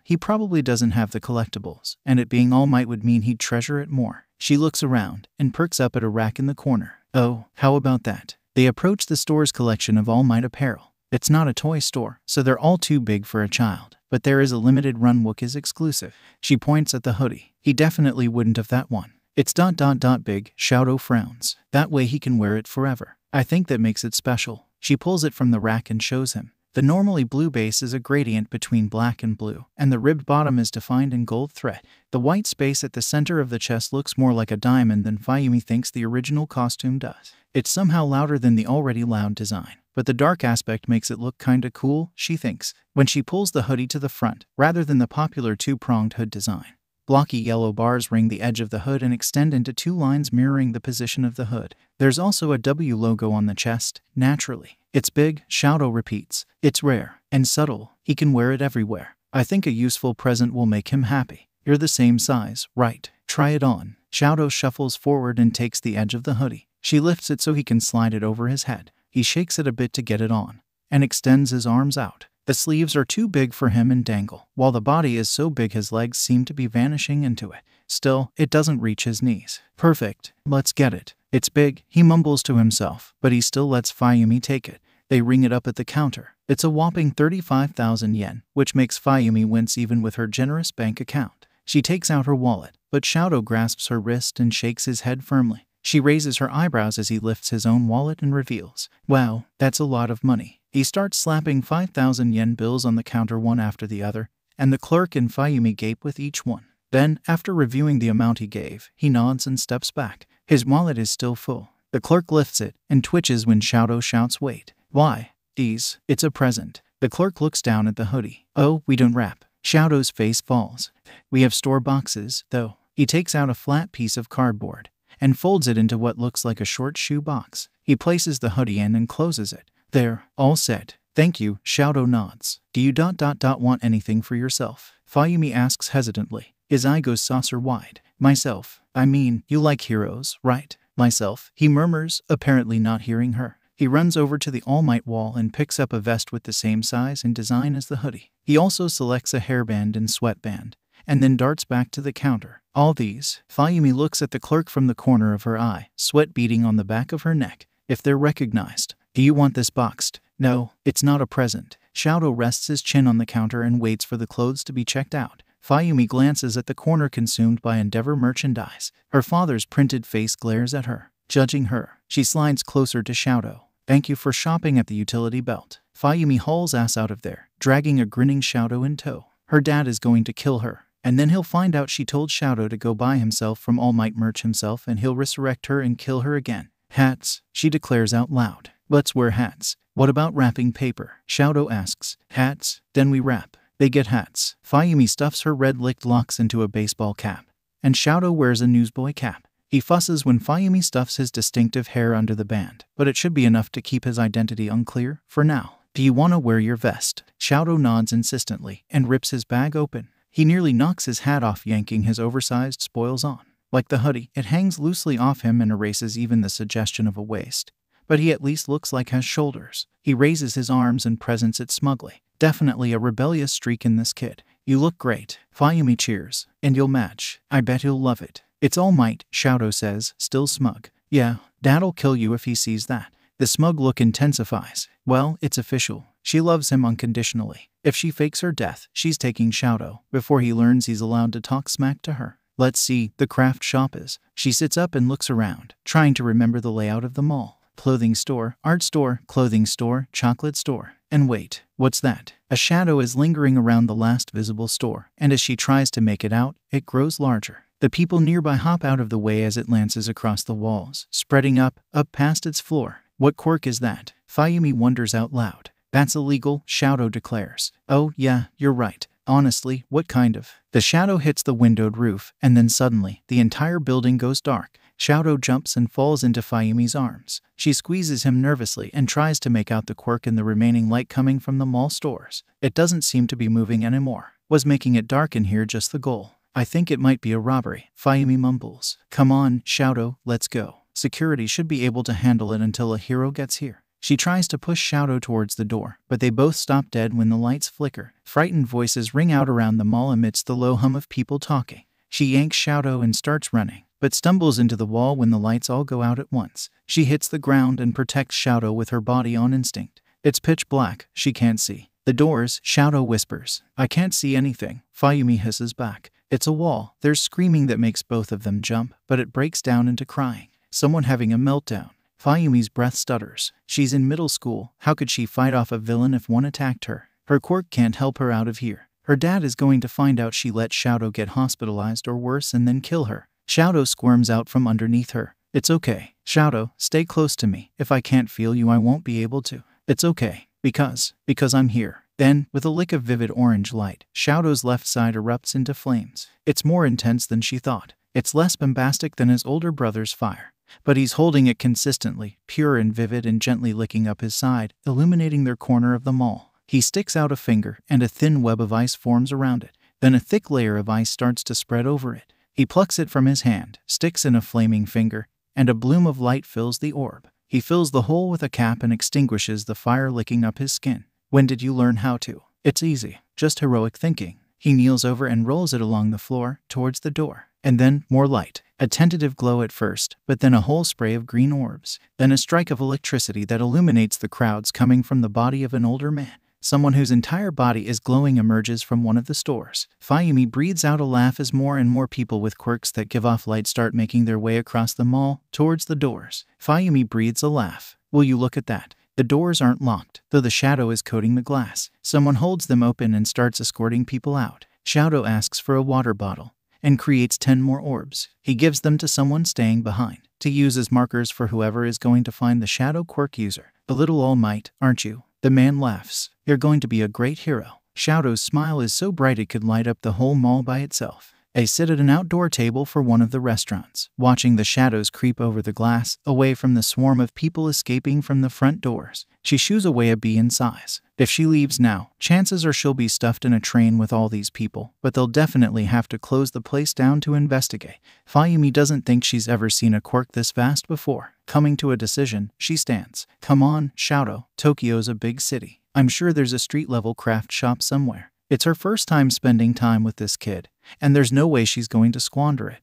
A: he probably doesn't have the collectibles, and it being All Might would mean he'd treasure it more. She looks around and perks up at a rack in the corner. Oh, how about that? They approach the store's collection of All Might apparel. It's not a toy store, so they're all too big for a child. But there is a limited run Wookiees exclusive. She points at the hoodie. He definitely wouldn't have that one. It's big, Xiaodo frowns. That way he can wear it forever. I think that makes it special. She pulls it from the rack and shows him. The normally blue base is a gradient between black and blue, and the ribbed bottom is defined in gold thread. The white space at the center of the chest looks more like a diamond than Fayumi thinks the original costume does. It's somehow louder than the already loud design, but the dark aspect makes it look kinda cool, she thinks, when she pulls the hoodie to the front, rather than the popular 2-pronged hood design. Blocky yellow bars ring the edge of the hood and extend into 2 lines mirroring the position of the hood. There's also a W logo on the chest, naturally. It's big, Xiaodo repeats. It's rare and subtle. He can wear it everywhere. I think a useful present will make him happy. You're the same size, right? Try it on. Xiaodo shuffles forward and takes the edge of the hoodie. She lifts it so he can slide it over his head. He shakes it a bit to get it on, and extends his arms out. The sleeves are too big for him and dangle, while the body is so big his legs seem to be vanishing into it. Still, it doesn't reach his knees. Perfect. Let's get it. It's big, he mumbles to himself, but he still lets Fayumi take it. They ring it up at the counter. It's a whopping 35,000 yen, which makes Fayumi wince even with her generous bank account. She takes out her wallet, but Xiaodo grasps her wrist and shakes his head firmly. She raises her eyebrows as he lifts his own wallet and reveals, wow, that's a lot of money. He starts slapping 5,000 yen bills on the counter one after the other, and the clerk and Fayumi gape with each one. Then, after reviewing the amount he gave, he nods and steps back. His wallet is still full. The clerk lifts it and twitches when Xiaodo shouts, wait. Why? Geez, it's a present. The clerk looks down at the hoodie. Oh, we don't wrap. Xiaodo's face falls. We have store boxes, though. He takes out a flat piece of cardboard and folds it into what looks like a short shoe box. He places the hoodie in and closes it. There, all set. Thank you, Xiaodo nods. Do you want anything for yourself? Fayumi asks hesitantly. His eye goes saucer-wide. Myself. I mean, you like heroes, right? Myself, he murmurs, apparently not hearing her. He runs over to the All Might wall and picks up a vest with the same size and design as the hoodie. He also selects a hairband and sweatband, and then darts back to the counter. All these. Fayumi looks at the clerk from the corner of her eye, sweat beading on the back of her neck. If they're recognized. Do you want this boxed? No, it's not a present. Xiaodo rests his chin on the counter and waits for the clothes to be checked out. Fayumi glances at the corner consumed by Endeavor merchandise. Her father's printed face glares at her. judging her. She slides closer to Shadow. Thank you for shopping at the utility belt. Fayumi hauls ass out of there, dragging a grinning Shadow in tow. Her dad is going to kill her, and then he'll find out she told Shadow to go buy himself from All Might Merch himself, and he'll resurrect her and kill her again. Hats, she declares out loud. Let's wear hats. What about wrapping paper? Shadow asks. Hats? Then we wrap. They get hats. Fayumi stuffs her red-licked locks into a baseball cap, and Shadow wears a newsboy cap. He fusses when Fayumi stuffs his distinctive hair under the band, but it should be enough to keep his identity unclear for now. Do you want to wear your vest? Shadow nods insistently and rips his bag open. He nearly knocks his hat off, yanking his oversized spoils on. Like the hoodie, it hangs loosely off him and erases even the suggestion of a waist. But he at least looks like has shoulders. He raises his arms and presents it smugly. Definitely a rebellious streak in this kid. You look great. Fayumi cheers. And you'll match. I bet he'll love it. It's All Might, Shadow says, still smug. Yeah, Dad'll kill you if he sees that. The smug look intensifies. Well, it's official. She loves him unconditionally. If she fakes her death, she's taking Shadow before he learns he's allowed to talk smack to her. Let's see, the craft shop is. She sits up and looks around, trying to remember the layout of the mall. Clothing store, art store, clothing store, chocolate store. And wait, what's that? A shadow is lingering around the last visible store, and as she tries to make it out, it grows larger. The people nearby hop out of the way as it lances across the walls, spreading up past its floor. What quirk is that? Fayumi wonders out loud. That's illegal, Shadow declares. Oh, yeah, you're right. Honestly, what kind of? The shadow hits the windowed roof, and then suddenly, the entire building goes dark. Shadow jumps and falls into Fayumi's arms. She squeezes him nervously and tries to make out the quirk in the remaining light coming from the mall stores. It doesn't seem to be moving anymore. Was making it dark in here just the goal? I think it might be a robbery, Fayumi mumbles. Come on, Shadow, let's go. Security should be able to handle it until a hero gets here. She tries to push Shadow towards the door, but they both stop dead when the lights flicker. Frightened voices ring out around the mall amidst the low hum of people talking. She yanks Shadow and starts running, but stumbles into the wall when the lights all go out at once. She hits the ground and protects Shadow with her body on instinct. It's pitch black, she can't see. The doors, Shadow whispers. I can't see anything, Fayumi hisses back. It's a wall. There's screaming that makes both of them jump, but it breaks down into crying. Someone having a meltdown. Fayumi's breath stutters. She's in middle school. How could she fight off a villain if one attacked her? Her quirk can't help her out of here. Her dad is going to find out she let Shadow get hospitalized or worse and then kill her. Shadow squirms out from underneath her. It's okay. Shadow, stay close to me. If I can't feel you, I won't be able to. It's okay. Because I'm here. Then, with a lick of vivid orange light, Shadow's left side erupts into flames. It's more intense than she thought. It's less bombastic than his older brother's fire. But he's holding it consistently, pure and vivid, and gently licking up his side, illuminating their corner of the mall. He sticks out a finger, and a thin web of ice forms around it. Then a thick layer of ice starts to spread over it. He plucks it from his hand, sticks in a flaming finger, and a bloom of light fills the orb. He fills the hole with a cap and extinguishes the fire licking up his skin. When did you learn how to? It's easy. Just heroic thinking. He kneels over and rolls it along the floor, towards the door. And then, more light. A tentative glow at first, but then a whole spray of green orbs. Then a strike of electricity that illuminates the crowds coming from the body of an older man. Someone whose entire body is glowing emerges from one of the stores. Fayumi breathes out a laugh as more and more people with quirks that give off light start making their way across the mall, towards the doors. Fayumi breathes a laugh. Will you look at that? The doors aren't locked, though the shadow is coating the glass. Someone holds them open and starts escorting people out. Shadow asks for a water bottle and creates 10 more orbs. He gives them to someone staying behind to use as markers for whoever is going to find the shadow quirk user. A little All Might, aren't you? The man laughs. You're going to be a great hero. Shadow's smile is so bright it could light up the whole mall by itself. They sit at an outdoor table for one of the restaurants, watching the shadows creep over the glass, away from the swarm of people escaping from the front doors. She shoos away a bee in size. If she leaves now, chances are she'll be stuffed in a train with all these people, but they'll definitely have to close the place down to investigate. Fayumi doesn't think she's ever seen a quirk this vast before. Coming to a decision, she stands. Come on, Shadow. Tokyo's a big city. I'm sure there's a street-level craft shop somewhere. It's her first time spending time with this kid, and there's no way she's going to squander it.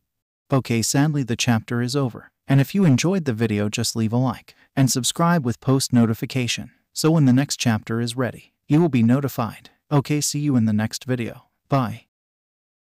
A: Okay, sadly the chapter is over. And if you enjoyed the video, just leave a like and subscribe with post notification, so when the next chapter is ready, you will be notified. Okay, see you in the next video. Bye.